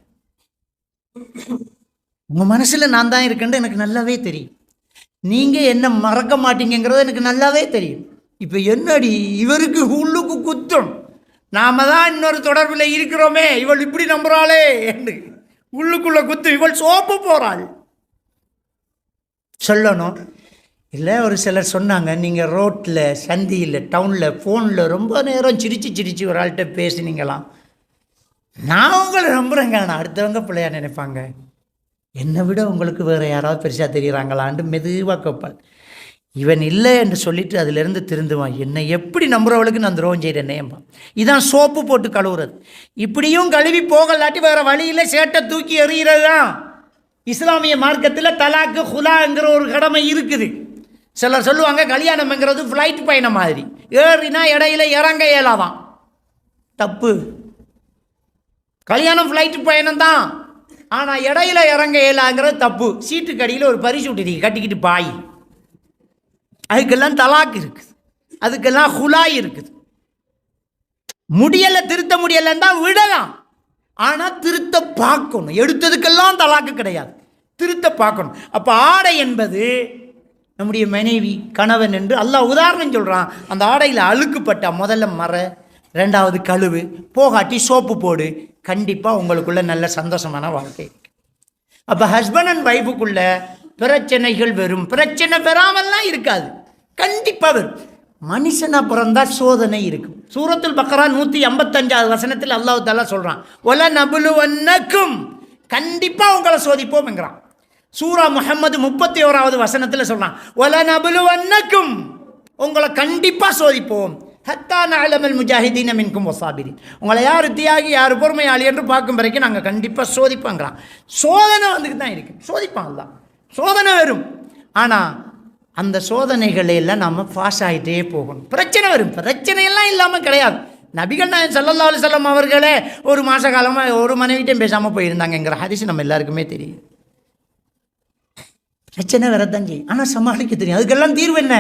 A: உங்கள் மனசில் நான் தான் இருக்கேன்னு எனக்கு நல்லாவே தெரியும். நீங்கள் என்ன மறக்க மாட்டீங்கிறது எனக்கு நல்லாவே தெரியும். இப்போ என்னடி இவருக்கு உள்ளுக்கு குத்தம், நாம தான் இன்னொரு தொடர்பில் இருக்கிறோமே, இவள் இப்படி நம்புகிறாளே என்று உள்ளுக்குள்ள குத்து. இவள் சோப்பு போறாள் சொல்லணும். இல்லை, ஒரு சிலர் சொன்னாங்க, நீங்கள் ரோட்டில் சந்தியில் டவுனில் ஃபோனில் ரொம்ப நேரம் சிரித்து ஒரு ஆள்கிட்ட பேசுனீங்களாம். நான் உங்களை நம்புகிறேங்க, ஆனால் அடுத்தவங்க பிள்ளையா நினைப்பாங்க. என்னை விட உங்களுக்கு வேறு யாராவது பெருசாக தெரிகிறாங்களான்ட்டு மெதுவாக கேட்பாள். இவன் இல்லை என்று சொல்லிட்டு அதிலிருந்து திருந்துவான். என்னை எப்படி நம்புறவளுக்கு நான் துரோகம் செய்கிறேன்னேம்மா. இதான் சோப்பு போட்டு கழுவுறது. இப்படியும் கழுவி போகலாட்டி வேறு வழியில் சேட்டை தூக்கி எறிகிறது தான். இஸ்லாமிய மார்க்கத்தில் தலாக்கு ஹுலாங்கிற ஒரு கடமை இருக்குது. சிலர் சொல்லுவாங்க கல்யாணம்ங்கிறது ஃப்ளைட் பயணம் மாதிரி, ஏறினா இடையில இறங்க இயலாதான். தப்பு. கல்யாணம் ஃப்ளைட் பயணம் தான், ஆனால் இடையில இறங்க இயலாங்கிறது தப்பு. சீட்டுக்கு அடியில் ஒரு பரிசு விட்டு கட்டிக்கிட்டு பாய், அதுக்கெல்லாம் தலாக் இருக்குது, அதுக்கெல்லாம் ஹுலாய் இருக்குது. முடியலை, திருத்த முடியலைன்னா விடலாம், ஆனால் திருத்த பார்க்கணும். எடுத்ததுக்கெல்லாம் தலாக்கு கிடையாது, திருத்த பார்க்கணும். அப்போ ஆடை என்பது நம்முடைய மனைவி கணவன் என்று அல்லாஹ் உதாரணம் சொல்கிறான். அந்த ஆடையில் அழுக்குப்பட்டா முதல்ல மற, ரெண்டாவது கழுவு, போகாட்டி சோப்பு போடு. கண்டிப்பாக உங்களுக்குள்ள நல்ல சந்தோஷமான வாழ்க்கை. அப்போ ஹஸ்பண்ட் அண்ட் ஒய்ஃபுக்குள்ள பிரச்சனைகள் வரும். பிரச்சனை பெறாமல்லாம் இருக்காது, கண்டிப்பாக வரும். மனுஷனா பிறந்தா சோதனை இருக்கும். சூரத்துல் பக்ரா 155வது வசனத்தில் அல்லாஹ் தஆலா சொல்றான், ஒல நபுலுவன்னக்கும், கண்டிப்பாக உங்களை சோதிப்போம் என்கிறான். சூரா முஹம்மது 31வது வசனத்தில் சொல்றான், ஒல நபுலுவன்னக்கும், உங்களை கண்டிப்பாக சோதிப்போம். ஹத்தா நஅலமல் முஜாஹிதீன மின்கும் வஸாபிரின், உங்களை யார் தியாகி யார் பொறுமையாளி என்று பார்க்கும் வரைக்கும் நாங்கள் கண்டிப்பாக சோதிப்போங்கிறான். சோதனை வந்துட்டு தான் இருக்கு, சோதிப்பான் அல்லாஹ், சோதனை வரும். ஆனால் அந்த சோதனைகளை எல்லாம் நம்ம பாஸ் ஆகிட்டே போகணும். பிரச்சனை வரும், பிரச்சனையெல்லாம் இல்லாமல் கிடையாது. நபிகள் நாயகம் ஸல்லல்லாஹு அலைஹி வஸல்லம் அவர்களே ஒரு மாத காலமாக ஒரு மனைவிட்டையும் பேசாமல் போயிருந்தாங்கங்கிற ஹதீஸ் நம்ம எல்லாருக்குமே தெரியும். பிரச்சனை வரத்தான் செய்யும், ஆனால் சமாளிக்க தெரியும். அதுக்கெல்லாம் தீர்வு என்ன?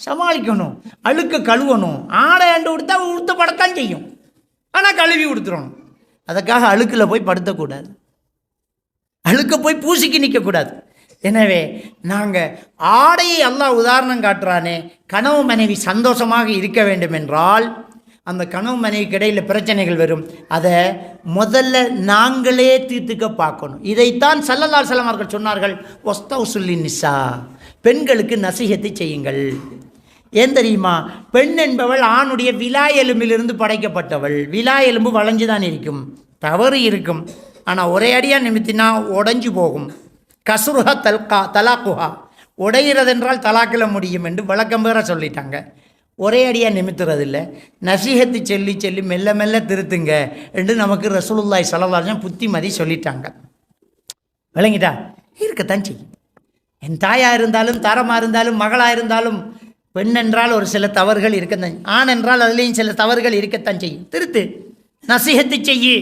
A: சமாளிக்கணும், அழுக்க கழுவணும். ஆடை ஆண்டு கொடுத்தா உடுத்தப்படத்தான் செய்யும், ஆனால் கழுவி கொடுத்துடணும். அதுக்காக அழுக்கில் போய் படுத்தக்கூடாது, அழுக்க போய் பூசிக்கு நிற்கக்கூடாது. எனவே நாங்கள் ஆடையை அல்லாஹ் உதாரணம் காட்டுறானே, கனவு மனைவி சந்தோஷமாக இருக்க வேண்டும் என்றால் அந்த கனவு மனைவிக்கு இடையில் பிரச்சனைகள் வரும், அதை முதல்ல நாங்களே தீர்த்துக்க பார்க்கணும். இதைத்தான் ஸல்லல்லாஹு அலைஹி வஸல்லம் அவர்கள் சொன்னார்கள், வஸ்தௌசுலின் நிசா, பெண்களுக்கு நசிஹத்தை செய்யுங்கள். ஏன் தெரியுமா? பெண் என்பவள் ஆணுடைய விலா எலும்பிலிருந்து படைக்கப்பட்டவள். விலா எலும்பு வளைஞ்சு தான் இருக்கும், தவறு இருக்கும், ஆனால் ஒரே அடியாக நிமித்தினா உடஞ்சி போகும். கசுருஹா தலாக்குஹா, உடைகிறதென்றால் தலாக்கில் முடியும் என்று வழக்கம் பேர சொல்லிட்டாங்க. ஒரே அடியாக நிமித்துறதில்லை, நசீஹத்து சொல்லி சொல்லி மெல்ல மெல்ல திருத்துங்க என்று நமக்கு ரசூலுல்லாஹி ஸல்லல்லாஹு அலைஹி வஸல்லம் புத்திமதி சொல்லிட்டாங்க. விளங்கிட்டா? இருக்கத்தான் செய்யும். என் தாயாக இருந்தாலும் தாரமாக இருந்தாலும் மகளாக இருந்தாலும் பெண் என்றால் ஒரு சில தவறுகள் இருக்கத்தான், ஆண் என்றால் அதுலேயும் சில தவறுகள் இருக்கத்தான் செய்யும். திருத்து, நசீஹத்து செய்யி.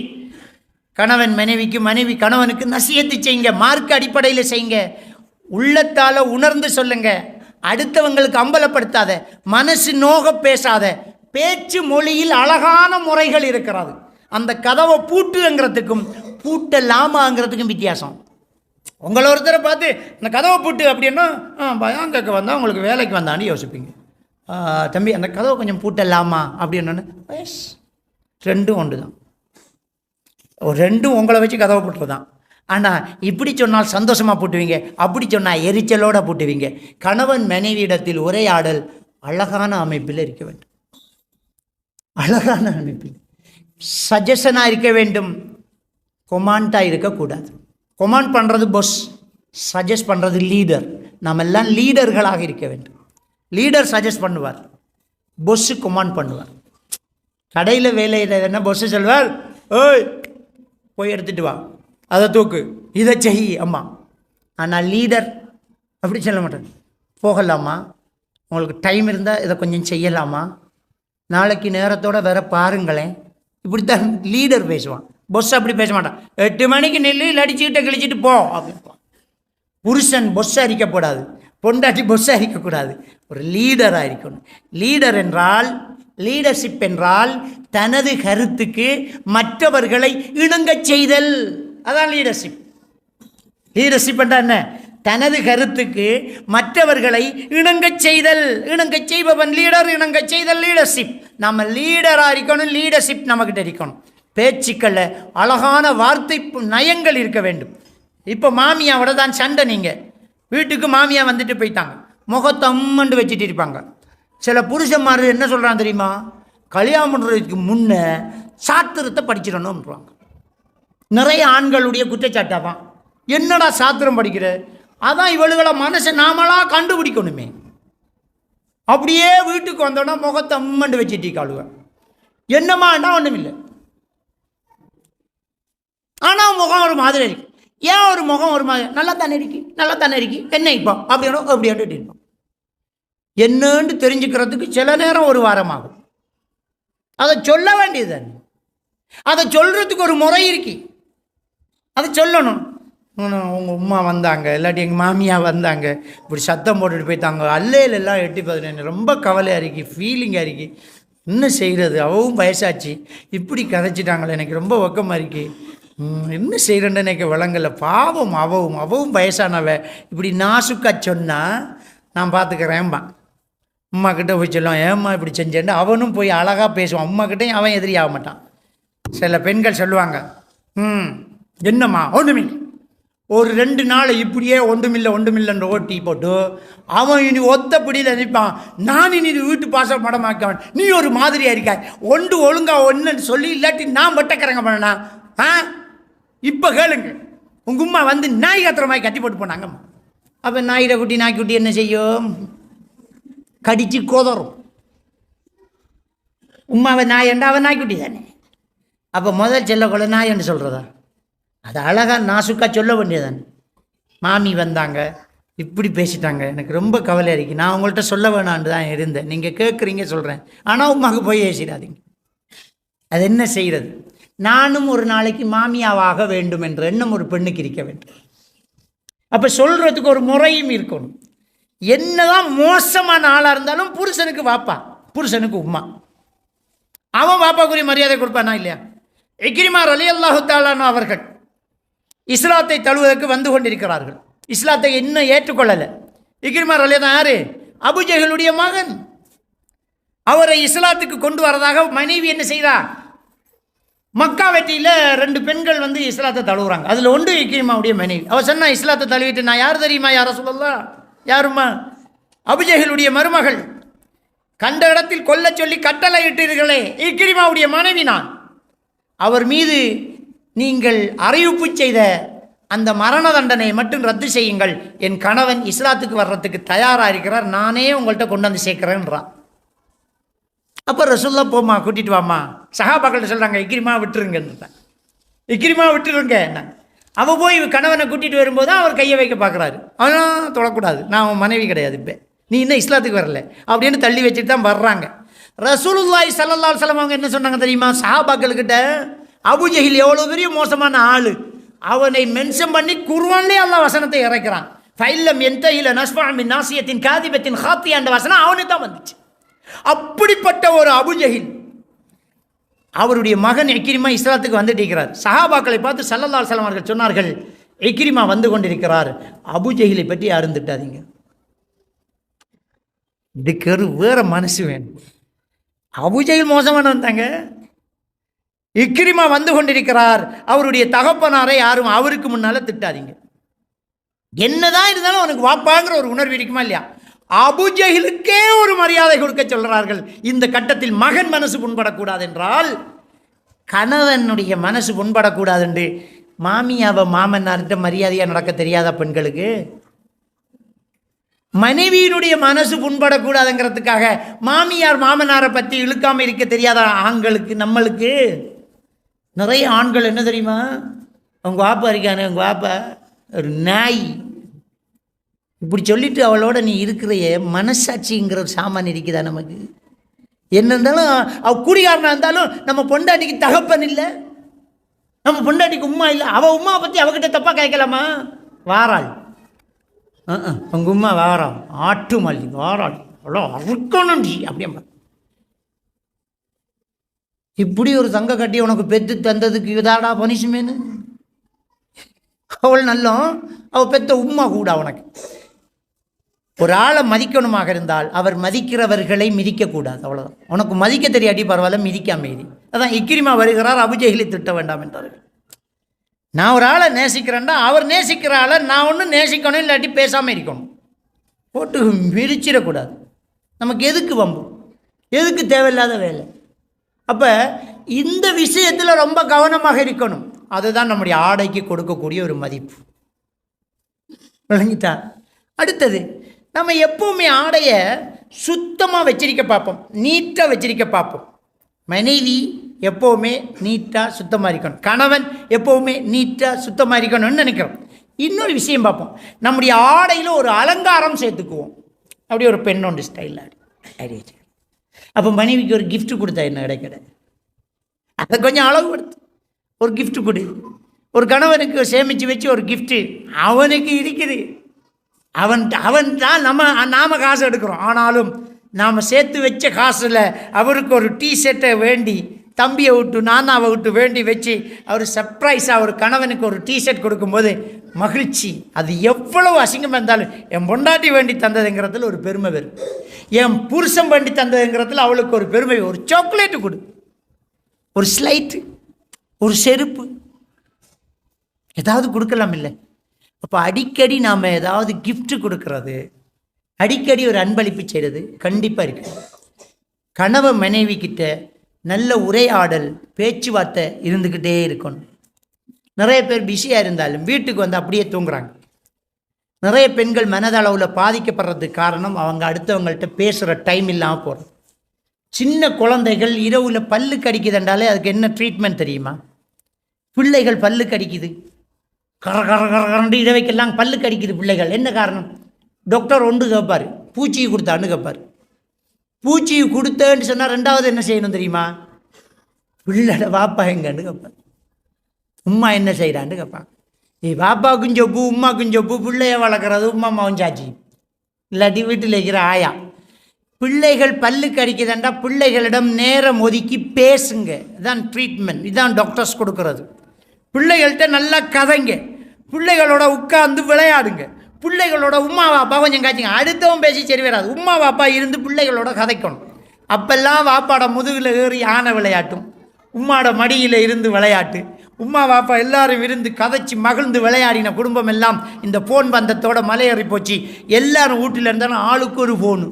A: கணவன் மனைவிக்கு, மனைவி கணவனுக்கு நசியத்து செய்யுங்க, மார்க்க அடிப்படையில் செய்யுங்க, உள்ளத்தால் உணர்ந்து சொல்லுங்க, அடுத்தவங்களுக்கு அம்பலப்படுத்தாத, மனசு நோக பேசாத. பேச்சு மொழியில் அழகான முறைகள் இருக்கிறது. அந்த கதவை பூட்டுங்கிறதுக்கும் பூட்டலாமாங்கிறதுக்கும் வித்தியாசம். உங்களை ஒருத்தரை பார்த்து அந்த கதவை பூட்டு அப்படின்னா பயம் கேட்க வந்தால் உங்களுக்கு வேலைக்கு வந்தான்னு யோசிப்பீங்க. தம்பி அந்த கதவை கொஞ்சம் பூட்டலாமா அப்படின்னு, எஸ், ரெண்டும் ஒன்று தான், ரெண்டும் உங்களை வச்சு கதவை போட்டுறது தான். ஆனால் இப்படி சொன்னால் சந்தோஷமாக பூட்டுவீங்க, அப்படி சொன்னால் எரிச்சலோடு பூட்டுவீங்க. கணவன் மனைவியிடத்தில் உரையாடல் அழகான அமைப்பில் இருக்க வேண்டும், அழகான அமைப்பில் சஜஷனாக இருக்க வேண்டும், கொமாண்டாக இருக்கக்கூடாது. கொமாண்ட் பண்ணுறது பொஸ், சஜஸ்ட் பண்ணுறது லீடர். நம்ம எல்லாம் லீடர்களாக இருக்க வேண்டும். லீடர் சஜஸ்ட் பண்ணுவார், பொஸ்ஸு கொமாண்ட் பண்ணுவார். கடையில் வேலை என்ன பொஸ்ஸு சொல்வார், ஓய் போய் எடுத்துகிட்டு வா, அதை தூக்கு, இதை செய் அம்மா. ஆனால் லீடர் அப்படி சொல்ல மாட்டேன், போகலாமா, உங்களுக்கு டைம் இருந்தால் இதை கொஞ்சம் செய்யலாமா, நாளைக்கு நேரத்தோடு வேற பாருங்களேன். இப்படி தான் லீடர் பேசுவான். பொஸ் அப்படி பேச மாட்டான், 8 மணிக்கு நெல் அடிச்சுக்கிட்ட கிழிச்சிட்டு போ அப்படின்பான். புருஷன் பொஸ்ஸை அரிக்கப்படாது, பொண்டாட்டி பொஸ்ஸை அரிக்கக்கூடாது, ஒரு லீடராக இருக்கணும். லீடர் என்றால், லீடர்ஷிப் என்றால் தனது கருத்துக்கு மற்றவர்களை இணங்கச் செய்தல், அதான் லீடர்ஷிப். லீடர்ஷிப் என்றால் என்ன? தனது கருத்துக்கு மற்றவர்களை இணங்கச் செய்தல். இணங்கச் செய்பவன் லீடர், இணங்கச் செய்தல் லீடர்ஷிப். நம்ம லீடராக இருக்கணும், லீடர்ஷிப் நம்மக்கிட்ட இருக்கணும். பேச்சுக்களில் அழகான வார்த்தை நயங்கள் இருக்க வேண்டும். இப்போ மாமியாவோட தான் சண்டை, நீங்கள் வீட்டுக்கு மாமியா வந்துட்டு போயிட்டாங்க, முகத்தை அம்மண்டு வச்சுட்டு இருப்பாங்க. சில புருஷன்மார் என்ன சொல்கிறான் தெரியுமா? கல்யாணம் பண்ணுறதுக்கு முன்னே சாத்திரத்தை படிச்சிடணும்ன்றாங்க. நிறைய ஆண்களுடைய குற்றச்சாட்டாக தான். என்னடா சாத்திரம் படிக்கிற? அதான் இவளுகளை மனசை நாமளாக கண்டுபிடிக்கணுமே. அப்படியே வீட்டுக்கு வந்தோன்னா முகத்தை அம்மண்டு வச்சுட்டு காளுவேன். என்னமாண்டா ஒன்றும் இல்லை, ஆனால் முகம் ஒரு மாதிரி இருக்கு. ஏன் ஒரு முகம் ஒரு மாதிரி? நல்லா தானே இருக்கு, நல்லா தானே இருக்கு, என்ன இப்போ அப்படியோ அப்படின்ட்டு இருப்போம். என்னன்னு தெரிஞ்சுக்கிறதுக்கு சில நேரம் ஒரு வாரம் ஆகும். அதை சொல்ல வேண்டியது தானே, அதை சொல்கிறதுக்கு ஒரு முறை இருக்கு, அதை சொல்லணும். உங்கள் உமா வந்தாங்க, இல்லாட்டி எங்கள் மாமியா வந்தாங்க, இப்படி சத்தம் போட்டுட்டு போயிட்டாங்க, அல்லையிலெல்லாம் 8-15, ரொம்ப கவலையாக இருக்கு, ஃபீலிங்காக இருக்கு, என்ன செய்கிறது, அவவும் வயசாச்சு, இப்படி கதைச்சிட்டாங்களே, எனக்கு ரொம்ப வெக்கமாக இருக்கு, என்ன செய்கிறேன்னு எனக்கு விளங்கலை, பாவம் அவவும் வயசானவ, இப்படி நாசுக்கா சொன்னால் நான் பார்த்துக்கிறேன்பா. அம்மா கிட்டே போய் சொல்லுவான், ஏம்மா இப்படி செஞ்சேன்னு அவனும் போய் அழகாக பேசுவான். அம்மாக்கிட்டையும் அவன் எதிரி ஆக மாட்டான். சில பெண்கள் சொல்லுவாங்க, என்னம்மா ஒன்றுமே ஒரு 2 நாள் இப்படியே ஒன்றுமில்லைன்னு ஓட்டி போட்டு அவன் இனி ஒத்த பிடியில் நிற்பான். நான் இனி இது வீட்டு பாசம் படமாக்கவன், நீ ஒரு மாதிரியாக இருக்காய், ஒழுங்கா ஒன்றுன்னு சொல்லி இல்லாட்டி நான் பட்டக்கிறங்க பண்ணனா. இப்போ கேளுங்க, உங்கள் உம்மா வந்து நாய் கத்திரமாய் கட்டி போட்டு போனாங்கம்மா. அப்போ நாய்க்குட்டி என்ன செய்யும்? கடிச்சு கோதரும். உம்மாவை நாயண்டா அவன் நாய்க்குட்டி தானே. அப்போ முதல் செல்லக்குள்ள நாயன்னு சொல்கிறதா? அது அழகாக நாசுக்காக சொல்ல வேண்டியதானே. மாமி வந்தாங்க, இப்படி பேசிட்டாங்க, எனக்கு ரொம்ப கவலையாக இருக்குது, நான் உங்கள்கிட்ட சொல்ல வேணான்னு தான் இருந்தேன், நீங்கள் கேட்குறீங்க சொல்கிறேன், ஆனால் உமாவுக்கு போய் ஏசிடாதீங்க. அது என்ன செய்கிறது? நானும் ஒரு நாளைக்கு மாமியாவாக வேண்டும் என்ற எண்ணம் ஒரு பெண்ணுக்கு இருக்க வேண்டும். அப்போ சொல்கிறதுக்கு ஒரு முறையும் இருக்கணும். என்னதான் மோசமான ஆளாக இருந்தாலும் புருஷனுக்கு வாப்பா, புருஷனுக்கு உம்மா. அவன் வாப்பாக்குரிய மரியாதை கொடுப்பானா இல்லையா? இக்ரிமா ரலியல்லாஹு தஆலா அன்ஹு அவர்கள் இஸ்லாத்தை தழுவதற்கு வந்து கொண்டிருக்கிறார்கள். இஸ்லாத்தை இன்னும் ஏற்றுக்கொள்ளலை. இக்ரிமா ரலியல்லாஹு யாரு? அபூஜஹலுடைய மகன். அவரை இஸ்லாத்துக்கு கொண்டு வரதாக மனைவி என்ன செய்தா? மக்கா வெட்டியில் 2 பெண்கள் வந்து இஸ்லாத்தை தழுவுறாங்க. அதில் ஒன்று இக்ரிமாவுடைய மனைவி. அவர் சொன்னா, இஸ்லாத்தை தழுவிட்டு நான் யார் தெரியுமா? யார் ரசூலுல்லாஹ்? யாருமா? அபூஜஹலுடைய மருமகள். கண்ட இடத்தில் கொல்ல சொல்லி கட்டளை இட்டீர்களே, இக்ரிமாவுடைய மனைவி நான். அவர் மீது நீங்கள் அறிவிப்பு செய்த அந்த மரண தண்டனையை மட்டும் ரத்து செய்யுங்கள். என் கணவன் இஸ்லாத்துக்கு வர்றதுக்கு தயாராக இருக்கிறார், நானே உங்கள்கிட்ட கொண்டு வந்து சேர்க்கிறேன்றான். அப்போ ரசூல்லா போமா, கூட்டிகிட்டு வாமா. சஹாபாக்கள்கிட்ட சொல்கிறாங்க, இக்ரிமா விட்டுருங்கன்னு. இக்ரிமா விட்டுருங்க. அவள் போய் கணவனை கூட்டிகிட்டு வரும்போது அவர் கையை வைக்க பார்க்குறாரு. அவன் தொடக்கூடாது, நான் அவன் மனைவி கிடையாது, இப்போ நீ இன்னும் இஸ்லாத்துக்கு வரல அப்படின்னு தள்ளி வச்சுட்டு தான் வர்றாங்க. ரசூலுல்லாஹி ஸல்லல்லாஹு அலைஹி வஸல்லம் அவங்க என்ன சொன்னாங்க தெரியுமா? சஹாபாக்கள்கிட்ட அபூஜஹில் எவ்வளோ பெரிய மோசமான ஆள், அவனை மென்ஷன் பண்ணி குர்ஆன்லேயே அல்லாஹ் வசனத்தை இறக்கிறான். ஃபைல்லம் என்தஹில நஸ்ஃபா மின் நாசியத்தின் காதிபத்தின் ஹாத்தி என்ற வசனம் அவனுக்கு தான் வந்துச்சு. அப்படிப்பட்ட ஒரு அபூஜஹில், அவருடைய மகன் இக்ரிமா இஸ்லாத்துக்கு வந்துட்டு இருக்கிறார். சஹாபாக்களை பார்த்து ஸல்லல்லாஹு அலைஹி வஸல்லம் அவர்கள் சொன்னார்கள், இக்ரிமா வந்து கொண்டிருக்கிறார், அபூஜஹிலை பற்றி அருந்துட்டாதீங்க. இதுக்கு ஒரு வேற மனசு வேணும். அபூஜஹில் மோசமான வந்தாங்க, இக்ரிமா வந்து கொண்டிருக்கிறார், அவருடைய தகப்பனாரை யாரும் அவருக்கு முன்னால் திட்டாதீங்க. என்னதான் இருந்தாலும் அவனுக்கு வாப்பாங்கிற ஒரு உணர்வு இருக்குமா இல்லையா? அபூஜஹிலுக்கே ஒரு மரியாதை கொடுக்க சொல்கிறார்கள். இந்த கட்டத்தில் மகன் மனசு புண்படக்கூடாது என்றால் கணவனுடைய மனசு புண்படக்கூடாது என்று மாமியாவை மாமன்னார்கிட்ட மரியாதையாக நடக்க தெரியாத பெண்களுக்கு, மனைவியினுடைய மனசு புண்படக்கூடாதுங்கிறதுக்காக மாமியார் மாமனாரை பற்றி இழுக்காமல் இருக்க தெரியாத ஆண்களுக்கு, நம்மளுக்கு நிறைய ஆண்கள் என்ன தெரியுமா? அவங்க வாப்பா இருக்கானே, அவங்க வாப்பா ஒரு நாய், இப்படி சொல்லிட்டு அவளோட நீ இருக்கிறையே, மனசாட்சிங்கிற ஒரு சாமான் இருக்குதா நமக்கு? என்ன இருந்தாலும் அவள் குடிகாரனாக இருந்தாலும் நம்ம பொண்டாட்டிக்கு தகப்பன் இல்லை, நம்ம பொண்டாட்டிக்கு உம்மா இல்லை. அவள் உம்மாவை பற்றி அவகிட்ட தப்பாக கேட்கலாமா? வாராள், உங்கள் உம்மா வாராள், ஆட்டு மல்லி வாராள், அவ்வளோ அறுக்கணும் அப்படியே. இப்படி ஒரு தங்க கட்டி உனக்கு பெற்று தந்ததுக்கு இதாடா பனிஷ்மெண்ட்? அவள் நல்லம், அவள் பெற்ற உம்மா கூட. உனக்கு ஒரு ஆளை மதிக்கணுமாக இருந்தால் அவர் மதிக்கிறவர்களை மிதிக்கக்கூடாது, அவ்வளோதான். உனக்கு மதிக்க தெரியாட்டி பரவாயில்ல, மிதிக்காம இரு. அதான் இக்ரிமா வருகிறார், அபூஜஹிலை திட்ட வேண்டாம் என்றார்கள். நான் ஒரு ஆளை நேசிக்கிறேன்டா, அவர் நேசிக்கிற ஆளை நான் ஒன்றும் நேசிக்கணும், இல்லாட்டி பேசாமல் இருக்கணும், போட்டு மிதிச்சிடக்கூடாது. நமக்கு எதுக்கு வம்பு, எதுக்கு தேவையில்லாத வேலை? அப்போ இந்த விஷயத்தில் ரொம்ப கவனமாக இருக்கணும். அதுதான் நம்முடைய ஆடைக்கு கொடுக்கக்கூடிய ஒரு மதிப்பு. விளங்கிட்டா? அடுத்தது, நம்ம எப்போவுமே ஆடையை சுத்தமாக வச்சிருக்க பார்ப்போம், நீட்டாக வச்சிருக்க பார்ப்போம். மனைவி எப்போவுமே நீட்டாக சுத்தமாக இருக்கணும், கணவன் எப்போவுமே நீட்டாக சுத்தமாக இருக்கணும்னு நினைக்கிறோம். இன்னொரு விஷயம் பார்ப்போம், நம்முடைய ஆடையில் ஒரு அலங்காரம் சேர்த்துக்குவோம். அப்படி ஒரு பெண்ணோண்டு ஸ்டைலில் அப்படி. அப்போ மனைவிக்கு ஒரு கிஃப்ட் கொடுத்தா என்ன கிடையாது? அதை கொஞ்சம் அளவுபடுத்து, ஒரு கிஃப்ட் கொடு. ஒரு கணவனுக்கு சேமித்து வச்சு ஒரு கிஃப்ட்டு அவனுக்கு இருக்குது, அவன் தான் நாம் காசு எடுக்கிறோம். ஆனாலும் நாம் சேர்த்து வச்ச காசில் அவருக்கு ஒரு டிஷர்ட்டை வேண்டி, தம்பியை விட்டு நானாவை விட்டு வேண்டி வச்சு அவர் சர்ப்ரைஸாக ஒரு கணவனுக்கு ஒரு டிஷர்ட் கொடுக்கும்போது மகிழ்ச்சி. அது எவ்வளவு அசிங்கமாக இருந்தாலும் என் பொண்டாட்டி வேண்டி தந்ததுங்கிறதுல ஒரு பெருமை வரும், என் புருஷன் வேண்டி தந்ததுங்கிறதுல அவளுக்கு ஒரு பெருமை. ஒரு சாக்லேட்டு கொடு, ஒரு ஸ்லைட்டு, ஒரு செருப்பு, ஏதாவது கொடுக்கலாம் இல்லை? அப்போ அடிக்கடி நாம் ஏதாவது gift கொடுக்கறது, அடிக்கடி ஒரு அன்பளிப்பு செய்கிறது கண்டிப்பாக இருக்குது. கணவன் மனைவி கிட்ட நல்ல உரையாடல், பேச்சுவார்த்தை இருந்துக்கிட்டே இருக்கணும். நிறைய பேர் பிஸியாக இருந்தாலும் வீட்டுக்கு வந்து அப்படியே தூங்குறாங்க. நிறைய பெண்கள் மனதளவில் பாதிக்கப்படுறதுக்கு காரணம் அவங்க அடுத்தவங்கள்ட்ட பேசுகிற டைம் இல்லாமல் போகிறது. சின்ன குழந்தைகள் இரவில் பல்லு கடிக்குதுன்றாலே அதுக்கு என்ன ட்ரீட்மெண்ட் தெரியுமா? பிள்ளைகள் பல்லு கடிக்குது, கர கர கரண்டு இரவைக்கெல்லாம் பல்லு கடிக்குது பிள்ளைகள். என்ன காரணம்? டாக்டர் ஒன்று கேட்பார், பூச்சி கொடுத்தான்னு கேட்பார். பூச்சி கொடுத்தேன்னு சொன்னால் ரெண்டாவது என்ன செய்யணும் தெரியுமா? பிள்ளை வாப்பா எங்கன்னு கேட்பார், உம்மா என்ன செய்கிறான்னு கேட்பாங்க. பாப்பாவுக்கும் சொப்பு உமாக்கும் சொப்பு, பிள்ளைய வளர்க்குறது உமா அம்மாவும் சாச்சி, இல்லாட்டி வீட்டில் இருக்கிற ஆயா. பிள்ளைகள் பல்லு கடிக்குதுண்டா பிள்ளைகளிடம் நேரம் ஒதுக்கி பேசுங்க. இதுதான் ட்ரீட்மெண்ட், இதுதான் டாக்டர்ஸ் கொடுக்கறது. பிள்ளைகள்கிட்ட நல்லா கதைங்க, பிள்ளைகளோட உட்கார்ந்து விளையாடுங்க, பிள்ளைகளோட உமா வாப்பா கொஞ்சம் காய்ச்சிங்க. அடுத்தவன் பேசி சரி வராது, உமா வாப்பா இருந்து பிள்ளைகளோட கதைக்கணும். அப்பெல்லாம் வாப்பாட முதுகில் ஏறி ஆனை விளையாட்டும், உம்மாட மடியில் இருந்து விளையாட்டு, உமா வாப்பா எல்லாரும் இருந்து கதைச்சி மகிழ்ந்து விளையாடின குடும்பம் எல்லாம் இந்த ஃபோன் பந்தத்தோட மலையேறி போச்சு. எல்லாரும் வீட்டில் இருந்தாலும் ஆளுக்கு ஒரு ஃபோனு,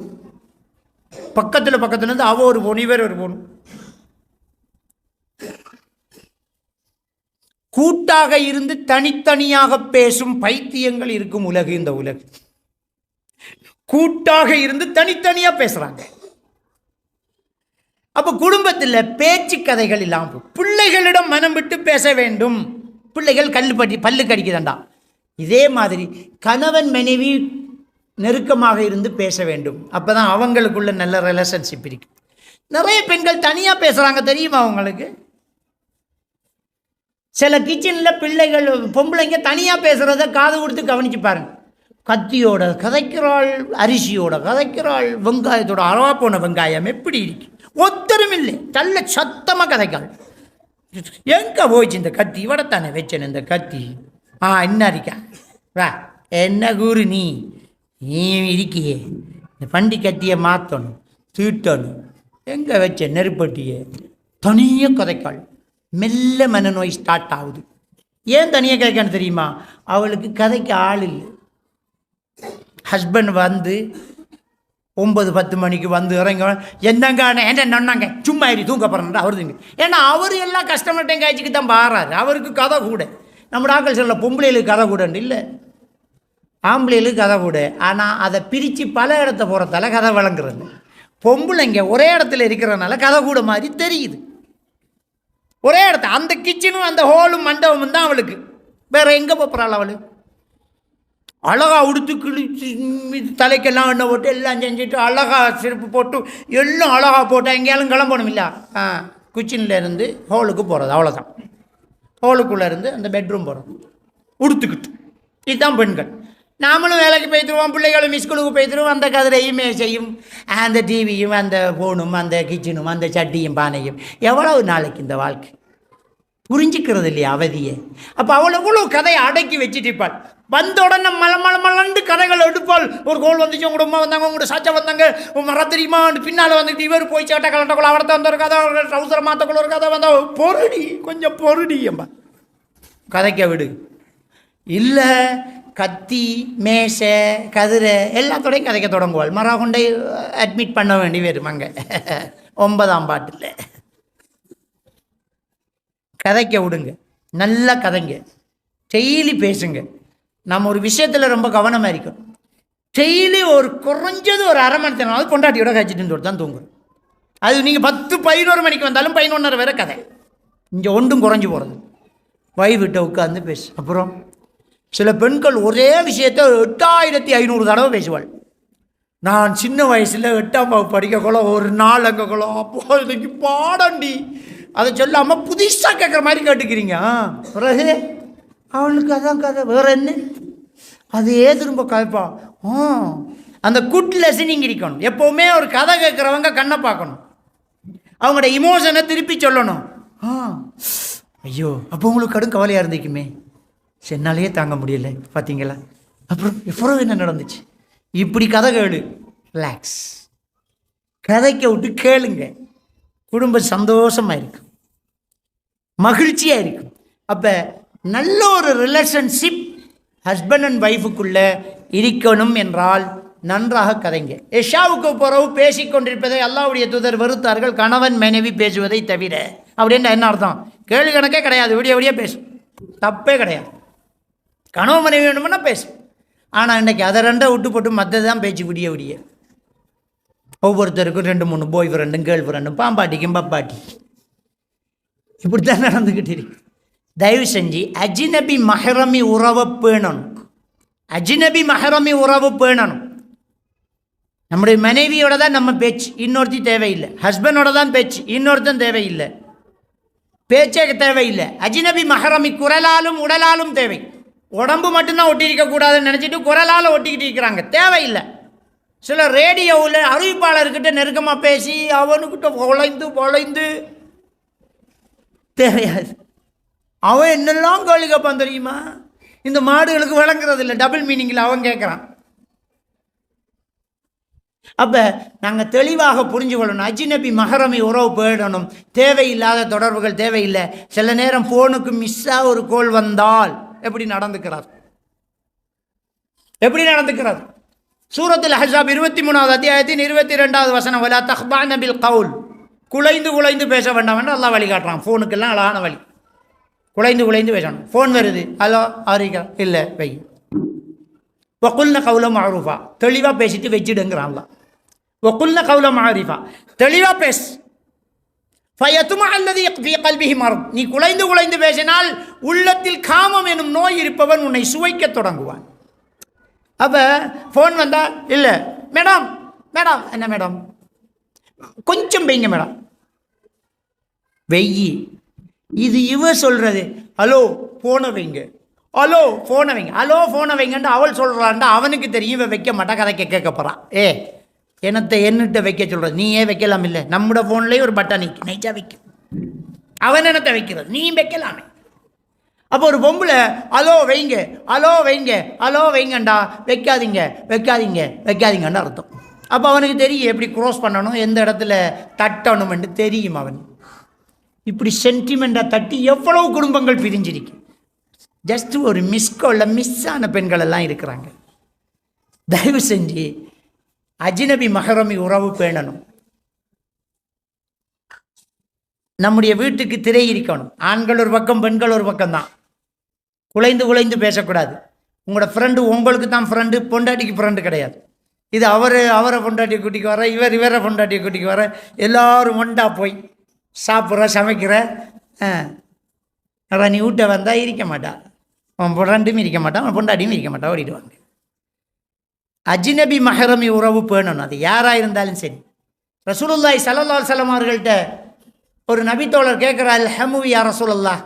A: பக்கத்தில் இருந்து அவ ஒரு ஃபோன் இவர் ஒரு ஃபோன். கூட்டாக இருந்து தனித்தனியாக பேசும் பைத்தியங்கள் இருக்கும் உலகு இந்த உலகு. கூட்டாக இருந்து தனித்தனியா பேசுறாங்க. அப்போ குடும்பத்தில் பேச்சு கதைகள் இல்லாமல் பிள்ளைகளிடம் மனம் விட்டு பேச வேண்டும். பிள்ளைகள் பல்லு கடிக்குதாண்டா. இதே மாதிரி கணவன் மனைவி நெருக்கமாக இருந்து பேச வேண்டும். அப்போ தான் அவங்களுக்குள்ள நல்ல ரிலேஷன்ஷிப் இருக்கு. நிறைய பெண்கள் தனியாக பேசுகிறாங்க தெரியுமா அவங்களுக்கு? சில கிச்சனில் பிள்ளைகள் பொம்பளைங்க தனியாக பேசுகிறத காது கொடுத்து கவனித்து பாருங்க. கத்தியோட கதைக்கிறாள், அரிசியோட கதைக்கிறாள், வெங்காயத்தோட அரவா போன வெங்காயம் எப்படி இருக்கு, ஒத்தரும் இல்லை, நல்ல சத்தமாக கதைக்காள். எங்கே போயிடுச்சு இந்த கத்தி? இவடத்தானே வச்சேன் இந்த கத்தி. என்ன இருக்கா வா, என்ன கூறு நீ இருக்கியே, இந்த பண்டி கத்தியை மாற்றணும், தீட்டணும், எங்கே வச்ச நெருப்பட்டியே, தனியாக கதைக்காள். மெல்ல மனநோய் ஸ்டார்ட் ஆகுது. ஏன் தனியாக கதைக்கான்னு தெரியுமா? அவளுக்கு கதைக்கு ஆள் இல்லை. ஹஸ்பண்ட் வந்து 9-10 மணிக்கு வந்து இறங்க, என்னங்க என்ன நொன்னாங்க சும்மா ஏறி தூங்க போகிறேன்டா அவருதுங்க. ஏன்னா அவர் எல்லாம் கஸ்டமர்கிட்டையும் காய்ச்சிக்கு தான் பாடுறாரு. அவருக்கு கதை கூட. நம்ம ஆக்கள் சொல்ல பொம்பளைகளுக்கு கதை கூடன்னு இல்லை, ஆம்பளைகளுக்கு கதை கூட. ஆனால் அதை பிரித்து பல இடத்த போகிறதால கதை வழங்குறது. பொம்பளைங்க ஒரே இடத்துல இருக்கிறதுனால கதை கூட மாதிரி தெரியுது. ஒரே இடத்த அந்த கிச்சனும் அந்த ஹோலும் மண்டபமும் தான் அவளுக்கு. வேற எங்கே போகிறாள் அவள்? அழகா உடுத்து கிழிச்சு தலைக்கெல்லாம் எண்ணெய் போட்டு எல்லாம் செஞ்சுட்டு அழகா சிறப்பு போட்டு எல்லாம் அழகா போட்டு எங்கேயாலும் கிளம்பணும் இல்லை. கிச்சனில் இருந்து ஹோலுக்கு போகிறது, அவ்வளோதான். ஹோலுக்குள்ளே இருந்து அந்த பெட்ரூம் போகிறது உடுத்துக்கிட்டு. இதுதான் பெண்கள். நாமளும் வேலைக்கு போய்த்துருவோம், பிள்ளைகளும் ஸ்கூலுக்கு போய்த்துருவோம். அந்த கதிரையும் மேசையும் அந்த டிவியும் அந்த ஃபோனும் அந்த கிச்சனும் அந்த சட்டியும் பானையும். எவ்வளவு நாளைக்கு இந்த வாழ்க்கை? புரிஞ்சிக்கிறது இல்லையா அவதியை? அப்போ அவள் எவ்வளோ கதையை அடக்கி வச்சுட்டு இருப்பாள். வந்த உடனே மலண்டு கதைகள் எடுப்பாள். ஒரு கோல் வந்துச்சு, உங்களோட உமா வந்தாங்க, உங்களோட சாச்சா வந்தாங்க, மர தெரியுமா பின்னால் வந்துட்டு இவர் போய் சேட்டை கலண்டக்குள்ள அவடத்த வந்த ஒரு கதை, ட்ரௌசரை மாற்றக்குள்ள ஒரு கதை வந்த பொருடி, கொஞ்சம் பொருடி அம்பா கதைக்க விடு. இல்லை கத்தி மேசை கதிரை எல்லாத்தோடையும் கதைக்க தொடங்குவாள். மரா கொண்டே அட்மிட் பண்ண வேண்டி வரும் அங்கே 9ஆம் பாட்டில். கதைக்க விடுங்க, நல்லா கதைங்க, டெய்லி பேசுங்க. நம்ம ஒரு விஷயத்தில் ரொம்ப கவனமாக இருக்கணும். டெய்லி ஒரு குறைஞ்சது ஒரு அரை மணி நேரம் கொண்டாட்டியோட கழிச்சிட்டு தான் தூங்குறோம். அது நீங்கள் 10-11 மணிக்கு வந்தாலும் 11:30 வரை கதை. இங்கே ஒன்றும் குறைஞ்சி போகிறது. வைஃப்கிட்ட உட்காந்து பேசு. அப்புறம் சில பெண்கள் ஒரே விஷயத்தை 8500 தடவை பேசுவாள். நான் சின்ன வயசில் 8ஆம் வகுப்பு படிக்கக்குள்ள ஒரு நாள் அங்கக்குள்ள அப்போ இன்னைக்கு பாடண்டி அதை சொல்லாமல் புதுசாக கேட்குற மாதிரி கேட்டுக்கிறீங்க. பிறகு அவளுக்கு அதான் கதை, வேற என்ன அதே திரும்ப கதைப்பா. அந்த குட் லெசனிங் இருக்கணும். எப்போவுமே ஒரு கதை கேட்குறவங்க கண்ணை பார்க்கணும், அவங்களோட இமோஷனை திருப்பி சொல்லணும். ஐயோ அப்போ உங்களுக்கு கடும் கவலையாக இருந்துக்குமே, என்னாலேயே தாங்க முடியல பார்த்தீங்களா, அப்புறம் என்ன நடந்துச்சு, இப்படி கதை கேளு, ரிலாக்ஸ், கதைக்க விட்டு கேளுங்க. குடும்பம் சந்தோஷமாக இருக்கும், மகிழ்ச்சியாக இருக்கும். அப்போ நல்ல ஒரு ரிலேஷன்ஷிப் ஹஸ்பண்ட் அண்ட் ஒய்ஃபுக்குள்ள இருக்கணும் என்றால் நன்றாக கதைங்க. எஷாவுக்கு பிறகு பேசிக்கொண்டிருப்பதை அல்லாஹ்வுடைய தூதர் வெறுத்தார்கள், கணவன் மனைவி பேசுவதை தவிர. அப்படின்னா என்ன அர்த்தம்? கேள்வி கணக்கே கிடையாது, விடிய விடிய பேசும், தப்பே கிடையாது. கணவன் மனைவி வேணும்னா பேசும். ஆனால் இன்றைக்கி அதை ரெண்டை விட்டு போட்டு மற்றது தான் பேச்சு விடிய விடிய. ஒவ்வொருத்தருக்கும் 2-3 பாய் ஃப்ரெண்டும் கேர்ள் ஃப்ரெண்டும், பாம்பாட்டிக்கும் பப்பாட்டி, இப்படி தான் நடந்துக்கிட்டு இருக்கு. தயவு செஞ்சு அஜ்னபி மஹ்ரமி உறவை பேணணும். அஜ்னபி மஹ்ரமி உறவு பேணணும். நம்முடைய மனைவியோட தான் நம்ம பேச்சு, இன்னொருத்தி தேவையில்லை. ஹஸ்பண்டோட தான் பேச்சு, இன்னொருத்தன் தேவையில்லை. பேச்சே தேவையில்லை. அஜ்னபி மஹ்ரமி குரலாலும் உடலாலும் தேவை. உடம்பு மட்டும்தான் ஒட்டியிருக்கக்கூடாதுன்னு நினச்சிட்டு குரலால் ஒட்டிக்கிட்டு இருக்கிறாங்க, தேவையில்லை. சில ரேடியோவில் அறிவிப்பாளர்கிட்ட நெருக்கமாக பேசி அவனுக்கிட்ட பொழைந்து தேவையாது. அவன் என்னெல்லாம் கேள்வி கேட்பான் தெரியுமா? இந்த மாடுகளுக்கு விளங்குறது இல்லை, டபுள் மீனிங்கில் அவன் கேட்குறான். அப்போ நாங்கள் தெளிவாக புரிஞ்சு கொள்ளணும். அஜ்னபி மஹ்ரமி உறவு போயிடணும். தேவையில்லாத தொடர்புகள் தேவையில்லை. சில நேரம் ஃபோனுக்கு மிஸ்ஸாக ஒரு கோல் வந்தால் எப்படி நடந்துக்கிறார்? சூரத்துல் அஹ்ஸாப் 23வது அத்தியாயத்தின் 22வது வசனம், வலா தஹ்பான பில் கவுல், குலைந்து பேச வேண்டாம் என்று அல்லாஹ் வழிகாட்டுறான். ஃபோனுக்கெல்லாம் அழகான வழி, குலைந்து பேசணும். ஃபோன் வருது, ஹலோ ஆரிக்கா, இல்லை வை. வக்குல்ன கவுல மஅரூஃபா, தெளிவாக பேசிட்டு வச்சுடுங்கிறான் அல்லாஹ். வக்குல்ன கவுல மஅரூஃபா, தெளிவாக பேசு. ஃபயத்துமா அல்லதி ஃபீ கல்பிஹி மரத், நீ குலைந்து பேசினால் உள்ளத்தில் காமம் எனும் நோய் இருப்பவன் உன்னை சுவைக்க தொடங்குவான். அப்போ ஃபோன் வந்தால், இல்லை மேடம், என்ன மேடம், கொஞ்சம் வைங்க மேடம், வெய்யி. இது இவ சொல்கிறது, ஹலோ ஃபோனை வைங்க, ஹலோ ஃபோனை வைங்கன்ட்டு அவள் சொல்கிறான்டா. அவனுக்கு தெரியும் இவன் வைக்க மாட்டா, கதை கேட்க போகிறான். என்னத்தை வைக்க சொல்கிறது? நீ ஏன் வைக்கலாம்? இல்லை, நம்மளோட ஃபோன்லேயே ஒரு பட்டன் நைச்சா வைக்கும். அவன் என்னத்தை வைக்கிறது? நீயும் வைக்கலாமே. அப்போ ஒரு பொம்பளை ஹலோ வைங்கண்டா, வைக்காதீங்கன்னு அர்த்தம். அப்போ அவனுக்கு தெரியும் எப்படி க்ரோஸ் பண்ணணும், எந்த இடத்துல தட்டணும்னு தெரியும். அவன் இப்படி சென்டிமெண்ட்டாக தட்டி எவ்வளவு குடும்பங்கள் பிரிஞ்சிருக்கு. ஜஸ்ட் ஒரு மிஸ்காலில் மிஸ் ஆன பெண்கள் எல்லாம் இருக்கிறாங்க. தயவு செஞ்சு அஜ்னபி மஹ்ரமி உறவு பேணணும். நம்முடைய வீட்டுக்கு திரை இருக்கணும். ஆண்கள் ஒரு பக்கம், பெண்கள் ஒரு பக்கம் தான். குலைந்து பேசக்கூடாது. உங்களோட ஃப்ரெண்டு உங்களுக்கு தான் ஃப்ரெண்டு, பொண்டாட்டிக்கு ஃப்ரெண்டு கிடையாது. இது அவரை பொண்டாட்டியை கூட்டிக்கு வர, இவரை பொண்டாட்டியை கூட்டிக்கு வர, எல்லோரும் ஒண்டா போய் சாப்பிட்ற சமைக்கிற. அதான் நீ வீட்டை வந்தால் இருக்க மாட்டா, அவன் ஃப்ரெண்டும் இருக்க மாட்டான், அவன் பொண்டாட்டியும் இருக்க மாட்டான், ஓடிடுவாங்க. அஜ்னபி மஹ்ரமி உறவு பேணணும். அது யாராக இருந்தாலும் சரி. ரசூலுல்லாஹி ஸல்லல்லாஹு அலைஹி வஸல்லம் அவர்கள்ட்ட ஒரு நபித்தோழர் கேட்குறார், ஹமு யா ரசூலல்லாஹ்,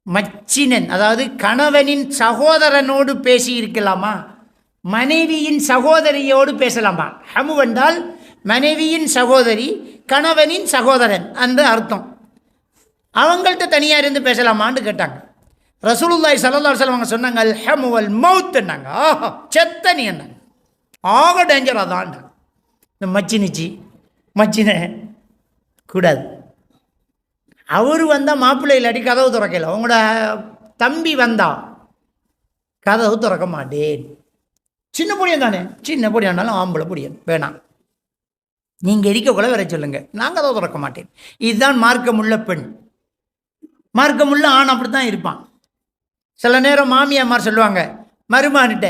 A: மச்சினன் அதாவது கணவனின் சகோதரனோடு பேசி இருக்கலாமா, மனைவியின் சகோதரியோடு பேசலாமா? ஹமு என்றால் மனைவியின் சகோதரி, கணவனின் சகோதரன் அந்த அர்த்தம். அவங்கள்ட்ட தனியாக இருந்து பேசலாமான்னு கேட்டாங்க. ரசூலுல்லாஹி ஸல்லல்லாஹு அலைஹி வஸல்லம் அவங்க சொன்னாங்க, அல் ஹமு வல் மௌத்னாங்க. ஆஹா, செத்தனி என்னாங்க, ஆக டேஞ்சராக தான். இந்த மச்சின கூடாது. அவர் வந்தால் மாப்பிள்ளை இல்லாட்டி கதவு திறக்கல, அவங்களோட தம்பி வந்தா கதவு திறக்க மாட்டேன். சின்ன பொடியன் தானே, சின்ன பொடியானாலும் ஆம்பளை பொடியன் வேணாம், நீங்கள் இருக்கக்குள்ள வர சொல்லுங்க, நான் கதவு திறக்க மாட்டேன். இதுதான் மார்க்கமுள்ள பெண். மார்க்கமுள்ள ஆண் அப்படி தான் இருப்பான். சில நேரம் மாமியாமார் சொல்லுவாங்க மருமானிட்ட,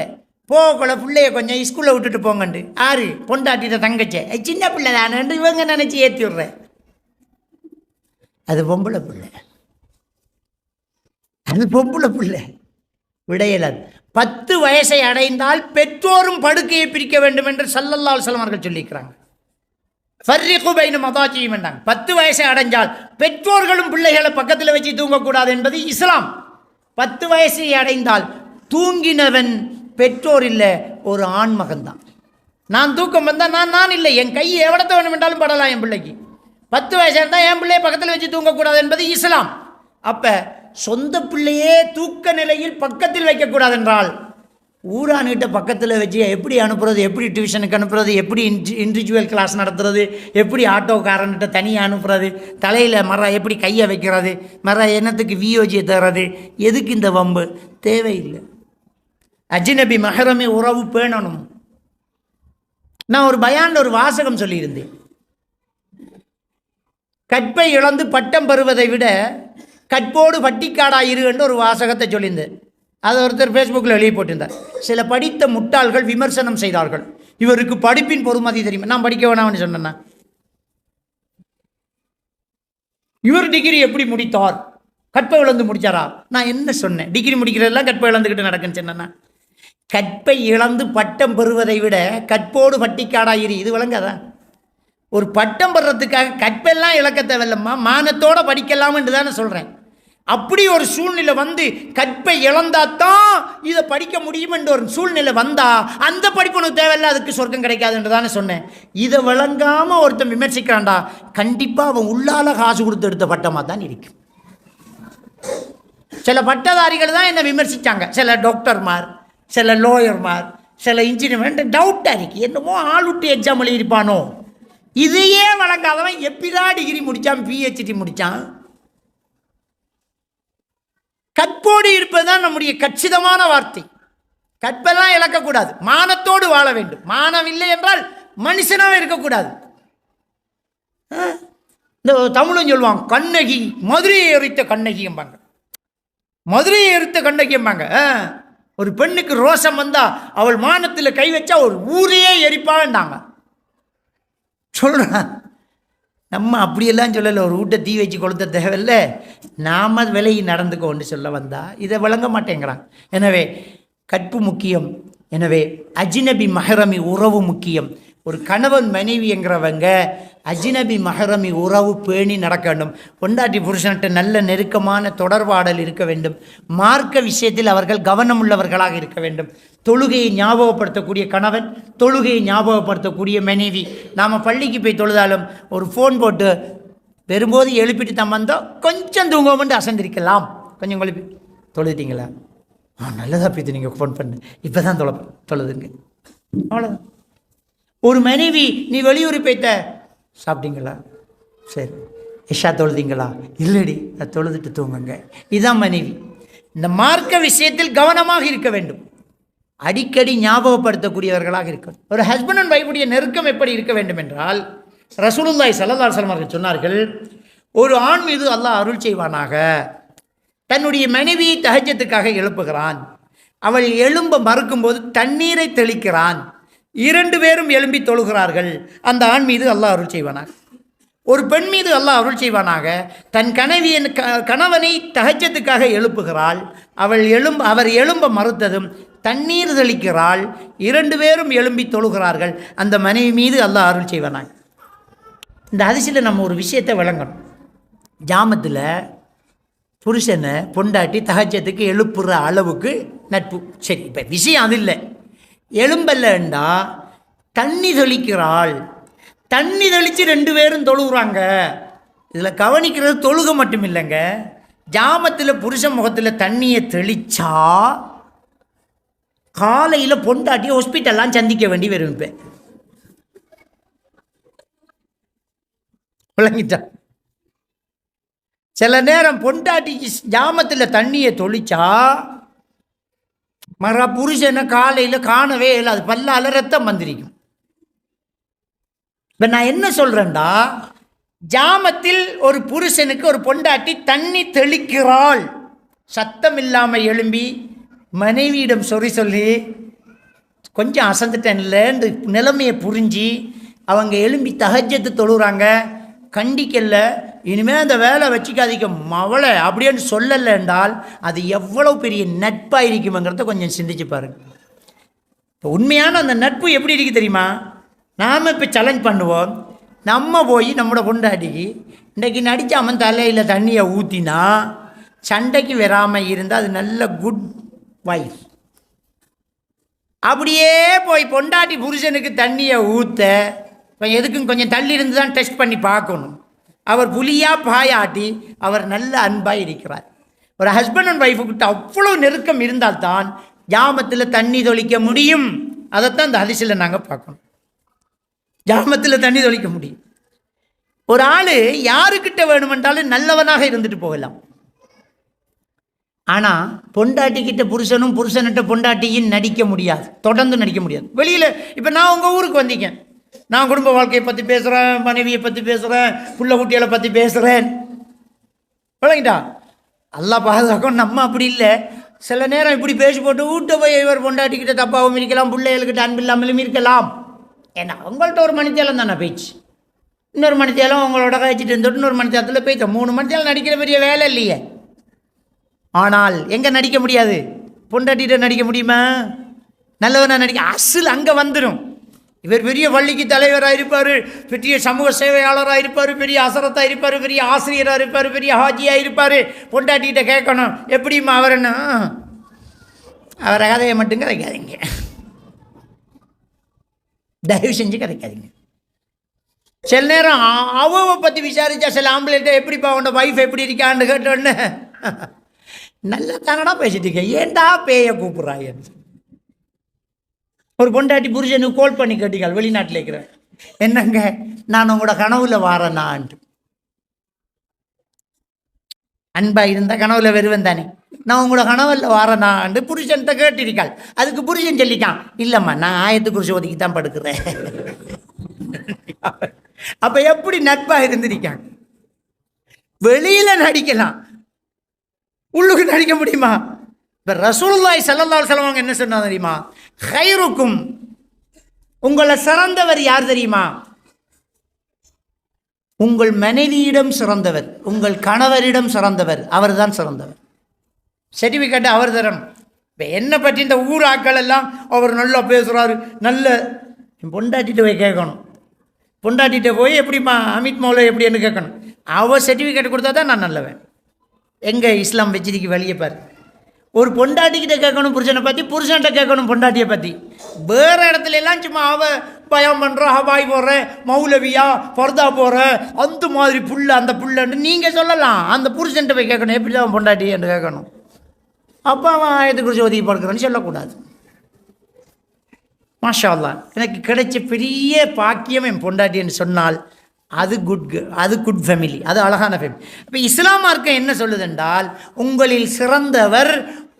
A: போகக்குள்ள பிள்ளைய கொஞ்சம் ஸ்கூலில் விட்டுட்டு போங்கண்டு. ஆறு பொண்டாட்டிட்ட தங்கச்சே, சின்ன பிள்ளை தானு இவங்க நினச்சி ஏற்றி விட்றேன். அது பொம்பளை பிள்ளை விடையலாது. 10 வயசை அடைந்தால் பெற்றோரும் படுக்கையை பிரிக்க வேண்டும் என்று ஸல்லல்லாஹு அலைஹி வஸல்லம் அவர்கள் சொல்லியிருக்கிறாங்க. ஃபர்ரிகு பைன மதாஜிஹிம் என்றாங்க. 10 வயசை அடைஞ்சால் பெற்றோர்களும் பிள்ளைகளை பக்கத்தில் வச்சு தூங்கக்கூடாது என்பது இஸ்லாம். 10 வயசை அடைந்தால் தூங்கினவன் பெற்றோர் இல்லை, ஒரு ஆண் மகன்தான். நான் தூக்கம் வந்தால் நான் இல்லை, என் கையை எவ்வளோ வேணும் என்றாலும் படலாம் என் பிள்ளைக்கு. 10 வயசாக இருந்தால் என் பிள்ளையை பக்கத்தில் வச்சு தூங்கக்கூடாது என்பது இஸ்லாம். அப்போ சொந்த பிள்ளையே தூக்க நிலையில் பக்கத்தில் வைக்கக்கூடாது என்றால் ஊரானுகிட்ட பக்கத்தில் வச்சு எப்படி அனுப்புறது, எப்படி டியூஷனுக்கு அனுப்புறது, எப்படி இண்டிவிஜுவல் கிளாஸ் நடத்துறது, எப்படி ஆட்டோக்காரன்கிட்ட தனியாக அனுப்புறது, தலையில் எப்படி கையை வைக்கிறது, என்னத்துக்கு வியோஜியை தர்றது, எதுக்கு இந்த வம்பு தேவையில்லை. அஜ்னபி மஹரமி உறவு பேணணும். நான் ஒரு பயான்ல ஒரு வாசகம் சொல்லியிருந்தேன். கற்பை இழந்து பட்டம் பெறுவதை விட கற்போடு பட்டிக்காடாயிரு என்று ஒரு வாசகத்தை சொல்லியிருந்தேன். அதை ஒருத்தர் ஃபேஸ்புக்கில் எழுதி போட்டிருந்தார். சில படித்த முட்டாள்கள் விமர்சனம் செய்தார்கள், இவருக்கு படிப்பின் பொறுமதி தெரியுமா? நான் படிக்க வேணாம்னு சொன்னேன்னா, இவர் டிகிரி எப்படி முடித்தார்? கற்பை இழந்து முடிச்சாரா? நான் என்ன சொன்னேன்? டிகிரி முடிக்கிறதெல்லாம் கற்பை இழந்துக்கிட்டு நடக்குன்னு சொன்னேன்னா, கற்பை இழந்து பட்டம் பெறுவதை விட கற்போடு பட்டிக்காடாயிரு, இது விளங்காதா? ஒரு பட்டம் பெறத்துக்காக கற்பெல்லாம் இழக்க தேவையில்லம்மா, மானத்தோடு படிக்கலாம்னு தானே சொல்கிறேன். அப்படி ஒரு சூழ்நிலை வந்து கற்பை இழந்தாத்தான் இதை படிக்க முடியும் என்ற ஒரு சூழ்நிலை வந்தா அந்த படிப்பு உனக்கு தேவையில்லை, அதுக்கு சொர்க்கம் கிடைக்காது என்று தானே சொன்னேன். இதை விளங்காமல் ஒருத்தன் விமர்சிக்கிறான்டா, கண்டிப்பாக அவன் உள்ளால காசு கொடுத்து எடுத்த பட்டமாக தான் இருக்கும். சில பட்டதாரிகள் தான் என்னை விமர்சித்தாங்க, சில டாக்டர்மார், சில லோயர்மார், சில இன்ஜினியர். டவுட்டாக இருக்கு, என்னமோ ஆளுட்டு எக்ஸாம் எழுதியிருப்பானோ. இதையே வழங்காதவன் எப்படிதான் டிகிரி முடித்தான், பிஹெச்டி முடித்தான்? கற்போடு இருப்பதுதான் நம்முடைய கச்சிதமான வார்த்தை. கற்பெல்லாம் இழக்கக்கூடாது, மானத்தோடு வாழ வேண்டும். மானம் இல்லை என்றால் மனுஷனாக இருக்கக்கூடாது. இந்த தமிழும் சொல்லுவாங்க, கண்ணகி மதுரையை எரித்த கண்ணகி எம்பாங்க, மதுரையை எரித்த கண்ணகி எம்பாங்க. ஒரு பெண்ணுக்கு ரோஷம் வந்தா அவள் மானத்தில் கை வச்சா ஒரு ஊரையே எரிப்பான்டாங்க சொல்றான். நம்ம அப்படியெல்லாம் சொல்லலை, ஒரு வீட்டை தீ வச்சு கொளுத்த தேவையில்லை, நாம் விலகி நடந்துக்கோன்னு சொல்ல வந்தா இதை விளங்க மாட்டேங்கிறான். எனவே கற்பு முக்கியம். எனவே அஜ்னபி மஹரமி உறவு முக்கியம். ஒரு கணவன் மனைவி என்கிறவங்க அஜ்னபி மஹரமி உறவு பேணி நடக்க வேண்டும். பொண்டாட்டி புருஷன்கிட்ட நல்ல நெருக்கமான தொடர்பாடல் இருக்க வேண்டும். மார்க்க விஷயத்தில் அவர்கள் கவனம் உள்ளவர்களாக இருக்க வேண்டும். தொழுகையை ஞாபகப்படுத்தக்கூடிய கணவன், தொழுகையை ஞாபகப்படுத்தக்கூடிய மனைவி. நாம் பள்ளிக்கு போய் தொழுதாலும் ஒரு ஃபோன் போட்டு வரும்போது எழுப்பிட்டு தான் வந்தோம், கொஞ்சம் தூங்குவோம்னு அசந்திருக்கலாம். கொஞ்சம் எழுப்பி தொழுதிட்டீங்களா? நல்லதாக போய்த்து நீங்கள் ஃபோன் பண்ணு, இப்போ தான் தொழுதுங்க, அவ்வளோதான். ஒரு மனைவி, நீ வெளியூர் போய்த்த, சாப்பிட்டீங்களா? சரி. இஷா தொழுதிங்களா? இல்லடி, அதை தொழுதுட்டு தூங்குங்க. இதுதான் மனைவி. இந்த மார்க்க விஷயத்தில் கவனமாக இருக்க வேண்டும், அடிக்கடி ஞாபகப்படுத்தக்கூடியவர்களாக இருக்கணும். ஒரு ஹஸ்பண்ட் அண்ட் வைஃபுடைய நெருக்கம் எப்படி இருக்க வேண்டும் என்றால், ரசூலுல்லாஹி ஸல்லல்லாஹு அலைஹி வஸல்லம் அவர்கள் சொன்னார்கள், ஒரு ஆண் மீது அல்லாஹ் அருள் செய்வானாக, தன்னுடைய மனைவியை தஹஜ்ஜத்துக்காக எழுப்புகிறான், அவள் எழும்ப மறுக்கும்போது தண்ணீரை தெளிக்கிறான், 2 பேரும் எழும்பி தொழுகிறார்கள், அந்த ஆண் மீது அல்லாஹ் அருள் செய்வானாக. ஒரு பெண் மீது அல்லாஹ் அருள் செய்வானாக, தன் கணவனை தஹஜ்ஜத்துக்காக எழுப்புகிறாள், அவர் எழும்ப மறுத்ததும் தண்ணீர் தெளிக்கிறாள், 2 பேரும் எழும்பி தொழுகிறார்கள், அந்த மனைவி மீது அல்லாஹ் அருள் செய்வானாக. இந்த ஹதீஸில் நம்ம ஒரு விஷயத்தை விளங்கணும். ஜாமத்தில் புருஷனை பொண்டாட்டி தஹஜ்ஜத்துக்கு எழுப்புற அளவுக்கு நட்பு. சரி, இப்போ விஷயம் அது இல்லை. எலும்பல்லண்டா தண்ணி தெளிக்கிறாள், தண்ணி தெளித்து 2 பேரும் தொழுகிறாங்க. இதில் கவனிக்கிறது தொழுக மட்டும் இல்லைங்க, ஜாமத்தில் புருஷன் முகத்தில் தண்ணியை தெளித்தா காலையில் பொண்டாட்டி ஹாஸ்பிட்டல்லாம் சந்திக்க வேண்டி வரும். இப்போ விளங்கிட்டா? சில நேரம் பொண்டாட்டிக்கு ஜாமத்தில் தண்ணியை தொளிச்சா புருஷனை காலையில் காணவே இல்லை, அது பல்லால ரத்தம் வந்திருக்கும். இப்போ நான் என்ன சொல்கிறேன்டா, ஜாமத்தில் ஒரு புருஷனுக்கு ஒரு பொண்டாட்டி தண்ணி தெளிக்கிறாள், சத்தம் இல்லாமல் எழும்பி மனைவியிடம் சொல்லி கொஞ்சம் அசந்துட்டேன்லன்னு நிலைமையை புரிஞ்சு அவங்க எழும்பி தஹஜ்ஜத்து தொழுகிறாங்க, கண்டிக்கல, இனிமேல் அந்த வேலை வச்சுக்காதீங்க மவளை அப்படின்னு சொல்லலை என்றால் அது எவ்வளோ பெரிய நட்பாக இருக்குங்கிறத கொஞ்சம் சிந்திச்சு பாருங்க. இப்போ உண்மையான அந்த நட்பு எப்படி இருக்குது தெரியுமா? நாம் இப்போ சேலஞ்ச் பண்ணுவோம், நம்ம போய் நம்மளோட பொண்டாட்டிக்கு இன்றைக்கி நடித்தாமன் தலையில் தண்ணியை ஊற்றினா சண்டைக்கு வராமல் இருந்தால் அது நல்ல குட் வைஃப். அப்படியே போய் பொண்டாட்டி புருஷனுக்கு தண்ணியை ஊற்ற எதுக்கும் கொஞ்சம் தள்ளி இருந்து தான் டெஸ்ட் பண்ணி பார்க்கணும். அவர் புலியாக பாயாட்டி அவர் நல்ல அன்பாக இருக்கிறார். ஒரு ஹஸ்பண்ட் அண்ட் ஒய்ஃபுக்கிட்ட அவ்வளோ நெருக்கம் இருந்தால்தான் ஜாமத்தில் தண்ணி தொளிக்க முடியும். அதைத்தான் இந்த ஹதீஸில் நாங்கள் பார்க்கணும். ஜாமத்தில் தண்ணி தொளிக்க முடியும். ஒரு ஆள் யாருக்கிட்ட வேணுமென்றாலும் நல்லவனாக இருந்துட்டு போகலாம். ஆனால் பொண்டாட்டிக்கிட்ட புருஷனும் புருஷன்கிட்ட பொண்டாட்டியும் நடிக்க முடியாது, தொடர்ந்து நடிக்க முடியாது. வெளியில் இப்போ நான் உங்கள் ஊருக்கு வந்திருக்கேன், நான் குடும்ப வாழ்க்கையை பற்றி பேசுகிறேன், மனைவியை பற்றி பேசுகிறேன், புள்ள குட்டிகளை பற்றி பேசுகிறேன், விளங்கிட்டா? அல்லாஹ் பாதுகாக்கும். நம்ம அப்படி இல்லை. சில நேரம் இப்படி பேசி போட்டு வீட்டை போய் இவர் பொண்டாட்டிக்கிட்ட தப்பாகவும் இருக்கலாம், பிள்ளைகளுக்கிட்ட அன்பு இல்லாமலும் இருக்கலாம். ஏன்னா அவங்கள்ட்ட ஒரு மணித்தேலம் தானே பேச்சு, இன்னொரு மணித்தேலம் அவங்களோட கழிச்சிட்டு இருந்துட்டு இன்னொரு மணித்தேலத்தில் பேச்ச 3 மணித்தேலம் நடிக்கிற பெரிய வேலை இல்லையே. ஆனால் எங்கே நடிக்க முடியாது? பொண்டாட்டிகிட்ட நடிக்க முடியுமா? நல்லவனா நடிக்க அசல் அங்கே வந்துடும். இவர் பெரிய பள்ளிக்கு தலைவராக இருப்பார், பெரிய சமூக சேவையாளராக இருப்பார், பெரிய அசரத்தாக இருப்பார், பெரிய ஆசிரியராக இருப்பார், பெரிய ஹாஜியாக இருப்பார். பொண்டாட்டிகிட்ட கேட்கணும் எப்படிம்மா அவர்னா, அவரை கதையை மட்டும் கதைக்காதீங்க, தயவு செஞ்சு கதைக்காதீங்க. சில நேரம் அவவை பற்றி விசாரித்தா சில ஆம்பளைகிட்ட எப்படிப்பா உன்னோட வைஃப் எப்படி இருக்கான்னு கேட்டோன்னு, நல்லா தானடா பேசிட்டு இருக்கேன், ஏண்டா பேய கூப்பிட்றாயன்னு. ஒரு பொண்டாட்டி புருஷனுக்கு கோல் பண்ணி கேட்டிக்காள், வெளிநாட்டில் இருக்கிறேன், என்னங்க நான் உங்களோட கனவுல வாரேனான்ட்டு. அன்பா இருந்தால் கனவுல வருவேன் தானே, நான் உங்களோட கனவுல வாரேனான்ட்டு புருஷன்கிட்ட கேட்டிருக்காள். அதுக்கு புருஷன் சொல்லிக்கான், இல்லைம்மா நான் ஆயத்து குறிச்சு ஒதுக்கி தான் படுக்கிறேன். அப்போ எப்படி நட்பாக இருந்திருக்காங்க? வெளியில் நடிக்கலாம், உள்ளுக்கு நடிக்க முடியுமா? இப்போ ரசூலுல்லாஹி ஸல்லல்லாஹு அலைஹி வஸல்லம் என்ன சொன்னாங்க தெரியுமா? கைருக்கும், உங்களை சிறந்தவர் யார் தெரியுமா? உங்கள் மனைவியிடம் சிறந்தவர், உங்கள் கணவரிடம் சிறந்தவர், அவர் தான் சிறந்தவர். சர்டிஃபிகேட் அவர் தரணும். இப்போ என்னை பற்றி இந்த ஊர் ஆக்கள் எல்லாம் அவர் நல்லா பேசுகிறாரு, நல்ல பொண்டாட்டிகிட்ட போய் கேட்கணும். பொண்டாட்டிகிட்ட போய் எப்படிம்மா அமித் மௌல எப்படின்னு கேட்கணும். அவர் சர்டிஃபிகேட் கொடுத்தா தான் நான் நல்லவன். எங்கே இஸ்லாம் வச்சிருக்கு வெளியே பாரு. ஒரு பொண்டாட்டிக்கிட்ட கேட்கணும் புருஷனை பற்றி, புருஷன்கிட்ட கேட்கணும் பொண்டாட்டியை பற்றி. வேறு இடத்துல எல்லாம் சும்மா அவ பயம் பண்ணுற, ஹபாய் போடுற, மௌலவியா பர்தா போகிற, அந்த மாதிரி புள்ள அந்த புள்ளன்னு நீங்கள் சொல்லலாம். அந்த புருஷன்கிட்ட போய் கேட்கணும் எப்படி தான் பொண்டாட்டி என்று கேட்கணும். அப்போ அவன் ஆயத்து குறித்து ஒதுக்கி படுக்கிறேன்னு சொல்லக்கூடாது. மாஷா அல்லாஹ், எனக்கு கிடைச்ச பெரிய பாக்கியம் என் பொண்டாட்டி என்று சொன்னால் அது குட் ஃபேமிலி, அது அழகான ஃபேமிலி. இப்போ இஸ்லாம் மார்க்கம் என்ன சொல்லுது என்றால், உங்களில் சிறந்தவர்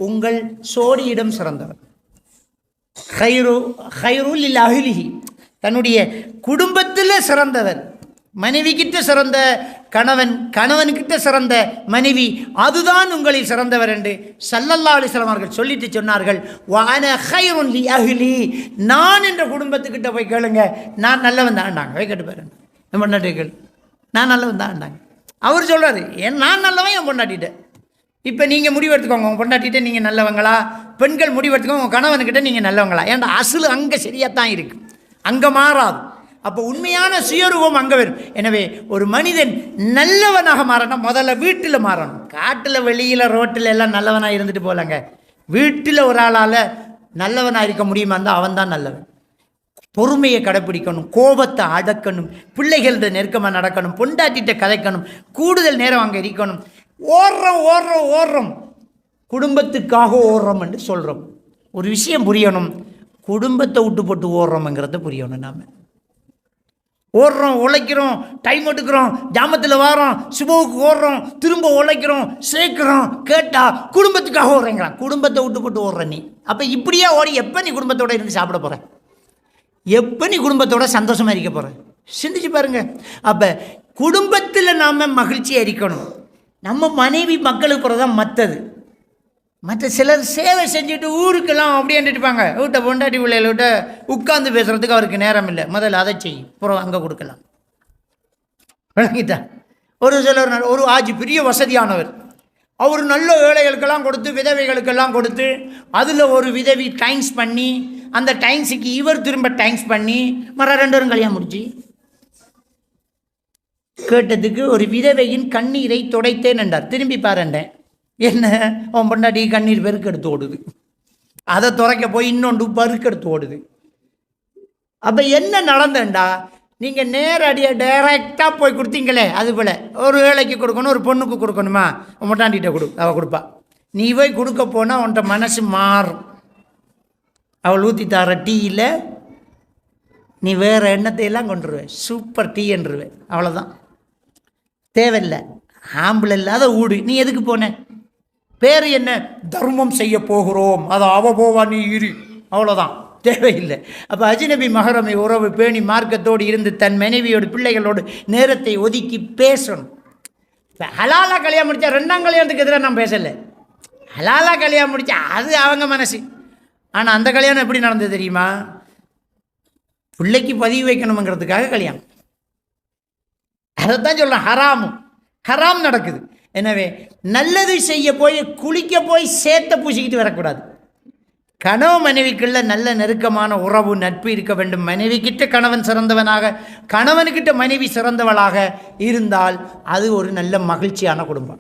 A: உங்கள் சோடியிடம் சிறந்தவர். ஹைருல் அஹ்லிஹி, தன்னுடைய குடும்பத்தில் சிறந்தவர். மனைவிக்கிட்ட சிறந்த கணவன், கணவன்கிட்ட சிறந்த மனைவி, அதுதான் உங்களில் சிறந்தவர் என்று ஸல்லல்லாஹு அலைஹி வஸல்லம் அவர்கள் சொல்லிட்டு சொன்னார்கள். வஅன ஹைருன் லி அஹ்லி, நான் என்ற குடும்பத்துக்கிட்ட போய் கேளுங்க, நான் நல்லவன் தான்டாங்க. போய் கேட்டு பாருங்க என் பொண்டாட்டிகள், நான் நல்லவன் தான்டாங்க. அவர் சொல்கிறாரு, நான் நல்லவன் என் பொண்டாட்டிகிட்ட. இப்போ நீங்கள் முடிவெடுத்துக்கோங்க, உங்கள் பொண்டாட்டிகிட்ட நீங்கள் நல்லவங்களா? பெண்கள் முடிவெடுத்துக்கோங்க, உங்கள் கணவன்கிட்ட நீங்கள் நல்லவங்களா? ஏன்டா அசல் அங்கே சரியாக தான் இருக்குது, அங்கே மாறாது. அப்போ உண்மையான சுயரூபம் அங்கே வரும். எனவே ஒரு மனிதன் நல்லவனாக மாறணும், முதல்ல வீட்டில் மாறணும். காட்டில் வெளியில் ரோட்டில் எல்லாம் நல்லவனாக இருந்துட்டு போகலங்க. வீட்டில் ஒரு ஆளால் நல்லவனாக இருக்க முடியுமா இருந்தால் அவன் தான் நல்லவன். பொறுமையை கடைப்பிடிக்கணும், கோபத்தை அடக்கணும், பிள்ளைகளோட நெருக்கமாக நடக்கணும், பொண்டாட்டிகிட்ட கதைக்கணும், கூடுதல் நேரம் அங்கே இருக்கணும். ஓடுறோம் குடும்பத்துக்காக ஓடுறோம் என்று சொல்கிறோம். ஒரு விஷயம் புரியணும், குடும்பத்தை விட்டு போட்டு ஓடுறோம்ங்கிறத புரியணும். நாம் ஓடுறோம், உழைக்கிறோம், டைம் எடுக்கிறோம், ஜாமத்தில் வாரோம், சுபவுக்கு ஓடுறோம், திரும்ப உழைக்கிறோம், சேர்க்குறோம், கேட்டால் குடும்பத்துக்காக ஓடுறேங்கிறான். குடும்பத்தை விட்டு போட்டு ஓடுற நீ அப்போ இப்படியே ஓடி எப்போ நீ குடும்பத்தோடு இருந்து சாப்பிட போகிற? எப்போ நீ குடும்பத்தோட சந்தோஷமாக இருக்க போகிற? சிந்திச்சு பாருங்க. அப்போ குடும்பத்தில் நாம் மகிழ்ச்சியாக இருக்கணும். நம்ம மனைவி மக்களுக்கு போகிறதான் மற்ற சிலர் சேவை செஞ்சுட்டு ஊருக்கெல்லாம் அப்படியே இருப்பாங்க. வீட்டை பொண்டாட்டி பிள்ளைகள்கிட்ட உட்கார்ந்து பேசுகிறதுக்கு அவருக்கு நேரம் இல்லை. முதல்ல அதை செய்யும், அப்புறம் அங்கே கொடுக்கலாம். விளங்கிட்டா? ஒரு சிலர் ஒரு ஆஜி பெரிய வசதியானவர், அவர் நல்ல ஏழைகளுக்கெல்லாம் கொடுத்து, விதவைகளுக்கெல்லாம் கொடுத்து, அதில் ஒரு விதவி டைம்ஸ் பண்ணி, அந்த டைம்ஸுக்கு இவர் திரும்ப டைம்ஸ் பண்ணி, மற 2 பேரும் கல்யாணம் முடிச்சு கேட்டதுக்கு ஒரு விதவையின் கண்ணீரை துடைத்தேன் என்றார். திரும்பி பாருண்டேன், என்ன அவன் பொண்டாட்டி கண்ணீர் பெருக்கெடுத்து ஓடுது, அதை துறைக்க போய் இன்னொன்று பெருக்கெடுத்து ஓடுது. அப்போ என்ன நடந்தேன்டா, நீங்கள் நேரடியாக டைரெக்டாக போய் கொடுத்தீங்களே, அது போல் ஒரு ஏழைக்கு கொடுக்கணும், ஒரு பொண்ணுக்கு கொடுக்கணுமா, பொண்டாட்டிகிட்ட அவள் கொடுப்பா. நீ போய் கொடுக்க போனால் உன்கிட்ட மனசு மாறும். அவள் ஊற்றி தர டீயில் நீ வேறு எண்ணத்தையெல்லாம் கொண்டுருவேன், சூப்பர் டீ என்றுருவேன். அவ்வளோதான், தேவையில்லை. ஆம்பளை இல்லாத ஊடு, நீ எதுக்கு போன? பேர் என்ன? தர்மம் செய்ய போகிறோம். அது அவ போவா நீ இரு, அவ்வளோதான், தேவையில்லை. அப்போ அஜ்னபி மஹரமை உறவு பேணி மார்க்கத்தோடு இருந்து தன் மனைவியோடு பிள்ளைகளோடு நேரத்தை ஒதுக்கி பேசணும். இப்போ ஹலாலாக கல்யாணம் முடித்தா 2ஆம் கல்யாணத்துக்கு எதிராக நான் பேசலை. ஹலாலாக கல்யாணம் முடித்தா அது அவங்க மனசு. ஆனால் அந்த கல்யாணம் எப்படி நடந்தது தெரியுமா? பிள்ளைக்கு பதிவு வைக்கணுங்கிறதுக்காக கல்யாணம். அதைத்தான் சொல்லலாம், ஹராம் நடக்குது. எனவே நல்லது செய்ய போய் குளிக்க போய் சேத்த பூசிக்கிட்டு வரக்கூடாது. கணவன் மனைவிக்குள்ள நல்ல நெருக்கமான உறவு நட்பு இருக்க வேண்டும். மனைவி கிட்ட கணவன் சிறந்தவனாக, கணவனுக்கிட்ட மனைவி சிறந்தவளாக இருந்தால் அது ஒரு நல்ல மகிழ்ச்சியான குடும்பம்.